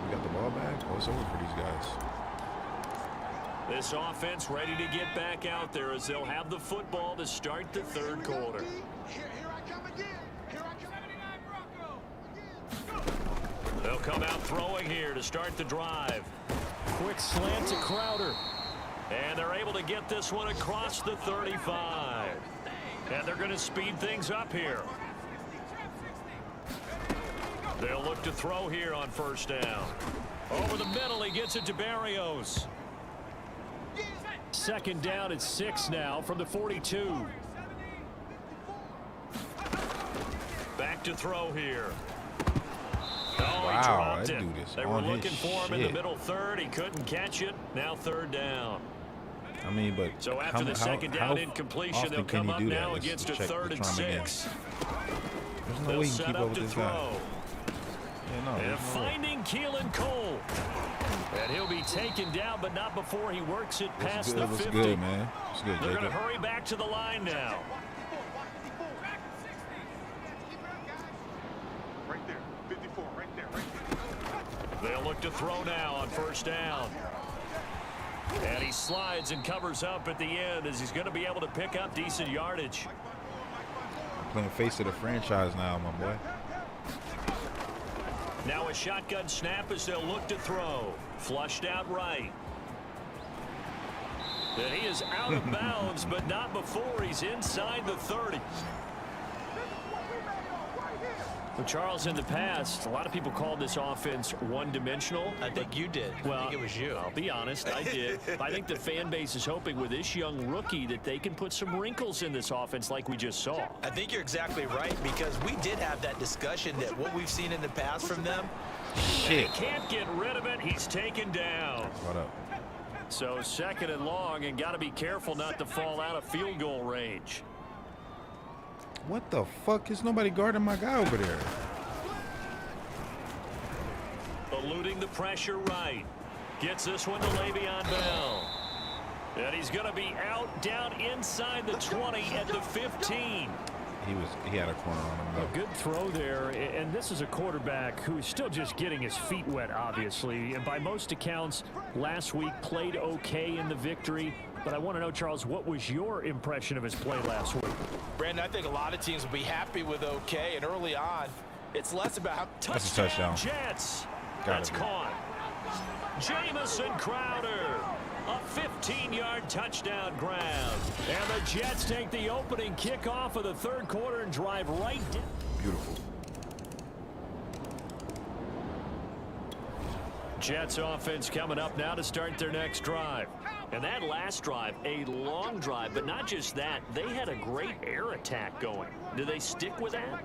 We got the ball back. Oh, it's over for these guys. This offense ready to get back out there as they'll have the football to start the 3rd quarter. They'll come out throwing here to start the drive. Quick slant to Crowder. And they're able to get this one across the 35. And they're going to speed things up here. They'll look to throw here on 1st down. Over the middle, he gets it to Barrios. 2nd down at 6 now from the 42. Back to throw here. Oh, he dropped it. They were looking for him in the middle 3rd. He couldn't catch it. Now 3rd down. I mean, but so after the 2nd down incompletion, they'll come up now against a 3rd and 6. There's no way you can keep up with this guy. And finding Keelan Cole. And he'll be taken down, but not before he works it past the 50. Good, man. It's good, They're going to hurry back to the line now. Right there, 54, right there, right there. They'll look to throw now on 1st down. And he slides and covers up at the end as he's going to be able to pick up decent yardage. I'm playing face of the franchise now, my boy. Now a shotgun snap as they'll look to throw. Flushed out right. And he is out of bounds, but not before he's inside the 30. Well, Charles, in the past, a lot of people called this offense one-dimensional. I think you did. Well, I think it was you. I'll be honest, I did. I think the fan base is hoping with this young rookie that they can put some wrinkles in this offense like we just saw. I think you're exactly right, because we did have that discussion that what we've seen in the past from them. Shit. He can't get rid of it. He's taken down. What up? So 2nd and long, and got to be careful not to fall out of field goal range. What the fuck? Is nobody guarding my guy over there? Eluding the pressure right. Gets this one to Le'Veon Bell. And he's going to be out down inside the 20 at the 15. He had a corner on him, though. A good throw there, and this is a quarterback who's still just getting his feet wet, obviously. And by most accounts, last week played okay in the victory. But I want to know, Charles, what was your impression of his play last week? Brandon, I think a lot of teams will be happy with okay, and early on, it's less about how That's a touchdown. Jets. That's caught. Jamison Crowder. A 15-yard touchdown grab. And the Jets take the opening kickoff of the 3rd quarter and drive right down. Beautiful. Jets offense coming up now to start their next drive. And that last drive, a long drive, but not just that, they had a great air attack going. Do they stick with that?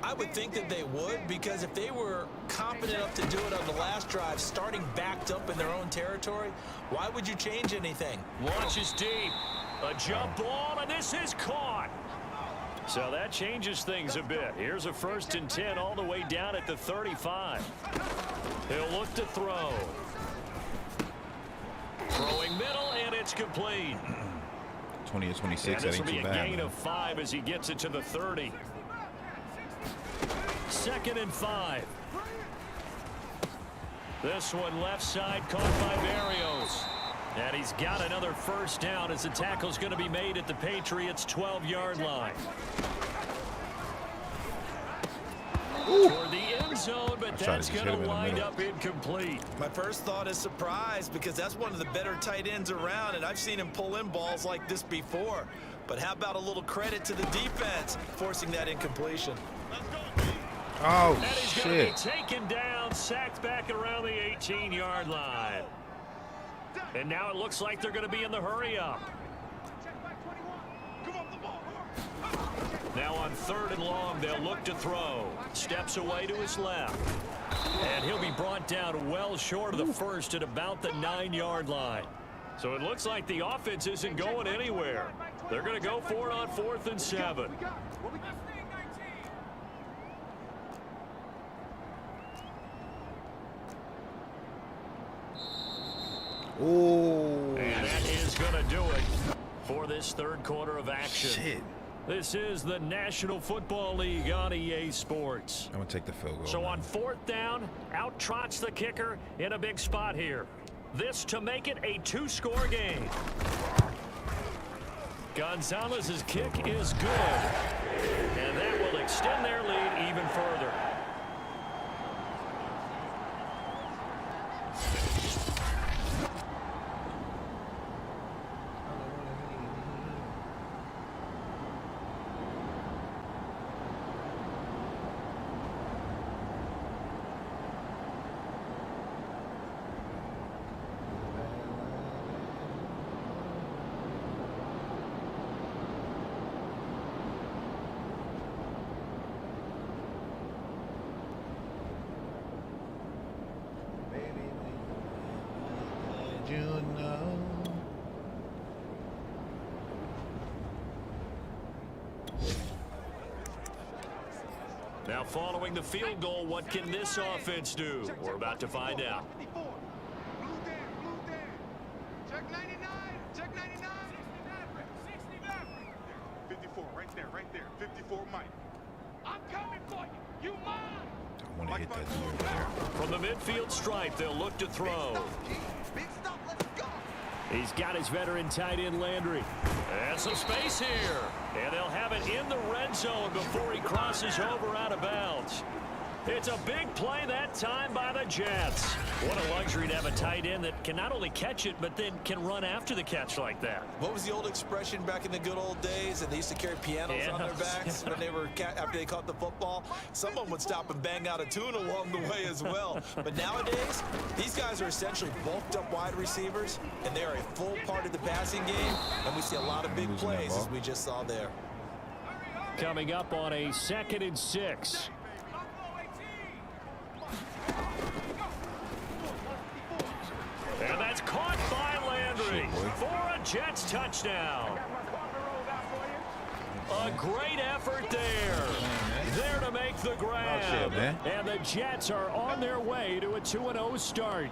I would think that they would, because if they were confident enough to do it on the last drive, starting backed up in their own territory, why would you change anything? Launches deep. A jump ball, and this is caught. So that changes things a bit. Here's a 1st and 10 all the way down at the 35. He'll look to throw. Throwing middle, and it's complete. 20 or 26, and that this ain't will be too a bad. gain of 5 as he gets it to the 30. 2nd and 5. This one left side caught by Berrios. And he's got another 1st down as the tackle's going to be made at the Patriots' 12-yard line. Toward the end zone, but that's going to wind up incomplete. My first thought is surprise, because that's one of the better tight ends around, and I've seen him pull in balls like this before. But how about a little credit to the defense forcing that incompletion? Oh, and he's going to be taken down, sacked back around the 18-yard line. And now it looks like they're going to be in the hurry-up. Now on 3rd and long, they'll look to throw. Steps away to his left. And he'll be brought down well short of the 1st at about the 9-yard line. So it looks like the offense isn't going anywhere. They're going to go for it on 4th and 7. Oh. And that is going to do it for this 3rd quarter of action. Shit. This is the National Football League on EA Sports. I'm going to take the field goal. So on 4th down, out trots the kicker in a big spot here. This to make it a 2-score game. Gonzalez's kick is good. And that will extend their lead even further. Now following the field goal, what can this offense do? We're about to find out. Check 99. Check 99. 54, right there. 54, Mike. I'm coming for you. You mine. I want to hit that dude over there. From the midfield stripe, they'll look to throw. Big stuff, let's go. He's got his veteran tight end Landry. And some space here. And they'll have it in the red zone before he crosses over out of bounds. It's a big play that time by the Jets. What a luxury to have a tight end that can not only catch it, but then can run after the catch like that. What was the old expression back in the good old days? And they used to carry pianos on their backs when they were after they caught the football. Someone would stop and bang out a tune along the way as well. But nowadays, these guys are essentially bulked up wide receivers, and they are a full part of the passing game. And we see a lot of big plays as we just saw there. Coming up on a 2nd and 6. And that's caught by Landry for a Jets touchdown. A great effort there. There to make the grab. And the Jets are on their way to a 2-0 start.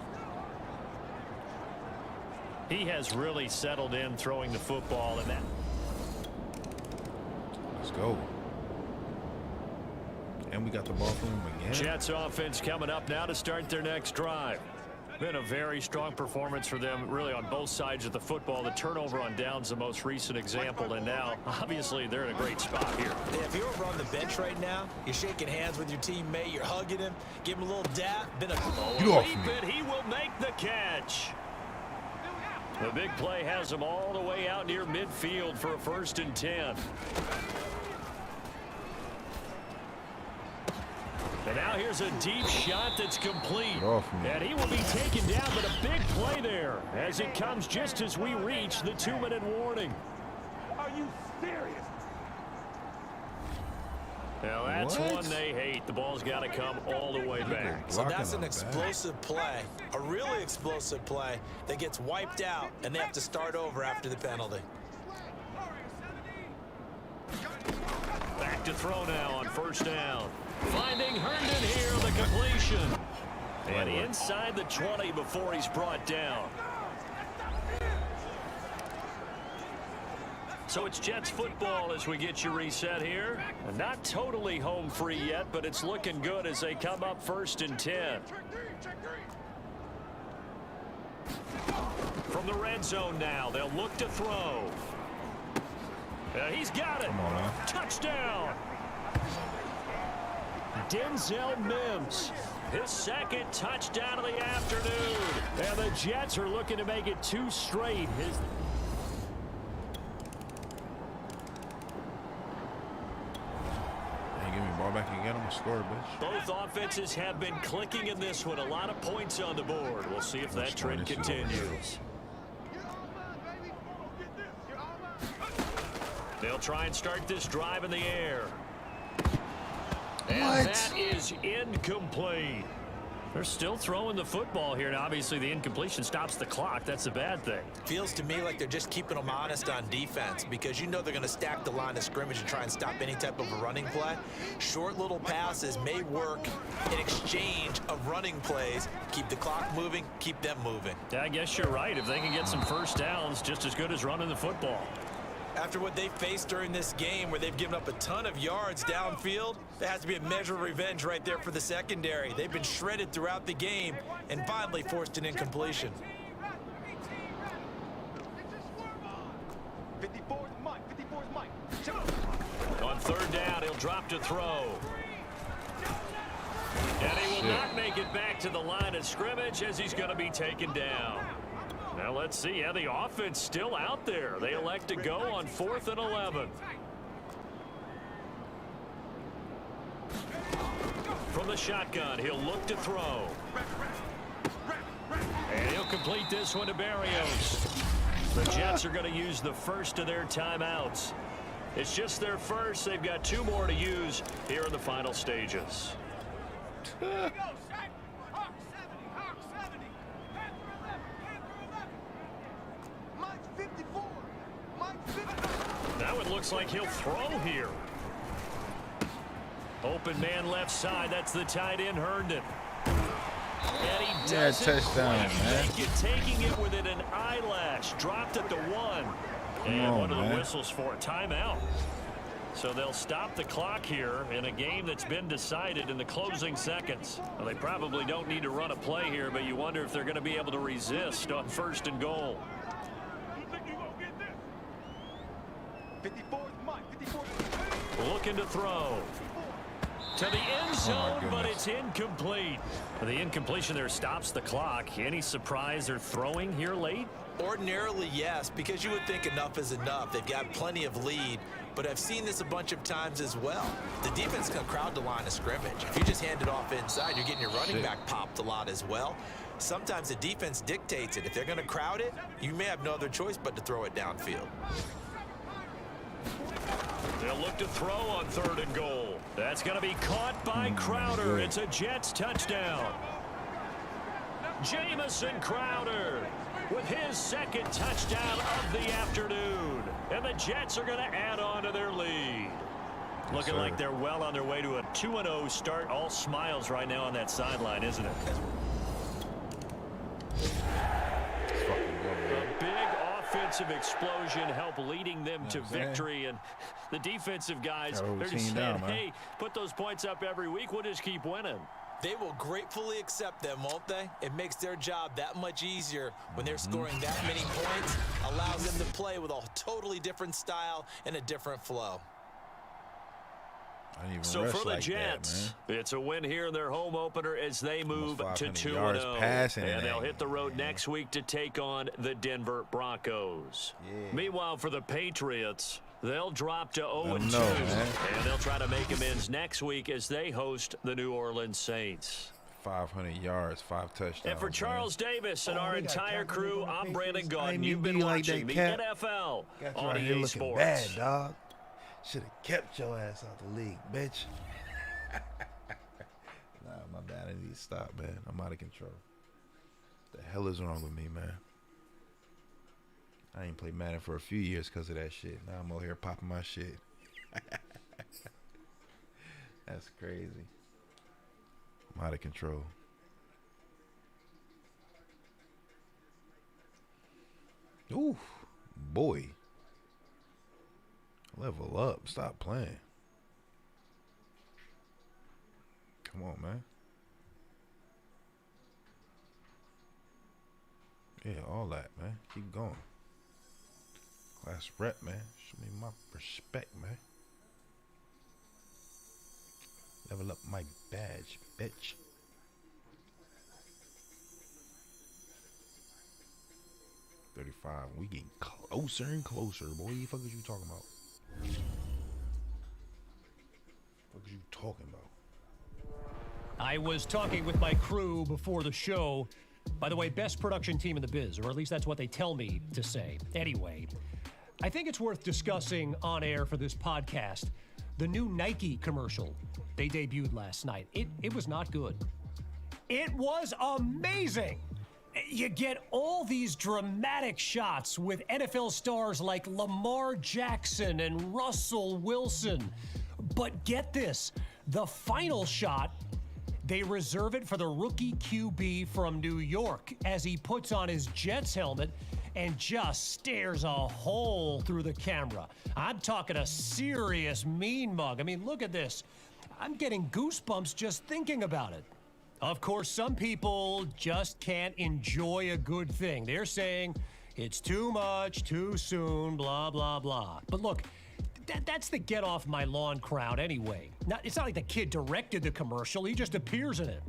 He has really settled in throwing the football in that. Let's go. And we got the ball from him again. Jets offense coming up now to start their next drive. Been a very strong performance for them, really, on both sides of the football. The turnover on downs, the most recent example, and now, obviously, they're in a great spot here. Yeah, if you're over on the bench right now, you're shaking hands with your teammate, you're hugging him, give him a little dap. He will make the catch. The big play has him all the way out near midfield for a 1st and 10. And now here's a deep shot that's complete. And he will be taken down, but a big play there as it comes just as we reach the 2-minute warning. Are you serious? Now that's one they hate. The ball's got to come all the way back. So that's an explosive play, a really explosive play that gets wiped out, and they have to start over after the penalty. Back to throw now on 1st down. Finding Herndon here, the completion. And inside the 20 before he's brought down. So it's Jets football as we get you reset here. Not totally home free yet, but it's looking good as they come up 1st and 10. From the red zone now, they'll look to throw. He's got it. Touchdown. Denzel Mims, his 2nd touchdown of the afternoon. And the Jets are looking to make it 2 straight. Hey, give me the ball back again. I'm going to score, bitch. Both offenses have been clicking in this one. A lot of points on the board. We'll see if that trend continues. They'll try and start this drive in the air. And that is incomplete. They're still throwing the football here. And obviously, the incompletion stops the clock. That's a bad thing. Feels to me like they're just keeping them honest on defense because you know they're going to stack the line of scrimmage and try and stop any type of a running play. Short little passes may work in exchange of running plays. Keep the clock moving, keep them moving. Yeah, I guess you're right. If they can get some 1st downs, just as good as running the football. After what they faced during this game where they've given up a ton of yards downfield, there has to be a measure of revenge right there for the secondary. They've been shredded throughout the game and finally forced an incompletion. 54's Mike. On 3rd down, he'll drop to throw. And he will not make it back to the line of scrimmage as he's going to be taken down. Now let's see how the offense still out there. They elect to go on 4th and 11. From the shotgun, he'll look to throw. And he'll complete this one to Barrios. The Jets are going to use the 1st of their timeouts. It's just their 1st. They've got 2 more to use here in the final stages. Now it looks like he'll throw here. Open man left side. That's the tight end, Herndon. And he does touchdown, man. Make it, taking it within an eyelash. Dropped at the 1. And one of the whistles for a timeout. So they'll stop the clock here in a game that's been decided in the closing seconds. Well, they probably don't need to run a play here, but you wonder if they're going to be able to resist on 1st and goal. 54's Mike. Looking to throw. To the end zone, but it's incomplete. The incompletion there stops the clock. Any surprise they're throwing here late? Ordinarily, yes, because you would think enough is enough. They've got plenty of lead, but I've seen this a bunch of times as well. The defense can crowd the line of scrimmage. If you just hand it off inside, you're getting your running back popped a lot as well. Sometimes the defense dictates it. If they're going to crowd it, you may have no other choice but to throw it downfield. They'll look to throw on 3rd and goal. That's going to be caught by Crowder. It's a Jets touchdown. Jamison Crowder with his 2nd touchdown of the afternoon. And the Jets are going to add on to their lead. Looking like they're well on their way to a 2-0 start. All smiles right now on that sideline, isn't it? A big offensive explosion helped leading them to victory. And the defensive guys, they're just saying, hey, put those points up every week. We'll just keep winning. They will gratefully accept them, won't they? It makes their job that much easier when they're scoring that many points. Allows them to play with a totally different style and a different flow. So for the Jets, it's a win here in their home opener as they move to 2-0. And they'll hit the road next week to take on the Denver Broncos. Meanwhile, for the Patriots, they'll drop to 0-2. And they'll try to make amends next week as they host the New Orleans Saints. 500 yards, 5 touchdowns. And for Charles Davis and our entire crew, I'm Brandon Gaudin. You've been watching the NFL on EA Sports. Bad, dog. Should have kept your ass out the league, bitch. Nah, my bad. I need to stop, man. I'm out of control. The hell is wrong with me, man? I ain't played Madden for a few years because of that shit. Now I'm over here popping my shit. That's crazy. I'm out of control. Ooh, boy. Level up. Stop playing. Come on, man. Yeah, all that, man. Keep going. Class rep, man. Show me my respect, man. Level up my badge, bitch. $35. We getting closer and closer, boy. What the fuck is you talking about? What are you talking about? I was talking with my crew before the show. By the way, best production team in the biz, or at least that's what they tell me to say. Anyway, I think it's worth discussing on air for this podcast the new Nike commercial they debuted last night. It was not good. It was amazing. You get all these dramatic shots with NFL stars like Lamar Jackson and Russell Wilson. But get this, the final shot, they reserve it for the rookie QB from New York as he puts on his Jets helmet and just stares a hole through the camera. I'm talking a serious mean mug. I mean, look at this. I'm getting goosebumps just thinking about it. Of course, some people just can't enjoy a good thing. They're saying it's too much, too soon, blah, blah, blah. But look, that's the get off my lawn crowd anyway. It's not like the kid directed the commercial. He just appears in it.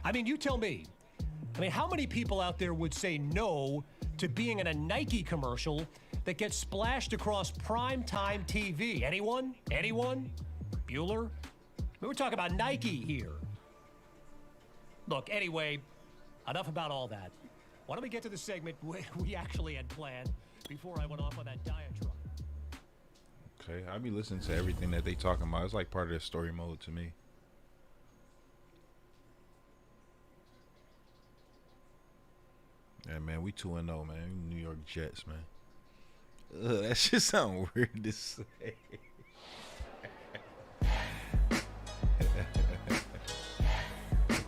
I mean, you tell me. I mean, how many people out there would say no to being in a Nike commercial that gets splashed across primetime TV? Anyone? Anyone? Bueller? We're talking about Nike here. Look, anyway, enough about all that. Why don't we get to the segment we actually had planned before I went off on that diatribe? Okay, I'll be listening to everything that they talking about. It's like part of their story mode to me. Yeah, man, we 2-0, man. New York Jets, man. Ugh, that shit sound weird to say.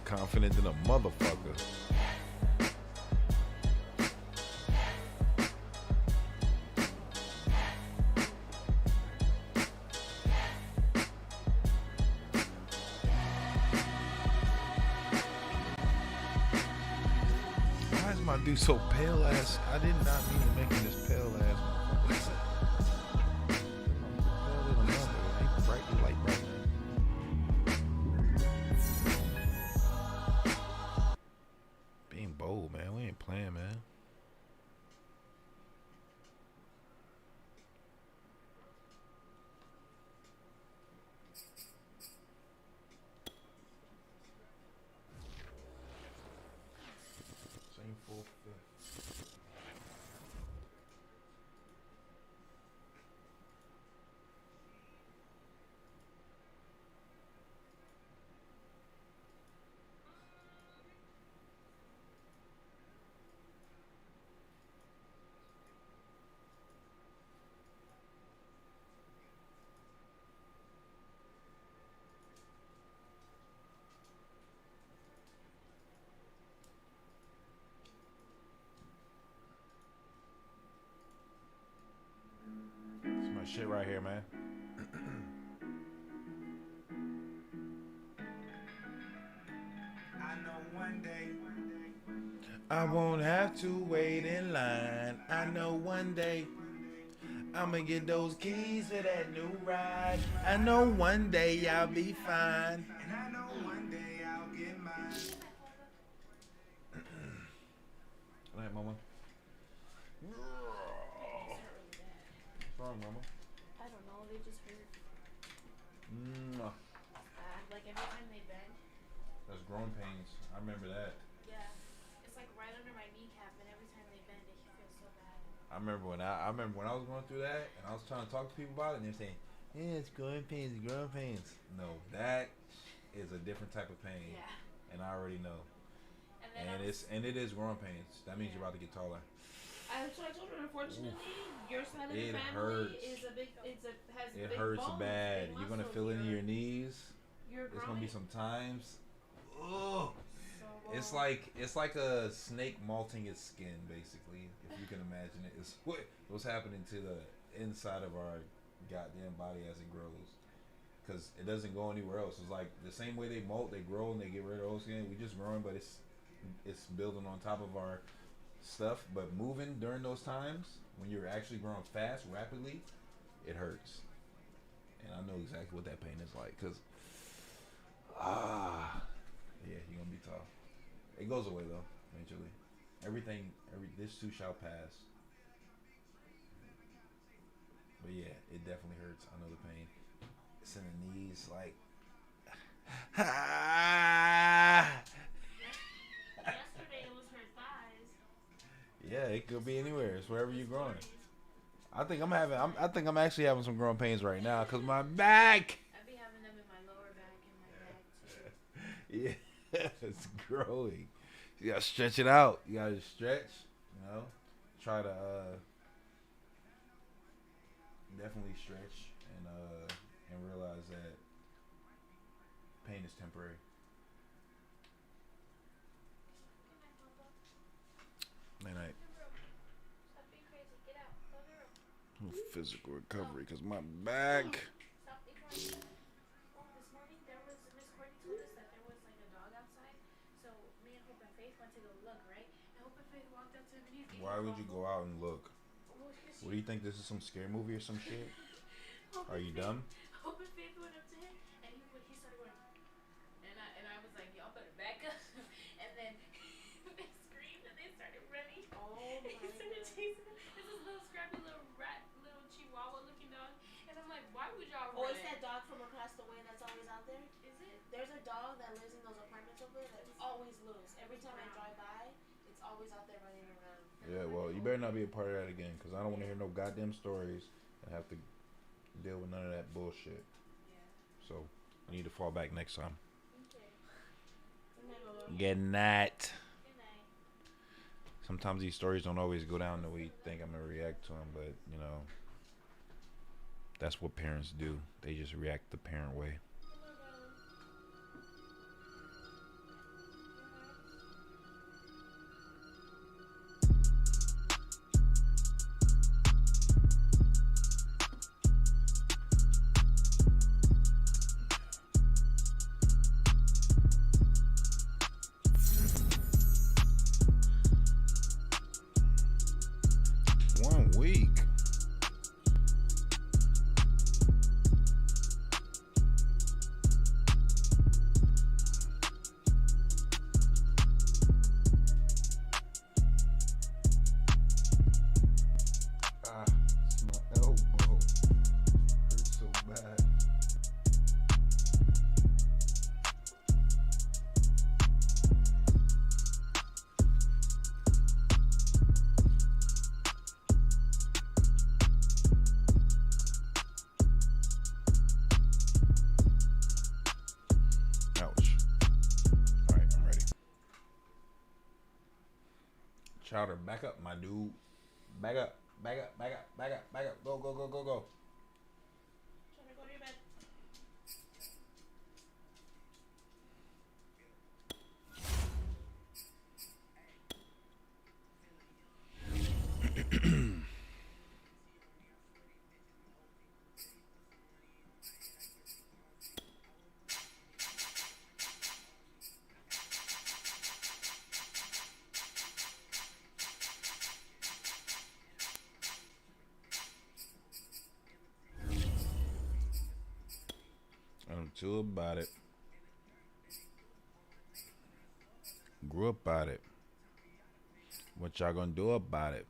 Confident than a motherfucker. Why is my dude so pale ass? I did not mean to make him this pale ass. Listen. I'm pale than a mother. Ain't bright, you like bright. shit right here, man. I know one day I won't have to wait in line. I know one day I'ma get those keys to that new ride. I know one day I'll be fine. and I know one day I'll get mine. All right, mama. What's wrong, mama? I don't know, they just hurt. Like every time they bend. That's growing pains. I remember that. Yeah. It's like right under my kneecap, and every time they bend, it feels so bad. I remember when I was going through that, and I was trying to talk to people about it, and they're saying, "Yeah, it's growing pains, growing pains." No, that is a different type of pain. Yeah. And I already know. And it is growing pains. That means you're about to get taller. So I told her, unfortunately, your side of It the family hurts. is a big. Has It big hurts bones, bad. big You're gonna muscles. feel it in your knees. You're There's gonna be growing. some times. Ugh. So, It's like a snake malting its skin, basically. If you can imagine it, it's what's happening to the inside of our goddamn body as it grows, because it doesn't go anywhere else. It's like the same way they molt, they grow and they get rid of old skin. We just growing, but it's building on top of our stuff. But moving during those times when you're actually growing fast, rapidly, it hurts. And I know exactly what that pain is like, because yeah, you're gonna be tough. It goes away though, eventually. This too shall pass. But yeah, it definitely hurts. I know the pain. It's in the knees, like. Yesterday it was her thighs. Yeah, it could be anywhere. It's wherever you're growing. I think I'm actually having some growing pains right now because my back. I've been having them in my lower back and my back too. Yeah, it's growing. You gotta stretch it out. You gotta stretch. Try to definitely stretch and realize that pain is temporary. Night. Physical recovery because my back. This morning there was Miss Courtney told us that there was like a dog outside, so me and Hope and Faith went to go look, right? And Hope and Faith walked up to him and he's Why would you go out and look? What do you think, this is some scary movie or some shit? Are you dumb? Hope and Faith went up to him and he started going, and I was like, y'all better back up. And then they screamed and they started running. Oh my He started chasing him. This is little scrappy little rat, little chihuahua looking dog. And I'm like, why would y'all run? Oh, it's that dog from across the way that's always out there? Is it? There's a dog that lives in those apartments over there that's always loose. Every time I drive by, it's always out there running around. Yeah, well, you better not be a part of that again, because I don't want to hear no goddamn stories and have to deal with none of that bullshit. Yeah. So, I need to fall back next time. Okay. Good night. Good night. Sometimes these stories don't always go down the way you think I'm going to react to them, but, that's what parents do. They just react the parent way. Chowder, back up, my dude. Back up, back up, back up, back up, back up. Go, go, go, go, go. Trying to go to your bed. to about it. Grew up about it. What y'all gonna do about it?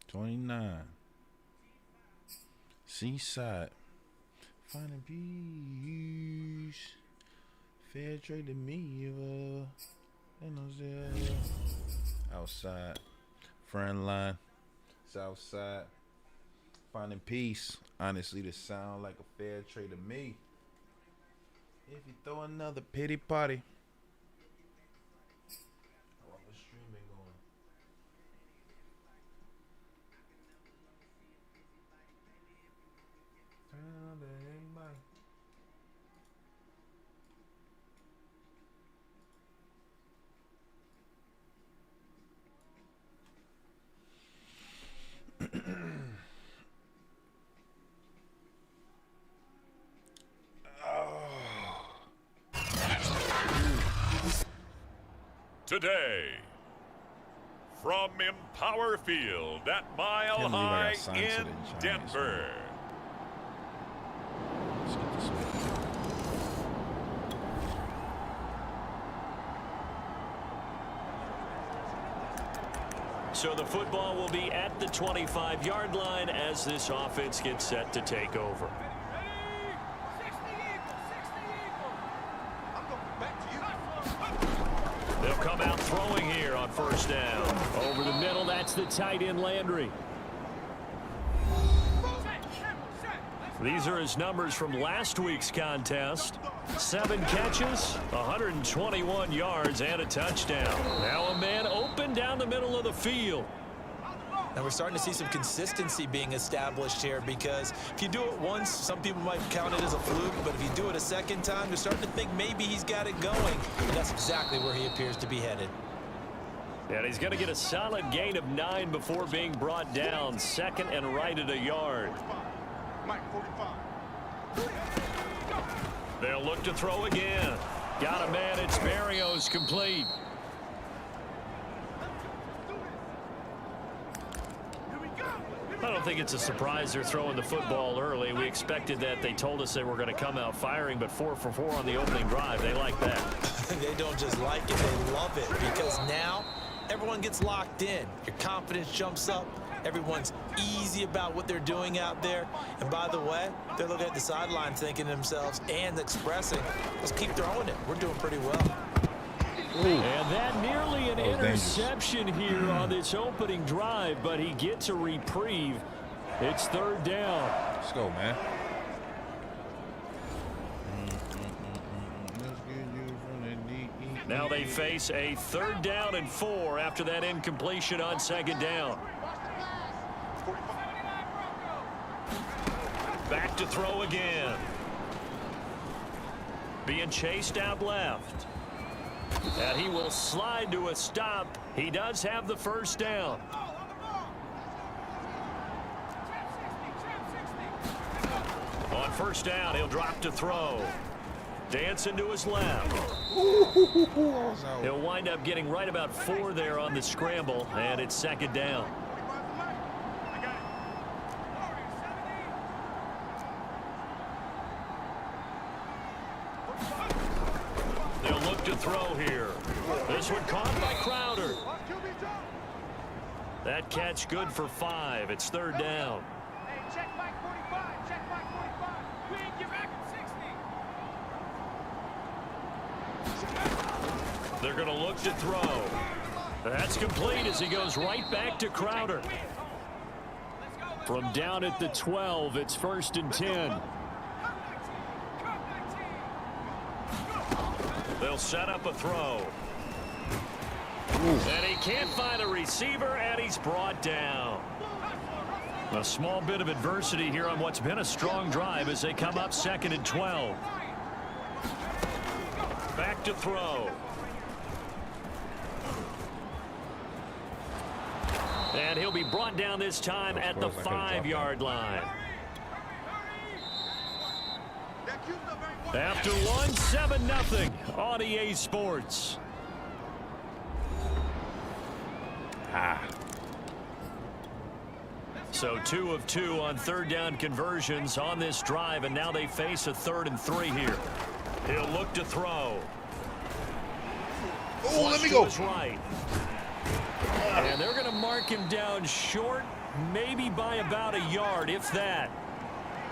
29. Seaside. Finding peace. Fair trade to me. Outside. Friend line. Southside. Finding peace. Honestly, this sound like a fair trade to me. If you throw another pity party. How long is streaming going? Today, from Empower Field at Mile High in Denver. So the football will be at the 25-yard line as this offense gets set to take over. They'll come out throwing here on first down. Over the middle, that's the tight end Landry. These are his numbers from last week's contest. 7 catches, 121 yards, and a touchdown. Now a man open down the middle of the field. Now we're starting to see some consistency being established here, because if you do it once, some people might count it as a fluke, but if you do it a second time, you're starting to think maybe he's got it going. And that's exactly where he appears to be headed. And he's going to get a solid gain of 9 before being brought down. Second and right at a yard. They'll look to throw again. Got a man. It's Barrios, complete. I don't think it's a surprise they're throwing the football early. We expected that. They told us they were going to come out firing, but 4 for 4 on the opening drive. They like that. They don't just like it, they love it, because now everyone gets locked in. Your confidence jumps up. Everyone's easy about what they're doing out there. And by the way, they're looking at the sideline thinking to themselves and expressing, let's keep throwing it. We're doing pretty well. Ooh. And that nearly an interception here on this opening drive, but he gets a reprieve. It's third down. Let's go, man. Now they face a 3rd down and 4 after that incompletion on 2nd down. Back to throw again. Being chased out left. And he will slide to a stop. He does have the 1st down. On 1st down, he'll drop to throw. Dancing to his left. He'll wind up getting right about 4 there on the scramble, and it's 2nd down. They'll look to throw here. This one caught by Crowder. That catch good for 5. It's 3rd down. Check Mike 45. Check Mike 45. We ain't get back at 60. They're going to look to throw. That's complete as he goes right back to Crowder. From down at the 12, it's 1st and 10. They'll set up a throw. And he can't find a receiver, and he's brought down. A small bit of adversity here on what's been a strong drive as they come up 2nd and 12. Back to throw. And he'll be brought down this time at the 5-yard line. After one, 7-0 on EA Sports. So 2 of 2 on third down conversions on this drive, and now they face a 3rd and 3 here. He'll look to throw. Oh, let me go. Right. And they're going to mark him down short, maybe by about a yard, if that.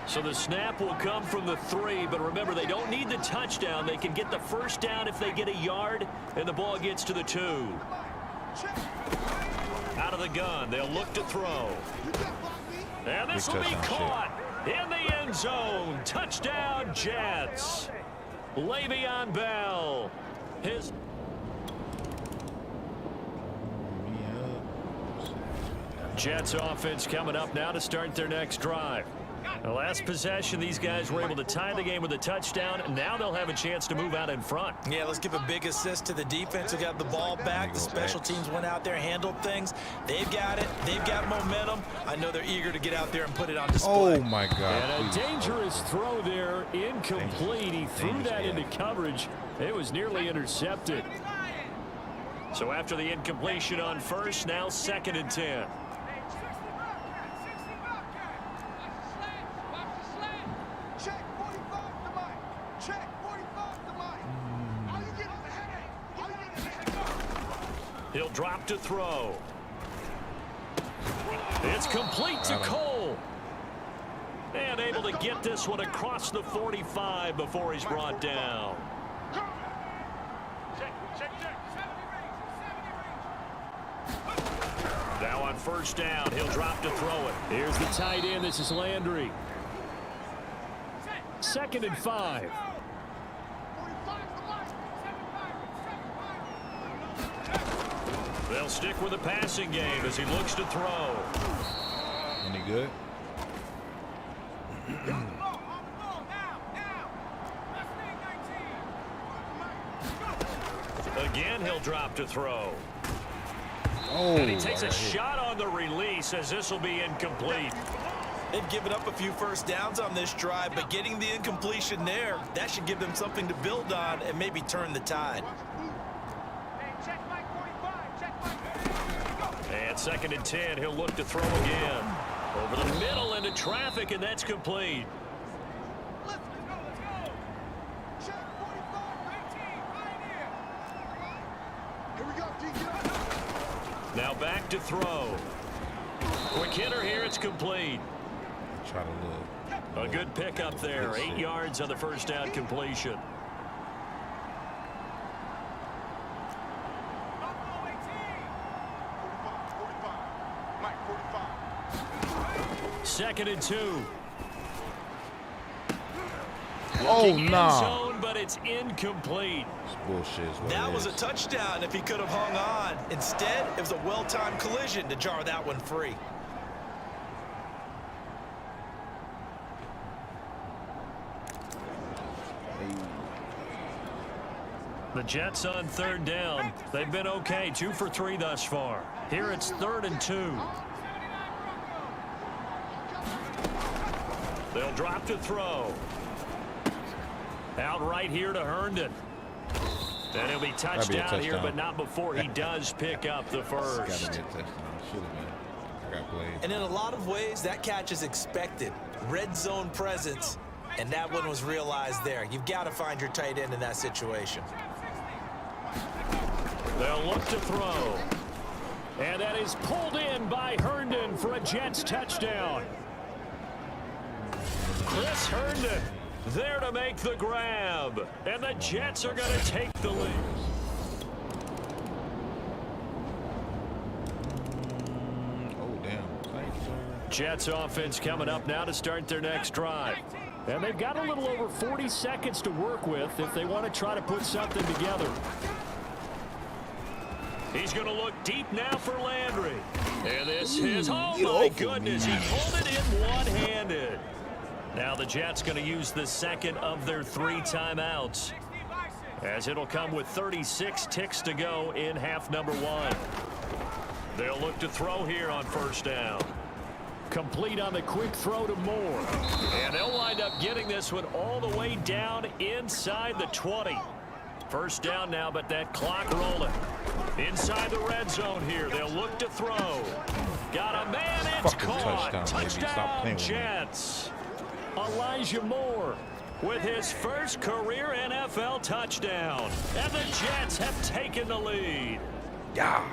So the snap will come from the 3, but remember, they don't need the touchdown. They can get the first down if they get a yard, and the ball gets to the 2. Out of the gun, they'll look to throw. And this will be caught in the end zone. Touchdown, Jets. Le'Veon Bell. His... Jets offense coming up now to start their next drive. The last possession, these guys were able to tie the game with a touchdown. Now they'll have a chance to move out in front. Yeah, let's give a big assist to the defense who got the ball back. The special teams went out there, handled things. They've got it. They've got momentum. I know they're eager to get out there and put it on display. Oh, my God. And a dangerous throw there, incomplete. He threw that into coverage. It was nearly intercepted. So after the incompletion on first, now 2nd and 10. He'll drop to throw. It's complete to Cole. And able to get this one across the 45 before he's brought down. Now on first down, he'll drop to throw it. Here's the tight end. This is Landry. 2nd and 5. They'll stick with the passing game as he looks to throw. Any good? Again, he'll drop to throw. Oh, and he takes a shot on the release as this will be incomplete. They've given up a few first downs on this drive, but getting the incompletion there, that should give them something to build on and maybe turn the tide. And 2nd and 10, he'll look to throw again. Over the middle into traffic, and that's complete. Now back to throw. Quick hitter here, it's complete. Try to look. A good pickup there. 8 yards on the first down completion. Second and 2. Oh, no. But it's incomplete. Bullshit. That was a touchdown if he could have hung on. Instead, it was a well-timed collision to jar that one free. The Jets on third down. They've been okay. 2 for 3 thus far. Here it's 3rd and 2. They'll drop to throw. Out right here to Herndon. And he'll be touchdown here, but not before he does pick up the first. Gotta be a touchdown. Should have been. I got played. And in a lot of ways, that catch is expected. Red zone presence, and that one was realized there. You've got to find your tight end in that situation. They'll look to throw. And that is pulled in by Herndon for a Jets touchdown. Chris Herndon there to make the grab. And the Jets are going to take the lead. Oh, damn. Jets offense coming up now to start their next drive. And they've got a little over 40 seconds to work with if they want to try to put something together. He's going to look deep now for Landry. And this is, oh my goodness, he pulled it in one-handed. Now the Jets going to use the second of their 3 timeouts, as it'll come with 36 ticks to go in half number 1. They'll look to throw here on first down. Complete on the quick throw to Moore. And they'll wind up getting this one all the way down inside the 20. First down now, but that clock rolling. Inside the red zone here, they'll look to throw. Got a man in fucking touchdown, baby. Stop playing with me. Jets. Elijah Moore with his first career NFL touchdown. And the Jets have taken the lead. Yeah.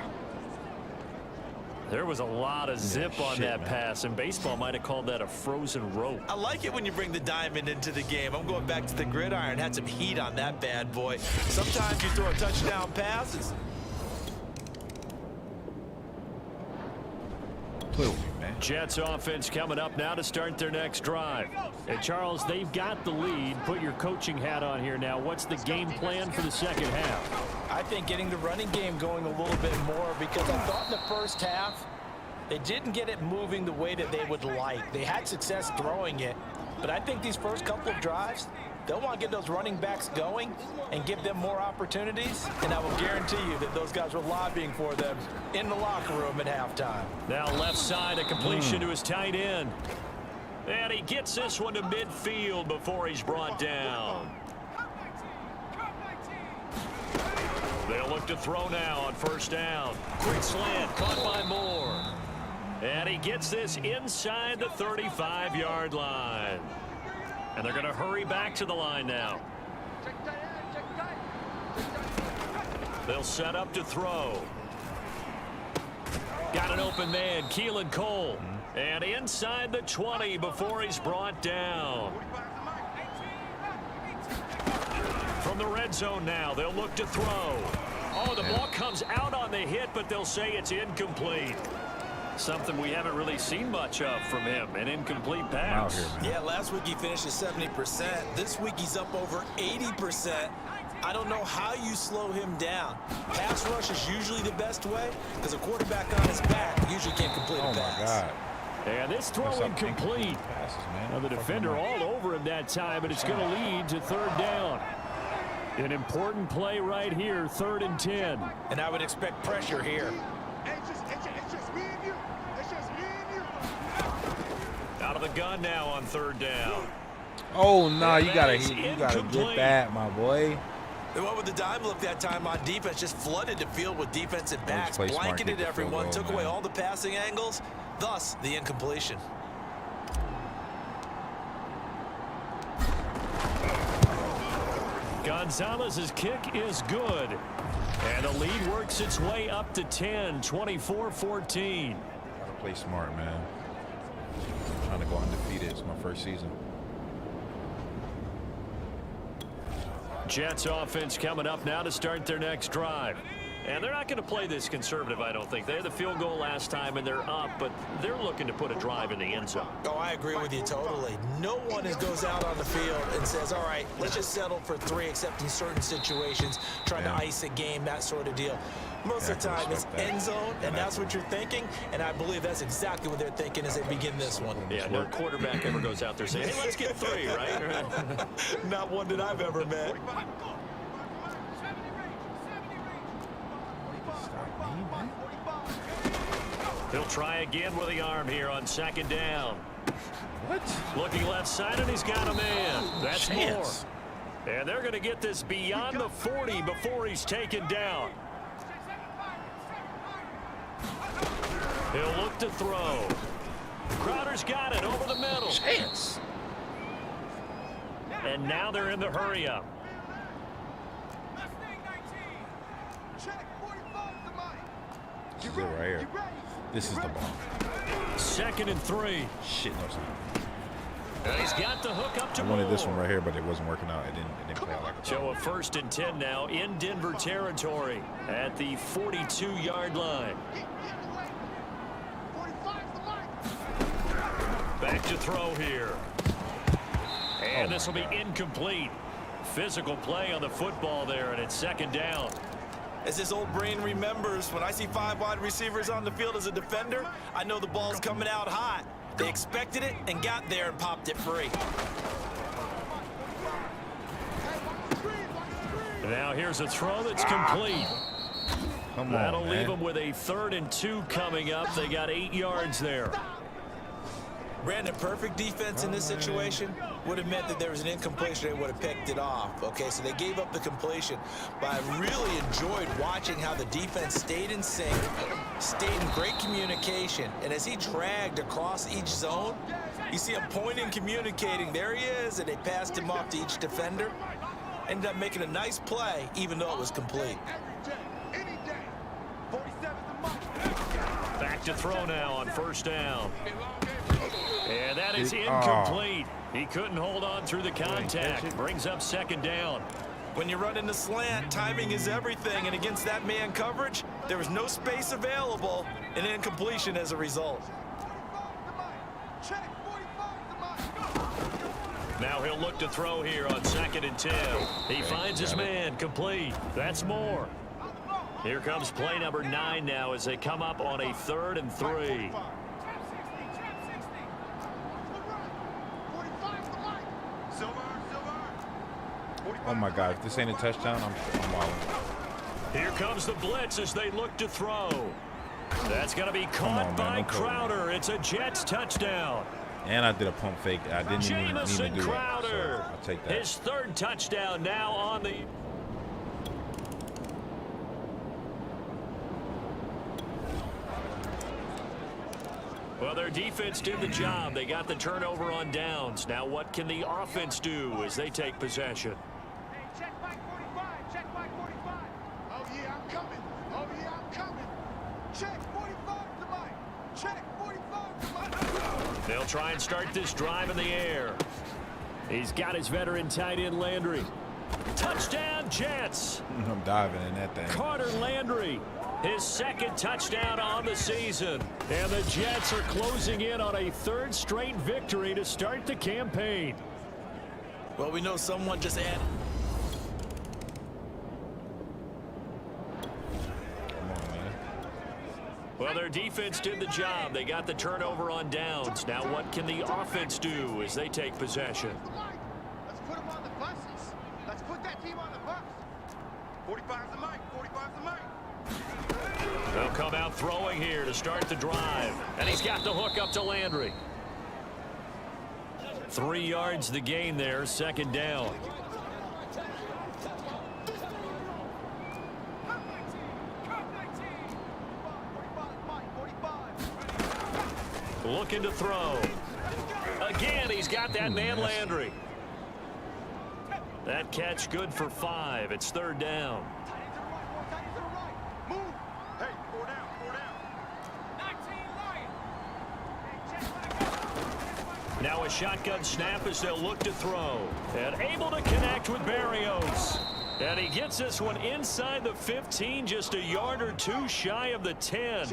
There was a lot of zip on that pass, and baseball might have called that a frozen rope. I like it when you bring the diamond into the game. I'm going back to the gridiron. Had some heat on that bad boy. Sometimes you throw a touchdown pass. It's Jets offense coming up now to start their next drive. And Charles, they've got the lead. Put your coaching hat on here now. What's the game plan for the second half? I think getting the running game going a little bit more, because I thought in the first half they didn't get it moving the way that they would like. They had success throwing it, but I think these first couple of drives, they'll want to get those running backs going and give them more opportunities, and I will guarantee you that those guys were lobbying for them in the locker room at halftime. Now left side, a completion to his tight end. And he gets this one to midfield before he's brought down. They'll look to throw now on first down. Quick slant caught by Moore. And he gets this inside the 35-yard line. And they're going to hurry back to the line now. They'll set up to throw. Got an open man, Keelan Cole. And inside the 20 before he's brought down. From the red zone now, they'll look to throw. Oh, the ball comes out on the hit, but they'll say it's incomplete. Something we haven't really seen much of from him, an incomplete pass. Yeah, last week he finished at 70%. This week he's up over 80%. I don't know how you slow him down. Pass rush is usually the best way, because a quarterback on his back usually can't complete a pass. Oh, my God. And this throw incomplete. Now the defender all over him that time, but it's going to lead to third down. An important play right here, 3rd and 10. And I would expect pressure here. It's just me and you. It's just me and you. Out of the gun now on 3rd down. Oh, no, you gotta get that, my boy. They went with the dime look that time on defense, just flooded the field with defensive backs, blanketed everyone, took away all the passing angles, thus the incompletion. Gonzalez's kick is good. And the lead works its way up to 10, 24-14. Gotta play smart, man. I'm trying to go undefeated. It's my first season. Jets offense coming up now to start their next drive. And they're not going to play this conservative, I don't think. They had the field goal last time, and they're up, but they're looking to put a drive in the end zone. Oh, I agree with you totally. No one goes out on the field and says, all right, let's just settle for 3, except in certain situations, trying to ice a game, that sort of deal. Most of the time, it's end zone, and that's what you're thinking, and I believe that's exactly what they're thinking as they begin this one. Yeah, no quarterback ever goes out there saying, hey, let's get 3, right? Not one that I've ever met. He'll try again with the arm here on 2nd down. What? Looking left side, and he's got a man. That's Moore. And they're going to get this beyond the 40 before he's taken down. He'll look to throw. Crowder's got it over the middle. Chance. And now they're in the hurry up. This is it right here. This is the ball. 2nd and 3. Shit, no, it's not. He's got the hook up to I wanted Moore. this one right here, but it wasn't working out. It didn't play out like a So a 1st and 10 now in Denver territory at the 42-yard line. Back to throw here. And this will be incomplete. Physical play on the football there, and it's 2nd down. As his old brain remembers, when I see 5 wide receivers on the field as a defender, I know the ball's coming out hot. They expected it and got there and popped it free. Now here's a throw that's complete. That'll leave them with a 3rd and 2 coming up. They got 8 yards there. Brandon, perfect defense in this situation would have meant that there was an incompletion. They would have picked it off. Okay, so they gave up the completion. But I really enjoyed watching how the defense stayed in sync, stayed in great communication. And as he dragged across each zone, you see him pointing, communicating. There he is, and they passed him off to each defender. Ended up making a nice play, even though it was complete. Back to throw now on first down. And that is incomplete. He couldn't hold on through the contact. Brings up second down. When you run in the slant, timing is everything. And against that man coverage, there was no space available, and incompletion as a result. Now he'll look to throw here on 2nd and 10. He finds his man, complete. That's more. Here comes play number 9 now as they come up on a 3rd and 3. Oh my God, if this ain't a touchdown, I'm wilding. Here comes the blitz as they look to throw. That's going to be caught by Crowder. It's a Jets touchdown. And I did a pump fake. I didn't even need to do Crowder. it. So I'll take that. His 3rd touchdown now on the... Well, their defense did the job. They got the turnover on downs. Now what can the offense do as they take possession? Check back 45. Check back 45. Oh, yeah, I'm coming. Oh, yeah, I'm coming. Check 45 to Mike. Check 45 to Mike. They'll try and start this drive in the air. He's got his veteran tight end Landry. Touchdown, Jets. I'm diving in that thing. Carter Landry. His 2nd touchdown on the season. And the Jets are closing in on a 3rd straight victory to start the campaign. Well, we know someone just added. Come on, man. Well, their defense did the job. They got the turnover on downs. Now what can the offense do as they take possession? Let's put them on the buses. Let's put that team on the bus. 45's the mic. 45's the mic. They'll come out throwing here to start the drive. And he's got the hook up to Landry. 3 yards the gain there, 2nd down. Looking to throw. Again, he's got that man Landry. That catch good for 5. It's 3rd down. Now a shotgun snap as they'll look to throw. And able to connect with Barrios. And he gets this one inside the 15, just a yard or 2 shy of the 10.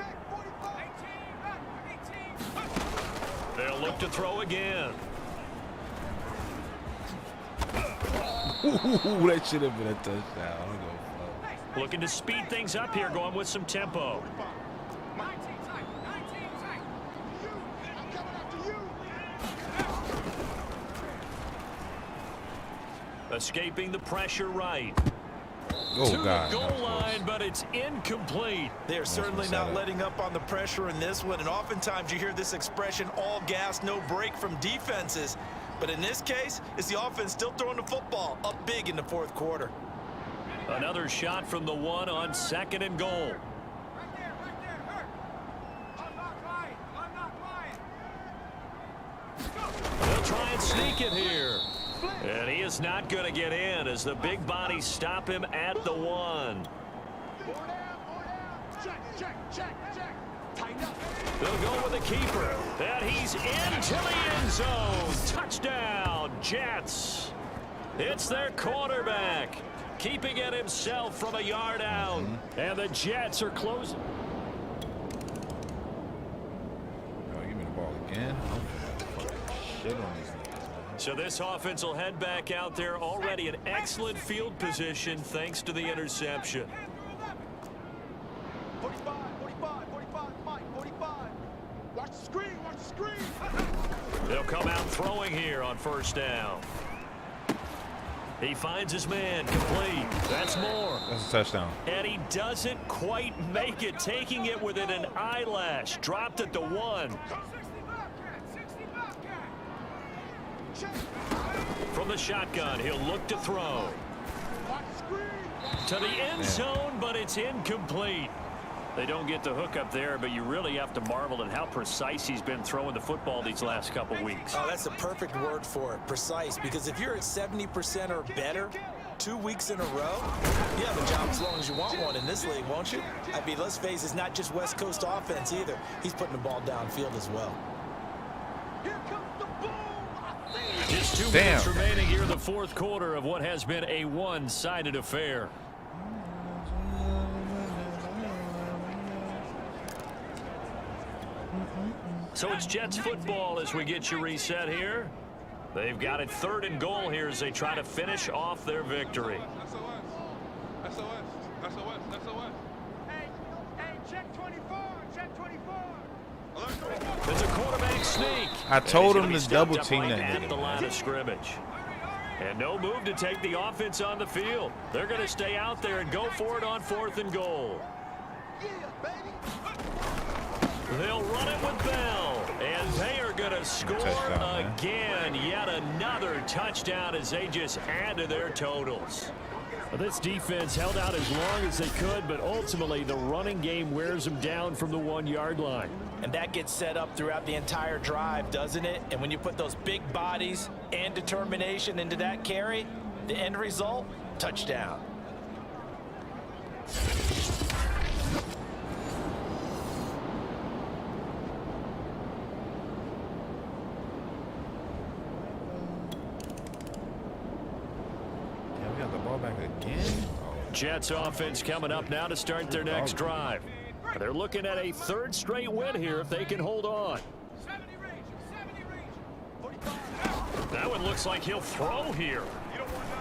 They'll look to throw again. Ooh, that should have been a touchdown. Looking to speed things up here, going with some tempo. Escaping the pressure right. Oh, to God, the goal line, but it's incomplete. They're certainly not letting up on the pressure in this one, and oftentimes you hear this expression, all gas, no break from defenses. But in this case, it's the offense still throwing the football up big in the 4th quarter. Another shot from the 1 on 2nd and goal. They'll try and sneak it here. And he is not going to get in as the big bodies stop him at the 1. They'll go with the keeper. And he's into the end zone. Touchdown, Jets. It's their quarterback, keeping it himself from a yard out. And the Jets are closing. Oh, give me the ball again. Shit on these. So this offense will head back out there, already in excellent field position thanks to the interception. 45, 45, 45, Mike, 45. Watch the screen, watch the screen. They'll come out throwing here on 1st down. He finds his man, complete. That's more. That's a touchdown. And he doesn't quite make it, taking it within an eyelash. Dropped at the 1. From the shotgun, he'll look to throw. To the end zone, but it's incomplete. They don't get the hook up there, but you really have to marvel at how precise he's been throwing the football these last couple weeks. Oh, that's the perfect word for it, precise, because if you're at 70% or better 2 weeks in a row, you have a job as long as you want one in this league, won't you? I mean, let's face it, it's not just West Coast offense either. He's putting the ball downfield as well. Just 2 minutes remaining here in the fourth quarter of what has been a one-sided affair. So it's Jets football as we get you reset here. They've got it 3rd and goal here as they try to finish off their victory. Hey, check 24, check 24. It's a quarterback sneak. I told him to double team that at the line of scrimmage. And no move to take the offense on the field. They're going to stay out there and go for it on 4th and goal. They'll run it with Bell, and they are going to score again. Yet another touchdown as they just add to their totals. Well, this defense held out as long as they could, but ultimately the running game wears them down from the 1-yard line. And that gets set up throughout the entire drive, doesn't it? And when you put those big bodies and determination into that carry, the end result, touchdown. Jets offense coming up now to start their next drive. They're looking at a 3rd straight win here if they can hold on. That one looks like he'll throw here.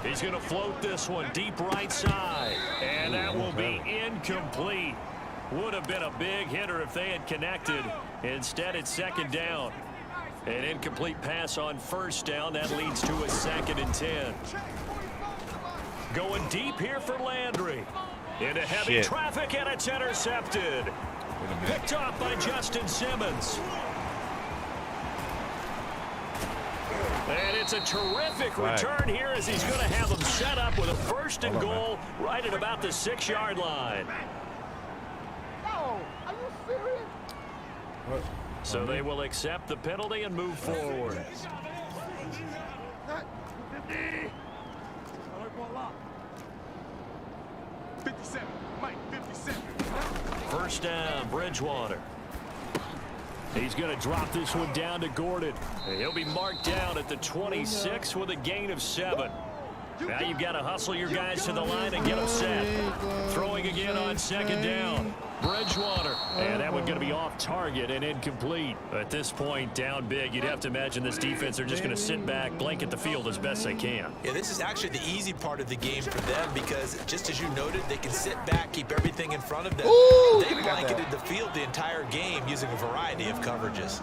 He's going to float this one deep right side. And that will be incomplete. Would have been a big hitter if they had connected. Instead, it's 2nd down. An incomplete pass on 1st down. That leads to a 2nd and 10. Going deep here for Landry. Into heavy traffic, and it's intercepted. Picked off by Justin Simmons. And it's a terrific return here as he's going to have them set up with a 1st and goal right at about the 6-yard line. Oh, are you serious? So they will accept the penalty and move forward. 57, Mike, 57. 1st down, Bridgewater. He's going to drop this one down to Gordon. He'll be marked down at the 26 with a gain of 7. Now you've got to hustle your guys to the line and get them set. Throwing again on 2nd down. Bridgewater. And that one going to be off target and incomplete. At this point, down big, you'd have to imagine this defense are just going to sit back, blanket the field as best they can. Yeah, this is actually the easy part of the game for them because, just as you noted, they can sit back, keep everything in front of them. They blanketed the field the entire game using a variety of coverages.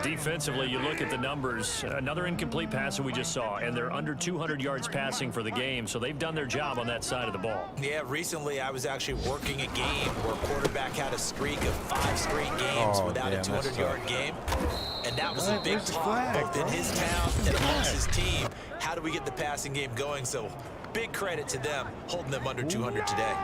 Defensively, you look at the numbers. Another incomplete pass that we just saw, and they're under 200 yards passing for the game, so they've done their job on that side of the ball. Yeah, recently I was actually working a game where a quarterback had a streak of 5 straight games without a 200-yard game, and that was a big talk both in his town and amongst his team. How do we get the passing game going? So big credit to them holding them under 200 today.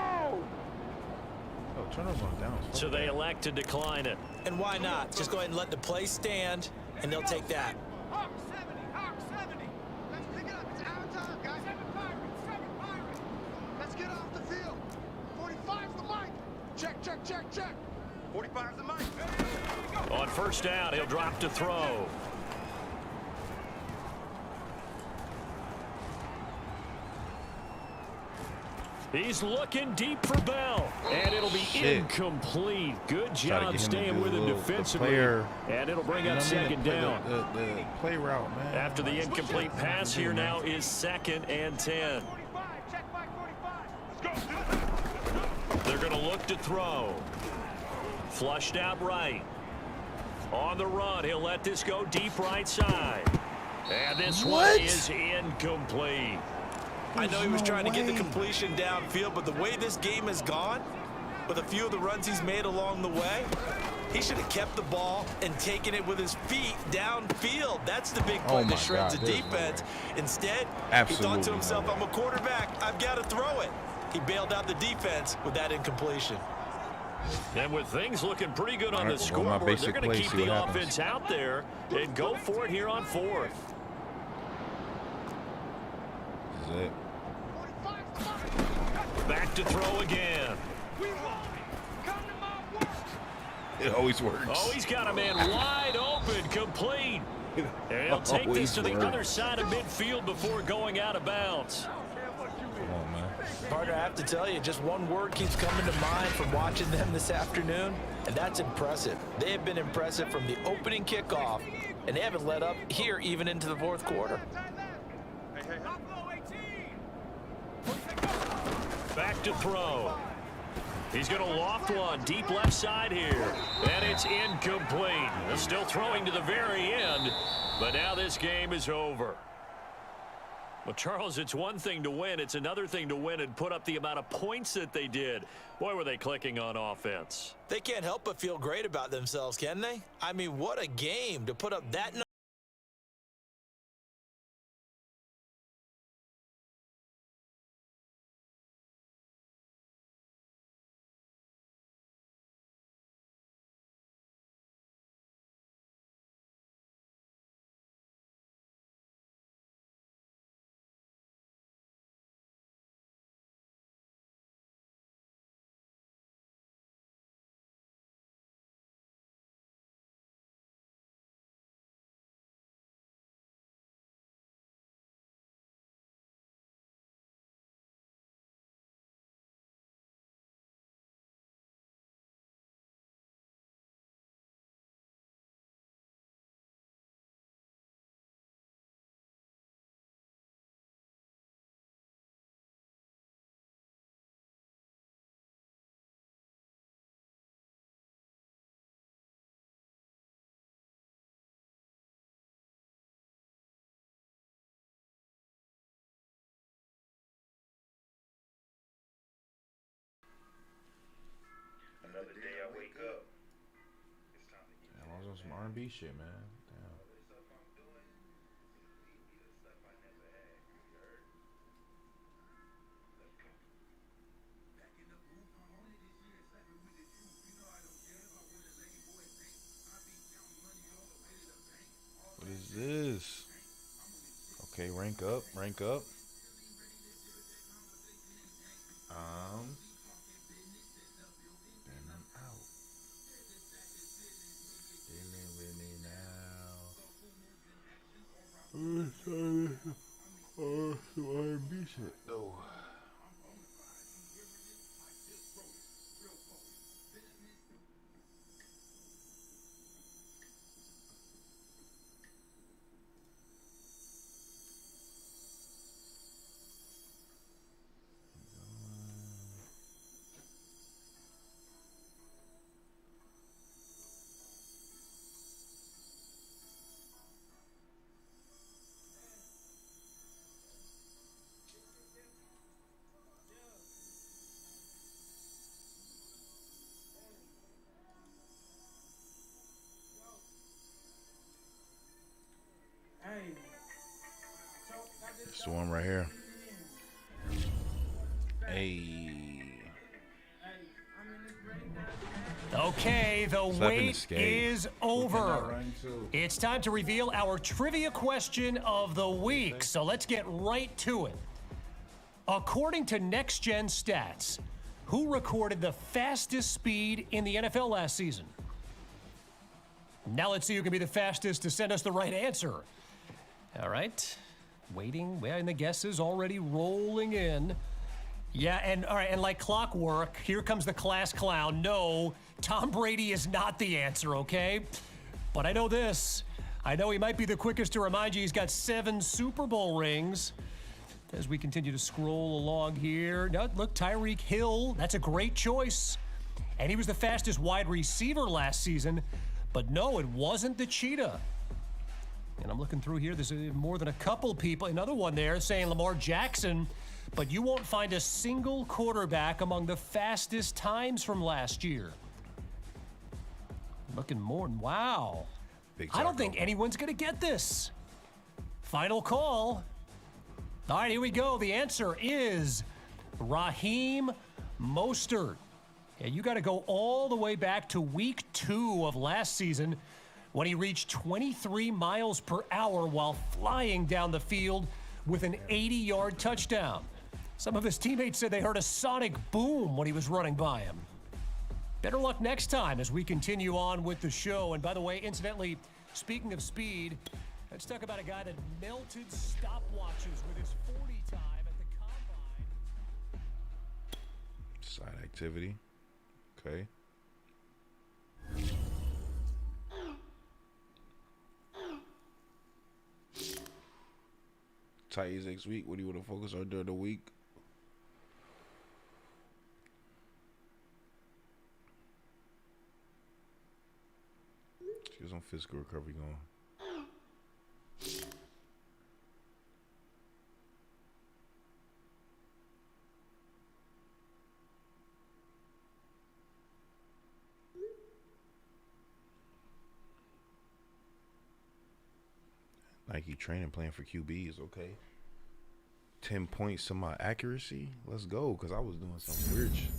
So they elect to decline it. And why not? Just go ahead and let the play stand, and they'll take that. Hawk 70. Let's pick it up. It's our time, guys. 7 Pirates. Let's get off the field. 45's the mic. Check. 45's the mic. On 1st down, he'll drop to throw. He's looking deep for Bell, and it'll be incomplete. Good job staying with him defensively, and it'll bring up 2nd down. The play route, man. After the incomplete pass, here now is 2nd and 10. They're going to look to throw. Flushed out right. On the run, he'll let this go deep right side. And this one is incomplete. I know he was trying to get the completion downfield, but the way this game has gone, with a few of the runs he's made along the way, He should have kept the ball and taken it with his feet downfield. That's the big play that shreds the defense. Instead, he thought to himself, I'm a quarterback. I've got to throw it. He bailed out the defense with that incompletion. And with things looking pretty good on the scoreboard, they're going to keep the offense out there and go for it here on 4th. This is it. Back to throw again. It always works. Oh, he's got a man wide open, complete. And he'll take this to the other side of midfield before going out of bounds. Come on, man. Partner, I have to tell you, just one word keeps coming to mind from watching them this afternoon, and that's impressive. They have been impressive from the opening kickoff, and they haven't let up here even into the 4th quarter. Back to throw. He's going to loft one deep left side here, and it's incomplete. Still throwing to the very end, but now this game is over. Well, Charles, it's one thing to win. It's another thing to win and put up the amount of points that they did. Boy, were they clicking on offense. They can't help but feel great about themselves, can they? I mean, what a game to put up that number. Another day I wake up. I was on some R&B shit, man. Damn. What is this? Okay, rank up, rank up. Then I'm out. Dealing with me now. Some R&B shit though. It's the one right here. Hey. Okay, the wait is over. It's time to reveal our trivia question of the week. So let's get right to it. According to Next Gen Stats, who recorded the fastest speed in the NFL last season? Now let's see who can be the fastest to send us the right answer. All right. Waiting, and the guess is already rolling in. Yeah, and all right, and like clockwork, here comes the class clown. No, Tom Brady is not the answer, okay? But I know this. I know he might be the quickest to remind you he's got 7 Super Bowl rings. As we continue to scroll along here, now look, Tyreek Hill, that's a great choice. And he was the fastest wide receiver last season, but no, it wasn't the Cheetah. And I'm looking through here, there's more than a couple people, another one there saying Lamar Jackson, but you won't find a single quarterback among the fastest times from last year. Looking more. Wow. Big I don't think anyone's going to get this. Final call. All right, here we go. The answer is Raheem Mostert. Yeah, you got to go all the way back to week 2 of last season when he reached 23 miles per hour while flying down the field with an 80-yard touchdown. Some of his teammates said they heard a sonic boom when he was running by him. Better luck next time as we continue on with the show. And by the way, incidentally, speaking of speed, let's talk about a guy that melted stopwatches with his 40 time at the combine. Side activity. Okay. Titans next week. What do you want to focus on during the week? She was on physical recovery going. Nike training plan for QBs, okay. 10 points to my accuracy. Let's go, because I was doing some weird shit.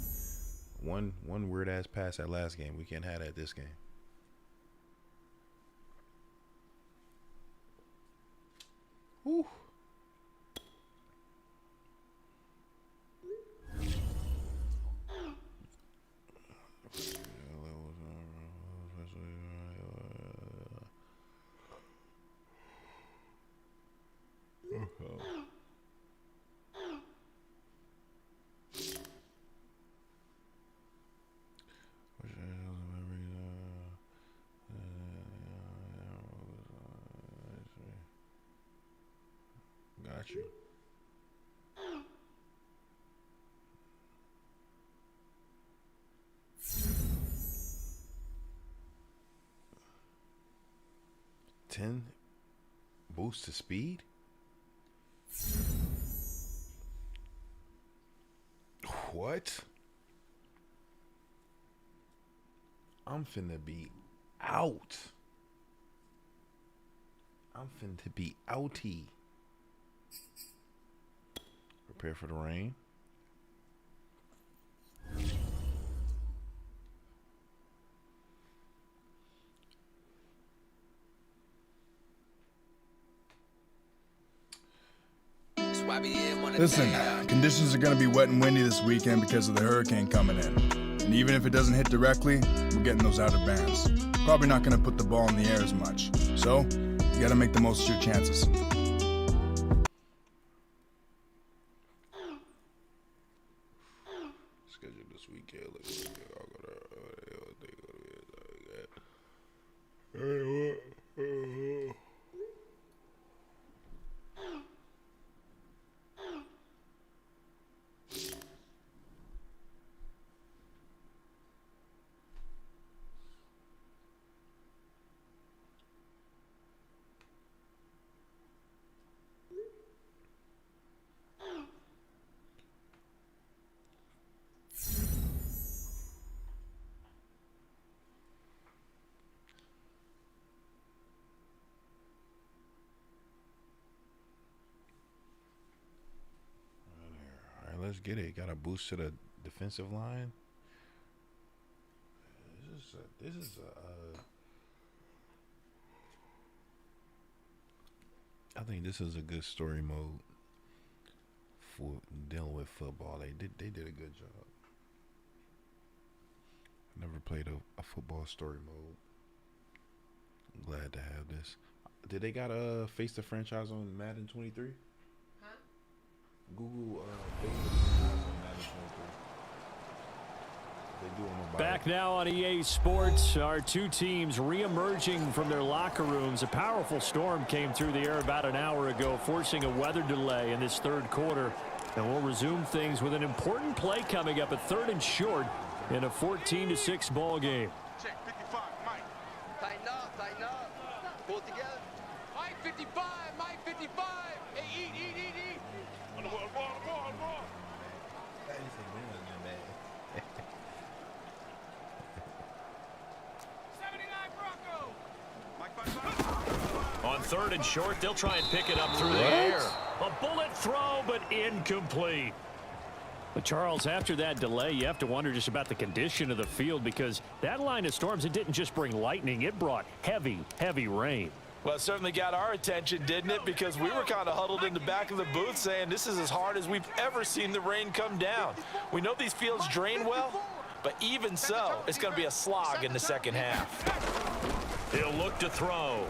One weird ass pass that last game. We can't have that this game. Whew. Got you. Boost to speed? What? I'm finna be out. I'm finna be outie. Prepare for the rain. Listen, conditions are going to be wet and windy this weekend because of the hurricane coming in. And even if it doesn't hit directly, we're getting those outer bands. Probably not going to put the ball in the air as much. So, you got to make the most of your chances. Schedule this weekend. Let's get it. Got a boost to the defensive line. This is I think this is a good story mode for dealing with football. They did a good job. Never played a football story mode. I'm glad to have this. Did they got a face the franchise on Madden 23? Google Back now on EA Sports, our two teams re-emerging from their locker rooms. A powerful storm came through the air about an hour ago, forcing a weather delay in this third quarter. And we'll resume things with an important play coming up at 3rd and short in a 14-6 ball game. Check 55, Mike. Tighten up. Pull it together. Mike 55, Mike 55. Hey, eat. On the ball. 3rd and short. They'll try and pick it up through the air. A bullet throw, but incomplete. But Charles, after that delay, you have to wonder just about the condition of the field, because that line of storms, it didn't just bring lightning, it brought heavy, heavy rain. Well, it certainly got our attention, didn't it? Because we were kind of huddled in the back of the booth saying this is as hard as we've ever seen the rain come down. We know these fields drain well, but even so, it's going to be a slog in the second half. He'll look to throw.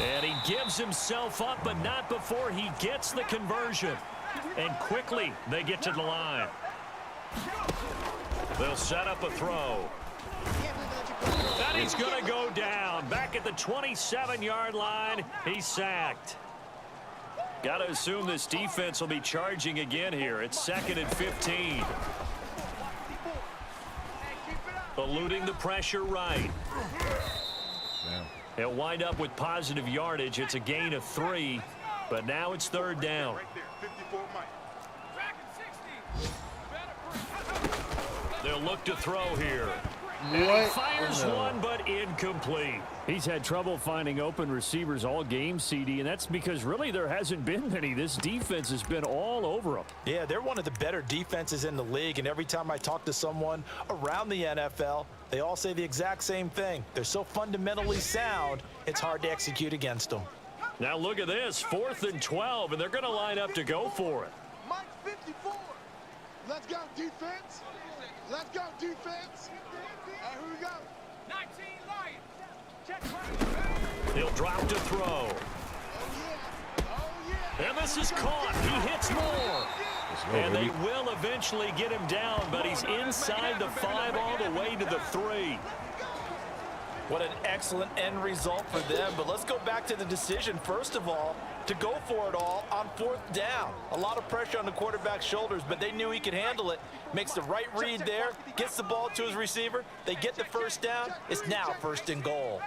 And he gives himself up, but not before he gets the conversion. And quickly, they get to the line. They'll set up a throw. And he's going to go down. Back at the 27-yard line, he's sacked. Got to assume this defense will be charging again here. It's 2nd and 15. Eluding the pressure right. He'll wind up with positive yardage. It's a gain of 3, but now it's 3rd down. They'll look to throw here. And he fires one, but incomplete. He's had trouble finding open receivers all game, CD, and that's because really there hasn't been many. This defense has been all over them. Yeah, they're one of the better defenses in the league, and every time I talk to someone around the NFL, they all say the exact same thing. They're so fundamentally sound, it's hard to execute against them. Now look at this, 4th and 12, and they're going to line up to go for it. Mike 54. Let's go, defense. Let's go, defense. Here we go. 19 Lions. Check right. He'll drop to throw. And this is caught. He hits more. And they will eventually get him down, but he's inside the 5 all the way to the 3. What an excellent end result for them. But let's go back to the decision, first of all, to go for it all on 4th down. A lot of pressure on the quarterback's shoulders, but they knew he could handle it. Makes the right read there, gets the ball to his receiver. They get the 1st down. It's now 1st and goal.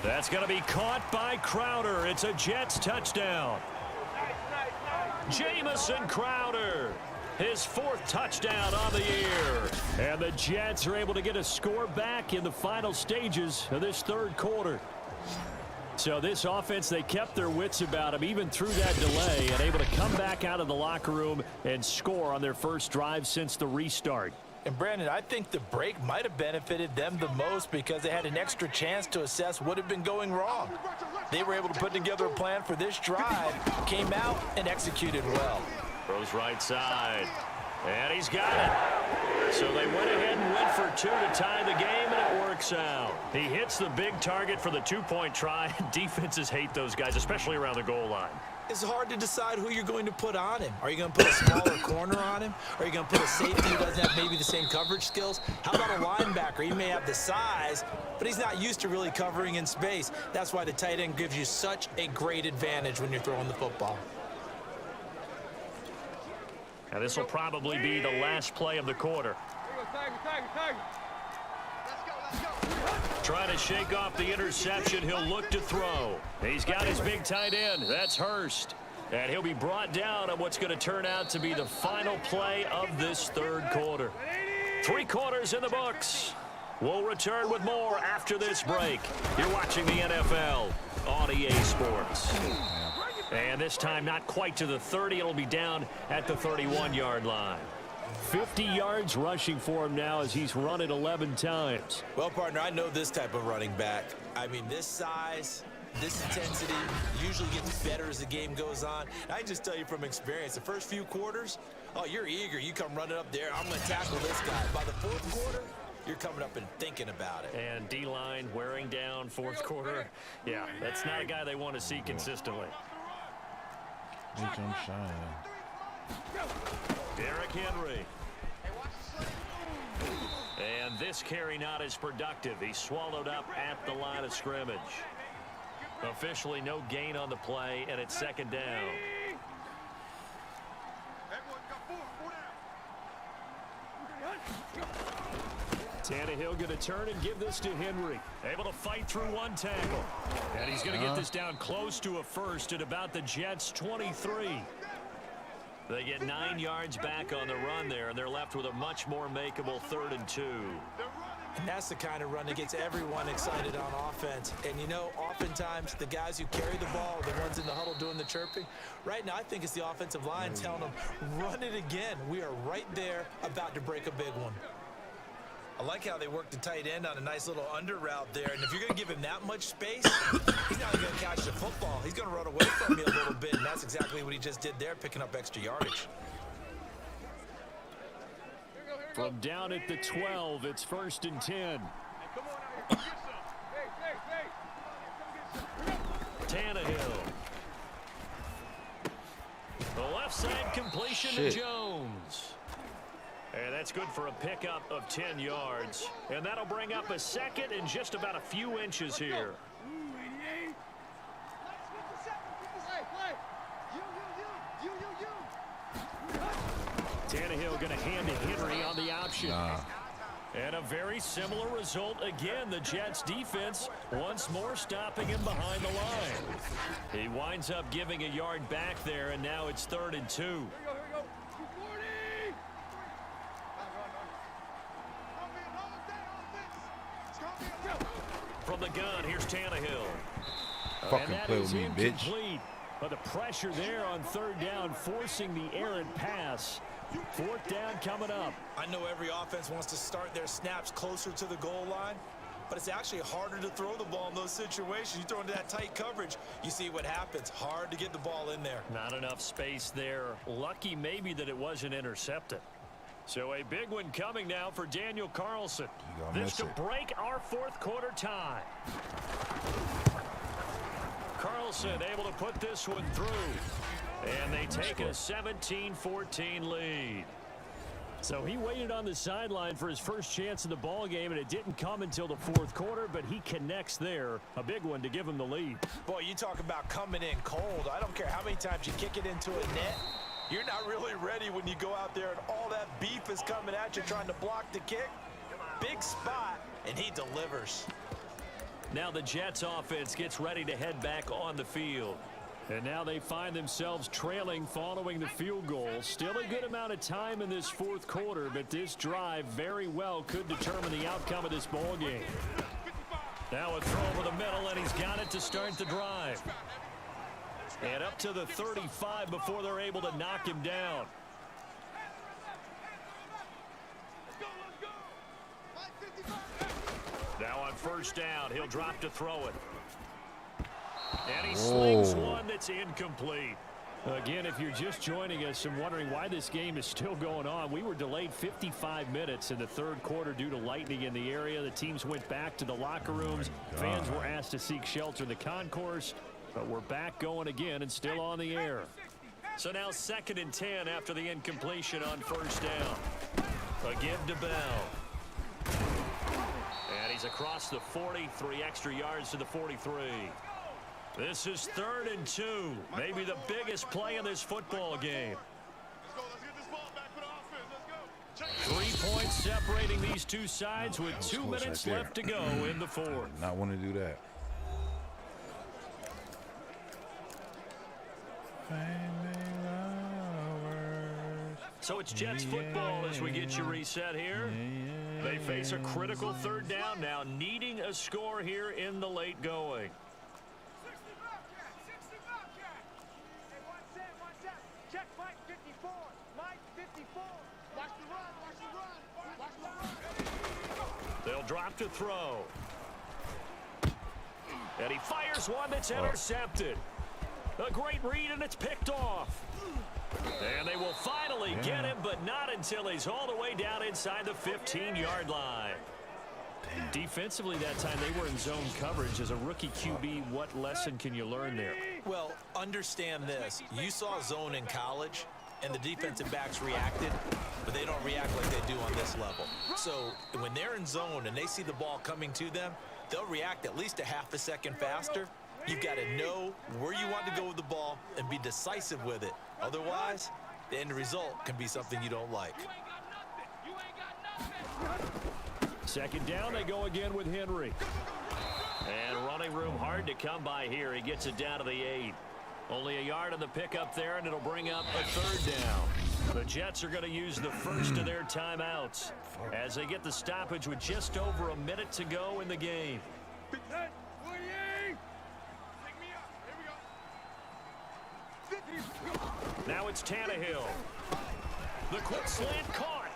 That's going to be caught by Crowder. It's a Jets touchdown. Jamison Crowder, his 4th touchdown on the year. And the Jets are able to get a score back in the final stages of this 3rd quarter. So this offense, they kept their wits about them even through that delay and able to come back out of the locker room and score on their first drive since the restart. And Brandon, I think the break might have benefited them the most because they had an extra chance to assess what had been going wrong. They were able to put together a plan for this drive, came out and executed well. Throws right side, and he's got it. So they went ahead and went for 2 to tie the game, and it works out. He hits the big target for the 2-point try. Defenses hate those guys, especially around the goal line. It's hard to decide who you're going to put on him. Are you going to put a smaller corner on him? Are you going to put a safety who doesn't have maybe the same coverage skills? How about a linebacker? He may have the size, but he's not used to really covering in space. That's why the tight end gives you such a great advantage when you're throwing the football. And this will probably be the last play of the quarter. Trying to shake off the interception. He'll look to throw. He's got his big tight end. That's Hurst. And he'll be brought down on what's going to turn out to be the final play of this 3rd quarter. 3 quarters in the books. We'll return with more after this break. You're watching the NFL on EA Sports. And this time not quite to the 30. It'll be down at the 31-yard line. 50 yards rushing for him now as he's run it 11 times. Well, partner, I know this type of running back. I mean, this size, this intensity usually gets better as the game goes on. And I just tell you from experience, the first few quarters, oh, you're eager. You come running up there. I'm going to tackle this guy. By the 4th quarter, you're coming up and thinking about it. And D-line wearing down 4th quarter. Yeah, that's not a guy they want to see consistently. Derrick Henry. And this carry not as productive. He's swallowed up at the line of scrimmage. Officially no gain on the play, and it's 2nd down. Tannehill going to turn and give this to Henry. Able to fight through 1 tackle. And he's going to get this down close to a first at about the Jets' 23. They get 9 yards back on the run there, and they're left with a much more makeable 3rd and 2. And that's the kind of run that gets everyone excited on offense. And you know, oftentimes the guys who carry the ball are the ones in the huddle doing the chirping. Right now, I think it's the offensive line telling them, run it again. We are right there about to break a big one. I like how they worked the tight end on a nice little under route there. And if you're going to give him that much space, he's not going to catch the football. He's going to run away from you a little bit. And that's exactly what he just did there, picking up extra yardage. From down at the 12, it's 1st and 10. Tannehill. The left side completion to Jones. And that's good for a pickup of 10 yards. And that'll bring up a 2nd and just about a few inches here. Tannehill going to hand to Henry on the option. And a very similar result again. The Jets defense once more stopping him behind the line. He winds up giving a yard back there, and now it's 3rd and 2. From the gun, here's Tannehill. Fucking play with me, bitch. But the pressure there on 3rd down, forcing the errant pass. 4th down coming up. I know every offense wants to start their snaps closer to the goal line, but it's actually harder to throw the ball in those situations. You throw into that tight coverage, you see what happens. Hard to get the ball in there. Not enough space there. Lucky maybe that it wasn't intercepted. So a big one coming now for Daniel Carlson. This to break our 4th quarter tie. Carlson able to put this one through. And they take a 17-14 lead. So he waited on the sideline for his first chance in the ball game, and it didn't come until the 4th quarter, but he connects there. A big one to give him the lead. Boy, you talk about coming in cold. I don't care how many times you kick it into a net. You're not really ready when you go out there and all that beef is coming at you trying to block the kick. Big spot, and he delivers. Now the Jets offense gets ready to head back on the field. And now they find themselves trailing following the field goal. Still a good amount of time in this 4th quarter, but this drive very well could determine the outcome of this ball game. Now a throw over the middle, and he's got it to start the drive. And up to the 35 before they're able to knock him down. Now on 1st down, he'll drop to throw it. And he slings one that's incomplete. Again, if you're just joining us and wondering why this game is still going on, we were delayed 55 minutes in the 3rd quarter due to lightning in the area. The teams went back to the locker rooms. Fans were asked to seek shelter in the concourse. But we're back going again and still on the air. So now 2nd and 10 after the incompletion on 1st down. A give to Bell. And he's across the 40, 3 extra yards to the 43. This is 3rd and 2. Maybe the biggest play in this football game. 3 points separating these two sides with 2 minutes left to go in the 4th. Not want to do that. So it's Jets football as we get you reset here. They face a critical 3rd down now, needing a score here in the late going. They'll drop to throw. And he fires one that's intercepted. A great read, and it's picked off. And they will finally get him, but not until he's all the way down inside the 15-yard line. Defensively that time, they were in zone coverage. As a rookie QB, what lesson can you learn there? Well, understand this. You saw zone in college, and the defensive backs reacted, but they don't react like they do on this level. So when they're in zone and they see the ball coming to them, they'll react at least a half a second faster. You've got to know where you want to go with the ball and be decisive with it. Otherwise, the end result can be something you don't like. 2nd down, they go again with Henry. And running room hard to come by here. He gets it down to the 8. Only a yard on the pickup there, and it'll bring up a 3rd down. The Jets are going to use the first of their timeouts as they get the stoppage with just over a minute to go in the game. Now it's Tannehill. The quick slant caught.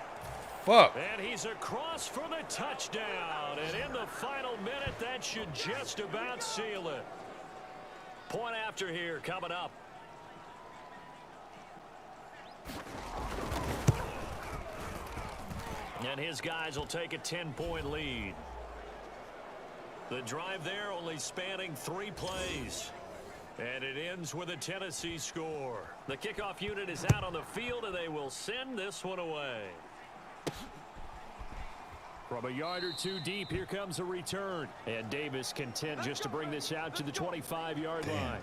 Fuck. And he's across for the touchdown. And in the final minute, that should just about seal it. Point after here coming up. And his guys will take a 10-point lead. The drive there only spanning 3 plays. And it ends with a Tennessee score. The kickoff unit is out on the field, and they will send this one away. From a yard or two deep, here comes a return. And Davis content just to bring this out to the 25-yard line.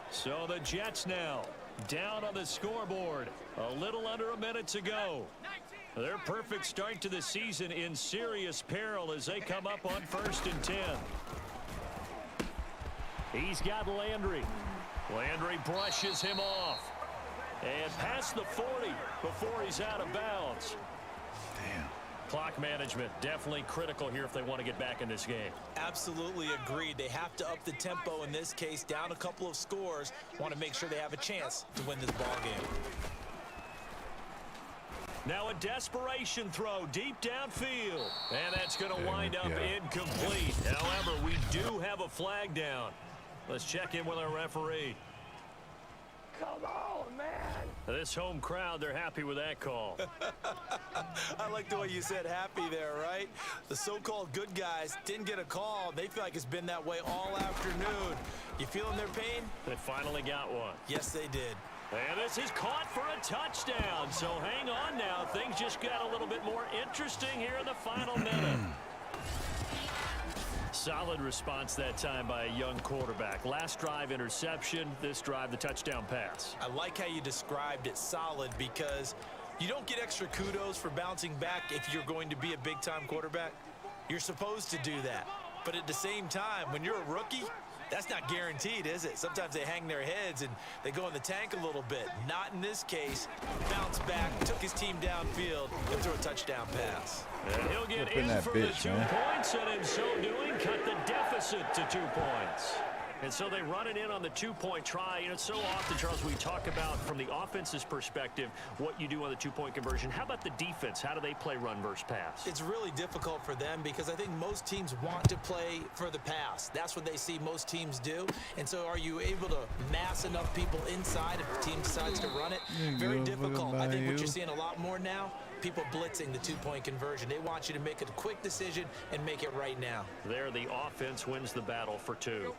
So the Jets now down on the scoreboard. A little under a minute to go. Their perfect start to the season in serious peril as they come up on 1st and 10. He's got Landry. Landry brushes him off. And past the 40 before he's out of bounds. Damn. Clock management definitely critical here if they want to get back in this game. Absolutely agreed. They have to up the tempo in this case, down a couple of scores. Want to make sure they have a chance to win this ball game. Now a desperation throw deep downfield. And that's going to wind up incomplete. However, we do have a flag down. Let's check in with our referee. Come on, man. This home crowd, they're happy with that call. I like the way you said happy there, right? The so-called good guys didn't get a call. They feel like it's been that way all afternoon. You feeling their pain? They finally got one. Yes, they did. And this is caught for a touchdown. So hang on now. Things just got a little bit more interesting here in the final minute. Solid response that time by a young quarterback. Last drive, interception. This drive, the touchdown pass. I like how you described it, solid, because you don't get extra kudos for bouncing back if you're going to be a big-time quarterback. You're supposed to do that. But at the same time, when you're a rookie, that's not guaranteed, is it? Sometimes they hang their heads and they go in the tank a little bit. Not in this case. Bounced back, took his team downfield, and threw a touchdown pass. And he'll get in for the 2 points, and in so doing, cut the deficit to 2 points. And so they run it in on the 2-point try. You know, so often, Charles, we talk about from the offense's perspective what you do on the 2-point conversion. How about the defense? How do they play run versus pass? It's really difficult for them because I think most teams want to play for the pass. That's what they see most teams do. And so are you able to mass enough people inside if the team decides to run it? Very difficult. I think what you're seeing a lot more now, people blitzing the 2-point conversion. They want you to make a quick decision and make it right now. There, the offense wins the battle for 2.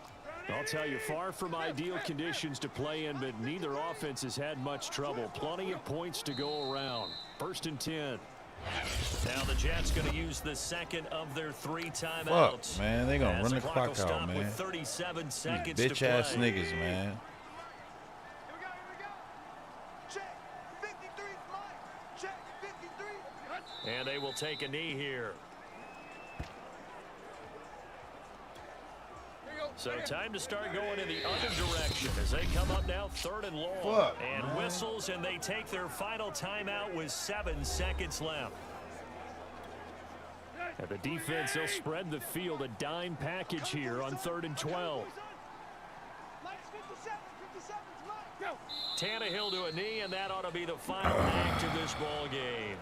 I'll tell you, far from ideal conditions to play in, but neither offense has had much trouble. Plenty of points to go around. 1st and 10. Now the Jets going to use the second of their 3 timeouts. Fuck, man. They going to run the clock out, man. With 37 seconds bitch to ass play. niggas, man. And they will take a knee here. So time to start going in the other direction as they come up now 3rd and long. Fuck, and man. Whistles, and they take their final timeout with 7 seconds left. And the defense, they'll spread the field, a dime package here on 3rd and 12. Tannehill to a knee, and that ought to be the final act of this ball game.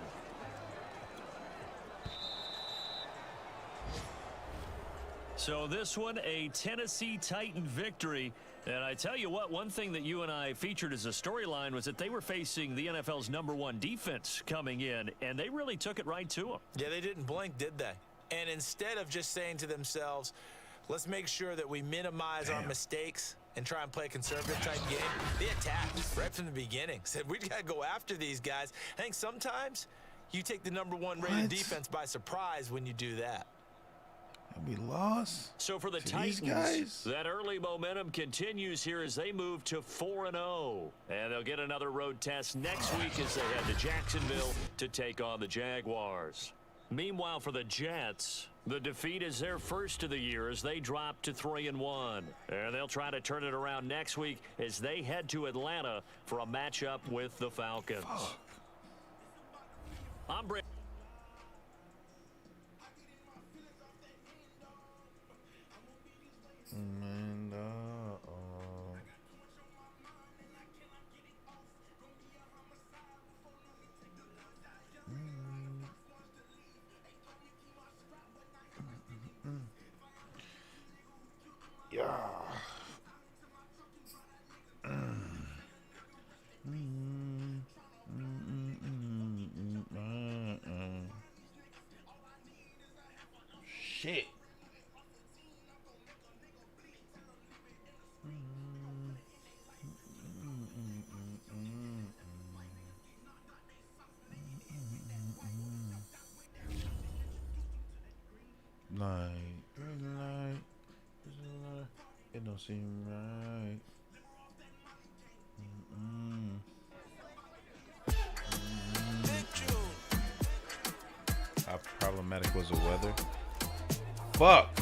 So this one, a Tennessee Titan victory. And I tell you what, one thing that you and I featured as a storyline was that they were facing the NFL's #1 defense coming in, and they really took it right to them. Yeah, they didn't blink, did they? And instead of just saying to themselves, let's make sure that we minimize our mistakes and try and play a conservative type game, they attacked right from the beginning. Said, we got to go after these guys. I think sometimes you take the #1 rated defense by surprise when you do that. We lost. So for the Titans, that early momentum continues here as they move to 4-0. And they'll get another road test next week as they head to Jacksonville to take on the Jaguars. Meanwhile, for the Jets, The defeat is their first of the year as they drop to 3-1. And they'll try to turn it around next week as they head to Atlanta for a matchup with the Falcons. I'm Brady. Shit. It don't seem right. How problematic was the weather? Fuck.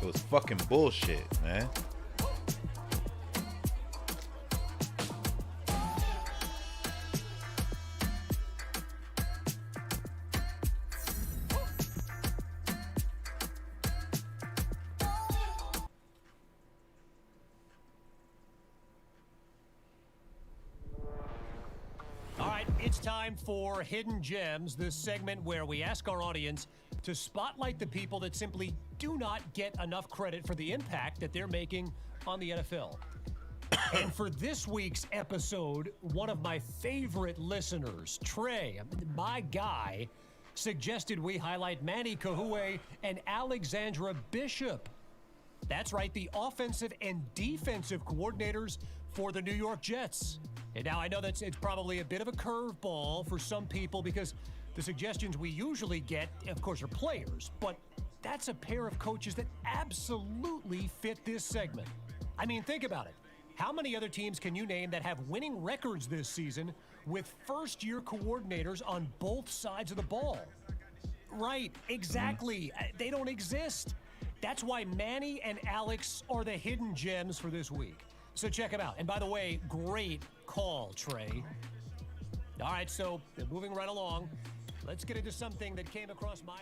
It was fucking bullshit, man. It's time for Hidden Gems, this segment where we ask our audience to spotlight the people that simply do not get enough credit for the impact that they're making on the NFL. And for this week's episode, one of my favorite listeners, Trey, my guy, suggested we highlight Manny Kahue and Alexandra Bishop. That's right, the offensive and defensive coordinators for the New York Jets. And now I know that it's probably a bit of a curveball for some people because the suggestions we usually get, of course, are players, but that's a pair of coaches that absolutely fit this segment. I mean, think about it. How many other teams can you name that have winning records this season with first-year coordinators on both sides of the ball? Right, exactly. They don't exist. That's why Manny and Alex are the hidden gems for this week. So check them out. And by the way, great call, Trey. All right, so moving right along, let's get into something that came across my...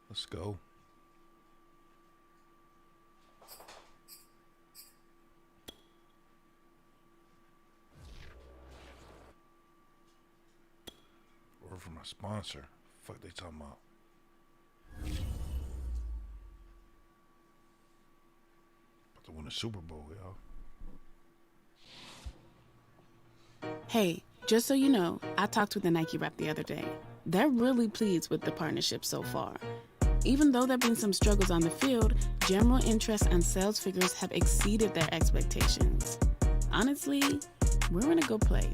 Let's go. Word from my sponsor. Fuck they talking about? About to win the Super Bowl, y'all. Hey, just so you know, I talked with the Nike rep the other day. They're really pleased with the partnership so far. Even though there have been some struggles on the field, general interest and sales figures have exceeded their expectations. Honestly, we're in a good place.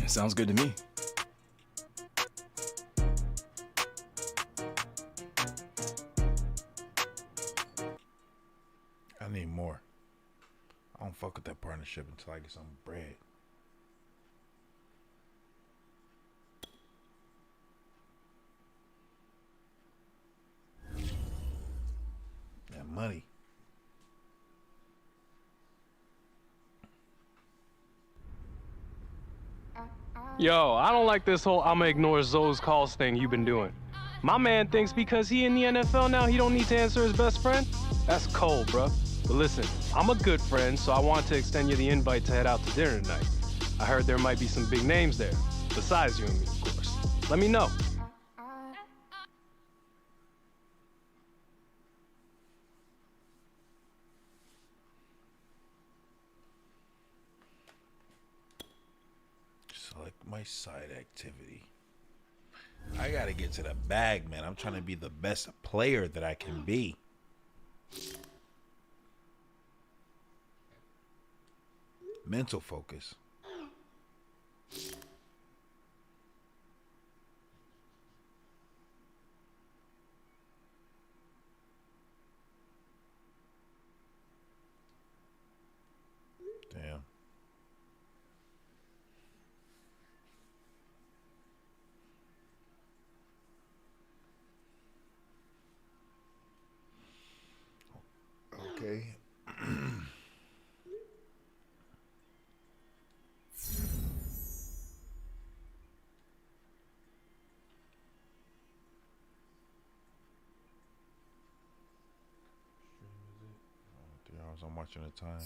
Sounds good to me. I need more. I don't fuck with that partnership until I get some bread. That money. Yo, I don't like this whole I'ma ignore Zoe's calls thing you've been doing. My man thinks because he in the NFL now he don't need to answer his best friend? That's cold, bruh. But listen, I'm a good friend, so I want to extend you the invite to head out to dinner tonight. I heard there might be some big names there, besides you and me, of course. Let me know. Select my side activity. I gotta get to the bag, man. I'm trying to be the best player that I can be. Mental focus. Damn. Okay. I'm watching the time.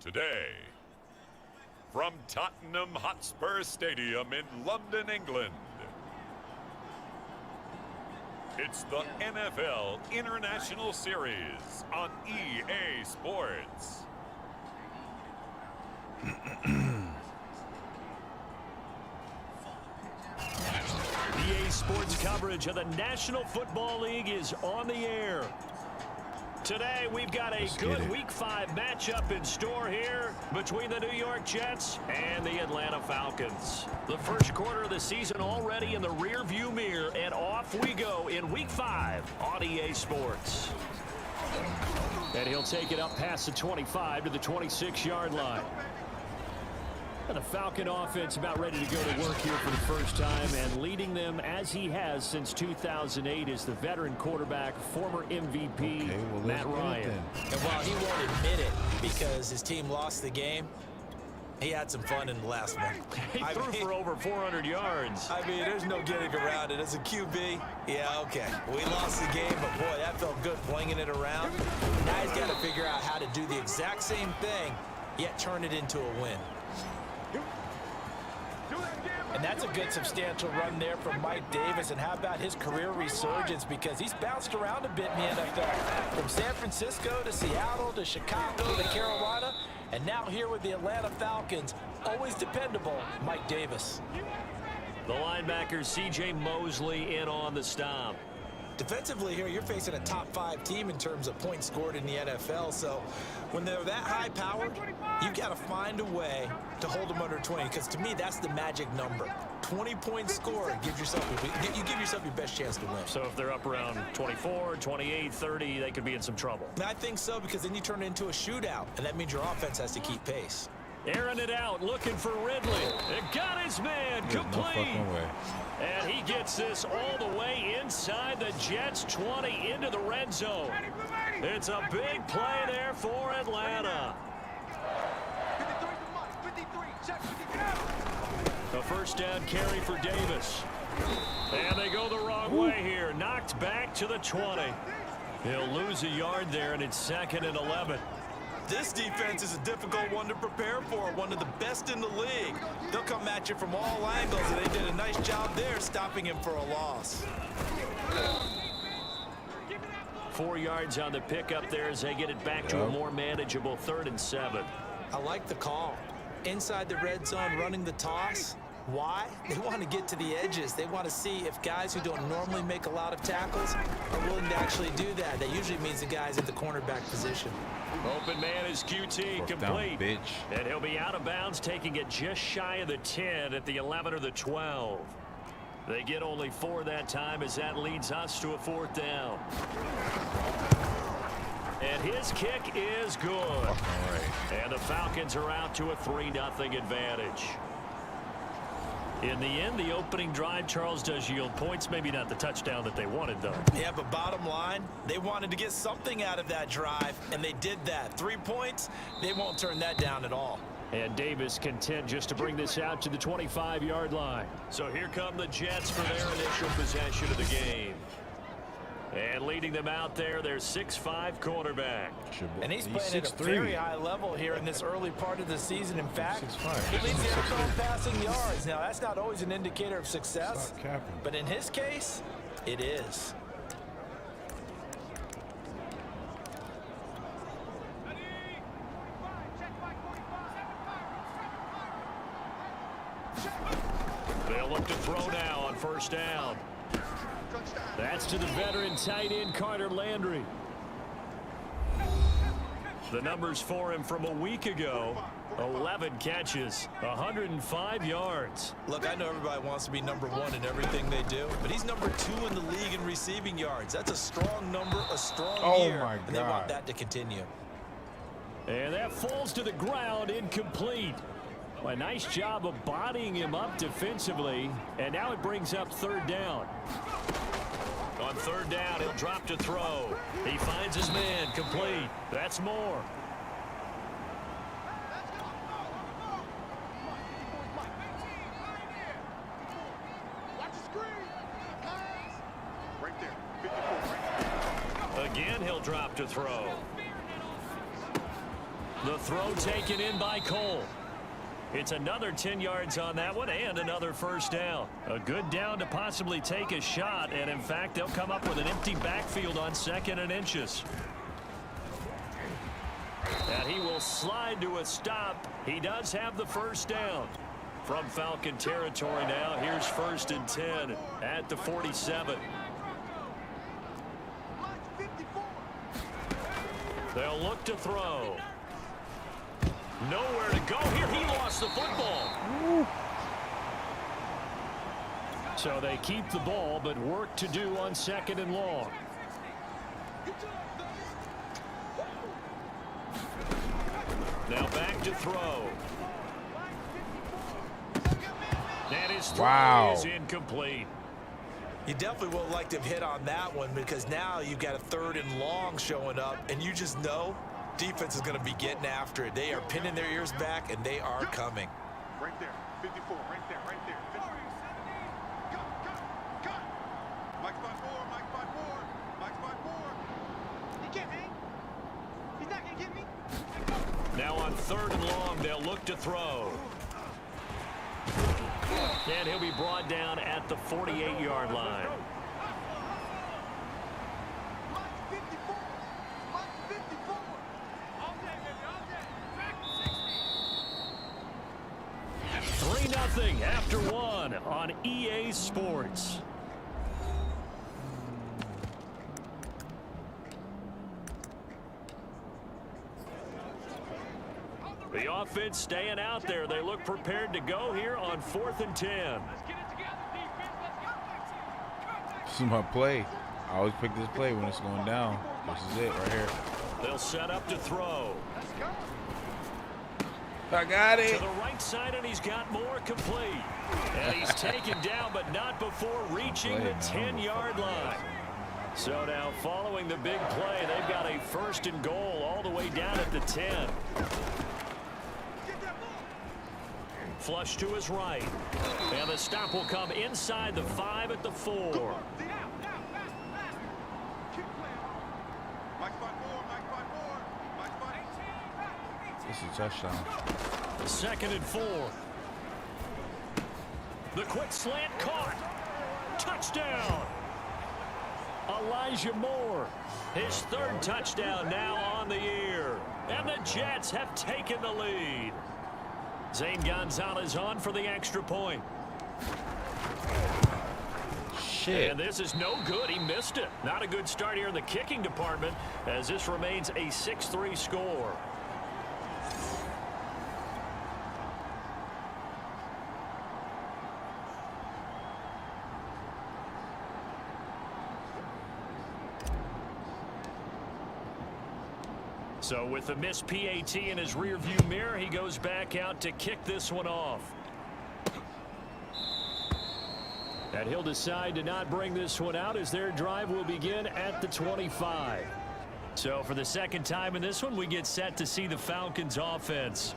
Today, from Tottenham Hotspur Stadium in London, England, it's the NFL International Series on EA Sports. EA Sports coverage of the National Football League is on the air. Today, we've got a good Week 5 matchup in store here between the New York Jets and the Atlanta Falcons. The first quarter of the season already in the rear-view mirror, and off we go in Week 5 on EA Sports. And he'll take it up past the 25 to the 26-yard line. And the Falcon offense about ready to go to work here for the first time, and leading them as he has since 2008 is the veteran quarterback, former MVP, Matt Ryan. And while he won't admit it because his team lost the game, he had some fun in the last one. He threw for over 400 yards. I mean, there's no getting around it. As a QB, yeah, okay. We lost the game, but boy, that felt good flinging it around. Now he's got to figure out how to do the exact same thing, yet turn it into a win. And that's a good substantial run there from Mike Davis. And how about his career resurgence? Because he's bounced around a bit in the NFL. From San Francisco to Seattle to Chicago to Carolina. And now here with the Atlanta Falcons, always dependable, Mike Davis. The linebacker C.J. Mosley in on the stop. Defensively here, you're facing a top 5 team in terms of points scored in the NFL. So when they're that high powered, you got to find a way to hold them under 20. Because to me, that's the magic number. 20 points scored, you give yourself your best chance to win. So if they're up around 24, 28, 30, they could be in some trouble. I think so, because then you turn it into a shootout, and that means your offense has to keep pace. Airing it out, looking for Ridley. It got his man, complete. No fucking way. And he gets this all the way inside the Jets 20 into the red zone. It's a big play there for Atlanta. A first down carry for Davis. And they go the wrong way here. Knocked back to the 20. He'll lose a yard there, and it's 2nd and 11. This defense is a difficult one to prepare for, one of the best in the league. They'll come at you from all angles, and they did a nice job there stopping him for a loss. 4 yards on the pickup there as they get it back to a more manageable 3rd and 7. I like the call. Inside the red zone, running the toss. Why? They want to get to the edges. They want to see if guys who don't normally make a lot of tackles are willing to actually do that. That usually means the guys at the cornerback position. Open man is QT, complete. And he'll be out of bounds, taking it just shy of the 10 at the 11 or the 12. They get only 4 that time as that leads us to a 4th down. And his kick is good. And the Falcons are out to a 3-0 advantage. In the end, the opening drive, Charles, does yield points. Maybe not the touchdown that they wanted, though. Yeah, but bottom line, they wanted to get something out of that drive, and they did that. 3 points, they won't turn that down at all. And Davis content just to bring this out to the 25-yard line. So here come the Jets for their initial possession of the game. And leading them out there, their 6'5" quarterback. And he's playing at a very high level here in this early part of the season. In fact, he leads the NFL in passing yards. Now, that's not always an indicator of success, but in his case, it is. They'll look to throw now on 1st down. That's to the veteran tight end Carter Landry. The numbers for him from a week ago: 11 catches, 105 yards. Look, I know everybody wants to be number 1 in everything they do, but he's number 2 in the league in receiving yards. That's a strong number, a strong year, and they want that to continue. And that falls to the ground, incomplete. A nice job of bodying him up defensively, and now it brings up 3rd down. On 3rd down, he'll drop to throw. He finds his man, complete. That's more. Again, he'll drop to throw. The throw taken in by Cole. It's another 10 yards on that one and another 1st down. A good down to possibly take a shot, and in fact, they'll come up with an empty backfield on 2nd and inches. And he will slide to a stop. He does have the 1st down. From Falcon territory now, here's 1st and 10 at the 47. They'll look to throw. Nowhere to go here. He lost the football. So they keep the ball, but work to do on 2nd and long. Now back to throw. And his throw is incomplete. You definitely would have liked to have hit on that one, because now you've got a 3rd and long showing up, and you just know defense is going to be getting after it. They are pinning their ears back, and they are coming. Right there, 54, right there, right there. Cut. Mike's by 4, Mike's by 4, Mike's by 4. He can't hang. He's not going to get me. Now on 3rd and long, they'll look to throw. And he'll be brought down at the 48-yard line. 0-0 after 1 on EA Sports. The offense staying out there. They look prepared to go here on 4th and 10. This is my play. I always pick this play when it's going down. This is it right here. They'll set up to throw. I got it. To the right side, and he's got more complete. And he's taken down, but not before reaching the 10-yard line. So now, following the big play, they've got a 1st and goal all the way down at the 10. Flush to his right. And the stop will come inside the 5 at the 4. This is a touchdown. 2nd and 4. The quick slant caught. Touchdown. Elijah Moore. His 3rd touchdown now on the year. And the Jets have taken the lead. Zane Gonzalez on for the extra point. Shit. And this is no good. He missed it. Not a good start here in the kicking department as this remains a 6-3 score. So with the missed PAT in his rearview mirror, he goes back out to kick this one off. And he'll decide to not bring this one out as their drive will begin at the 25. So for the 2nd time in this one, we get set to see the Falcons offense.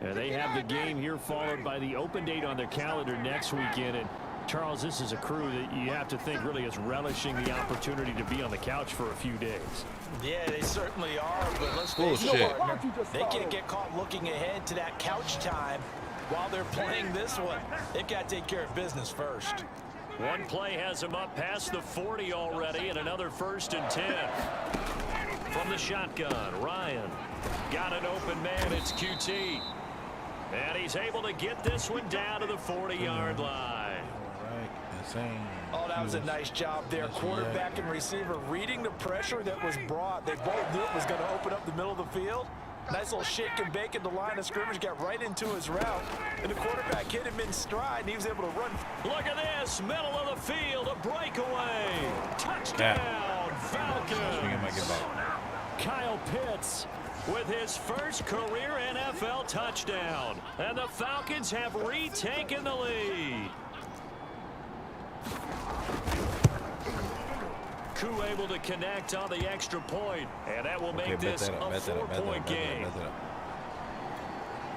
And they have the game here followed by the open date on their calendar next weekend. And Charles, this is a crew that you have to think really is relishing the opportunity to be on the couch for a few days. Yeah, they certainly are, but let's face it, partner, they can't get caught looking ahead to that couch time while they're playing this one. They've got to take care of business first. One play has him up past the 40 already, and another 1st and 10. From the shotgun, Ryan got an open man. It's QT. And he's able to get this one down to the 40-yard line. Oh, that was a nice job there. Quarterback and receiver reading the pressure that was brought. They both knew it was going to open up the middle of the field. Nice little shake and bake at the line of scrimmage, got right into his route. And the quarterback hit him in stride, and he was able to run. Look at this, middle of the field, a breakaway. Touchdown, Falcons. Kyle Pitts with his 1st career NFL touchdown. And the Falcons have retaken the lead. Koo able to connect on the extra point, and that will make this a 4-point game.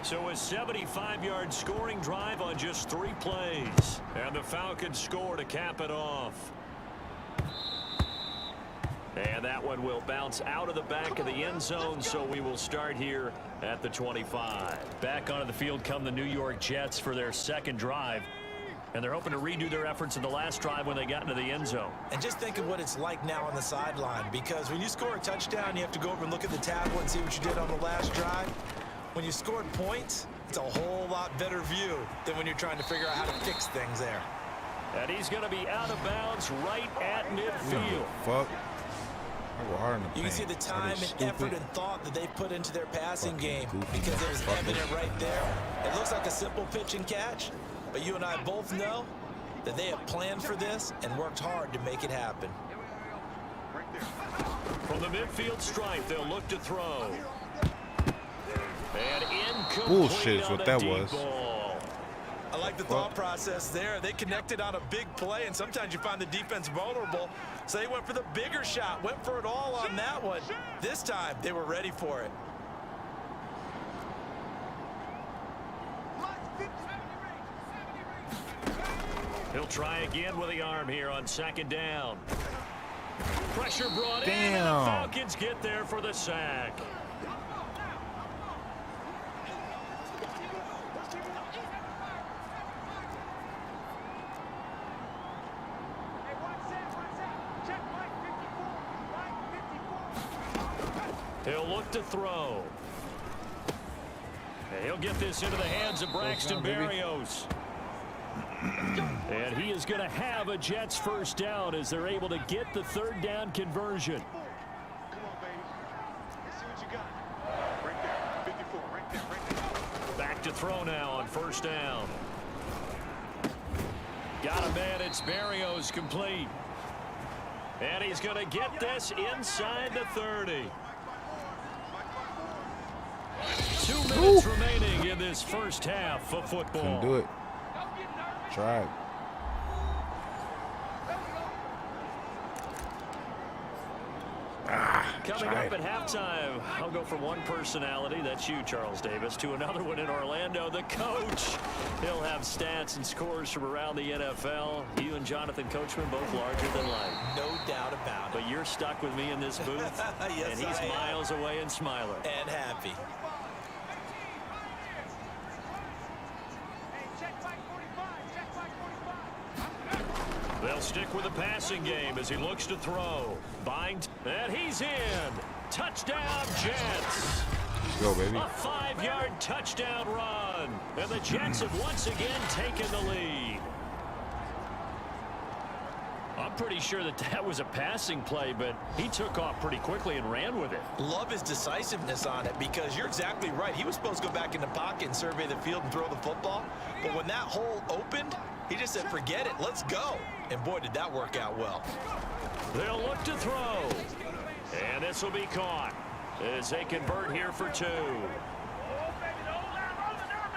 So a 75-yard scoring drive on just 3 plays, and the Falcons score to cap it off. And that one will bounce out of the back of the end zone, so we will start here at the 25. Back onto the field come the New York Jets for their 2nd drive. And they're hoping to redo their efforts in the last drive when they got into the end zone. And just think of what it's like now on the sideline, because when you score a touchdown, you have to go over and look at the tablet and see what you did on the last drive. When you scored points, it's a whole lot better view than when you're trying to figure out how to fix things there. And he's going to be out of bounds right at midfield. Fuck. You can see the time and effort and thought that they put into their passing game because it was evident right there. It looks like a simple pitch and catch, but you and I both know that they have planned for this and worked hard to make it happen. From the midfield stripe, they'll look to throw. And incomplete. Bullshit is what that was. I like the thought process there. They connected on a big play, and sometimes you find the defense vulnerable. So they went for the bigger shot, went for it all on that one. This time, they were ready for it. He'll try again with the arm here on 2nd down. Pressure brought in, and the Falcons get there for the sack. He'll look to throw. He'll get this into the hands of Braxton Berrios. And he is going to have a Jets first down as they're able to get the third down conversion. Back to throw now on first down. Got a man. It's Berrios complete. And he's going to get this inside the 30. 2 minutes remaining in this first half of football. Couldn't do it. Tried. Coming up at halftime, I'll go from one personality, that's you, Charles Davis, to another one in Orlando, the coach. He'll have stats and scores from around the NFL. You and Jonathan Coachman both larger than life. No doubt about it. But you're stuck with me in this booth, yes, and he's miles away and smiling. And happy. They'll stick with the passing game as he looks to throw. Bind, and he's in. Touchdown, Jets. Let's go, baby. A 5-yard touchdown run. And the Jets have once again taken the lead. I'm pretty sure that was a passing play, but he took off pretty quickly and ran with it. Love his decisiveness on it because you're exactly right. He was supposed to go back in the pocket and survey the field and throw the football. But when that hole opened, he just said, forget it, let's go. And boy, did that work out well. They'll look to throw. And this will be caught as they convert here for 2.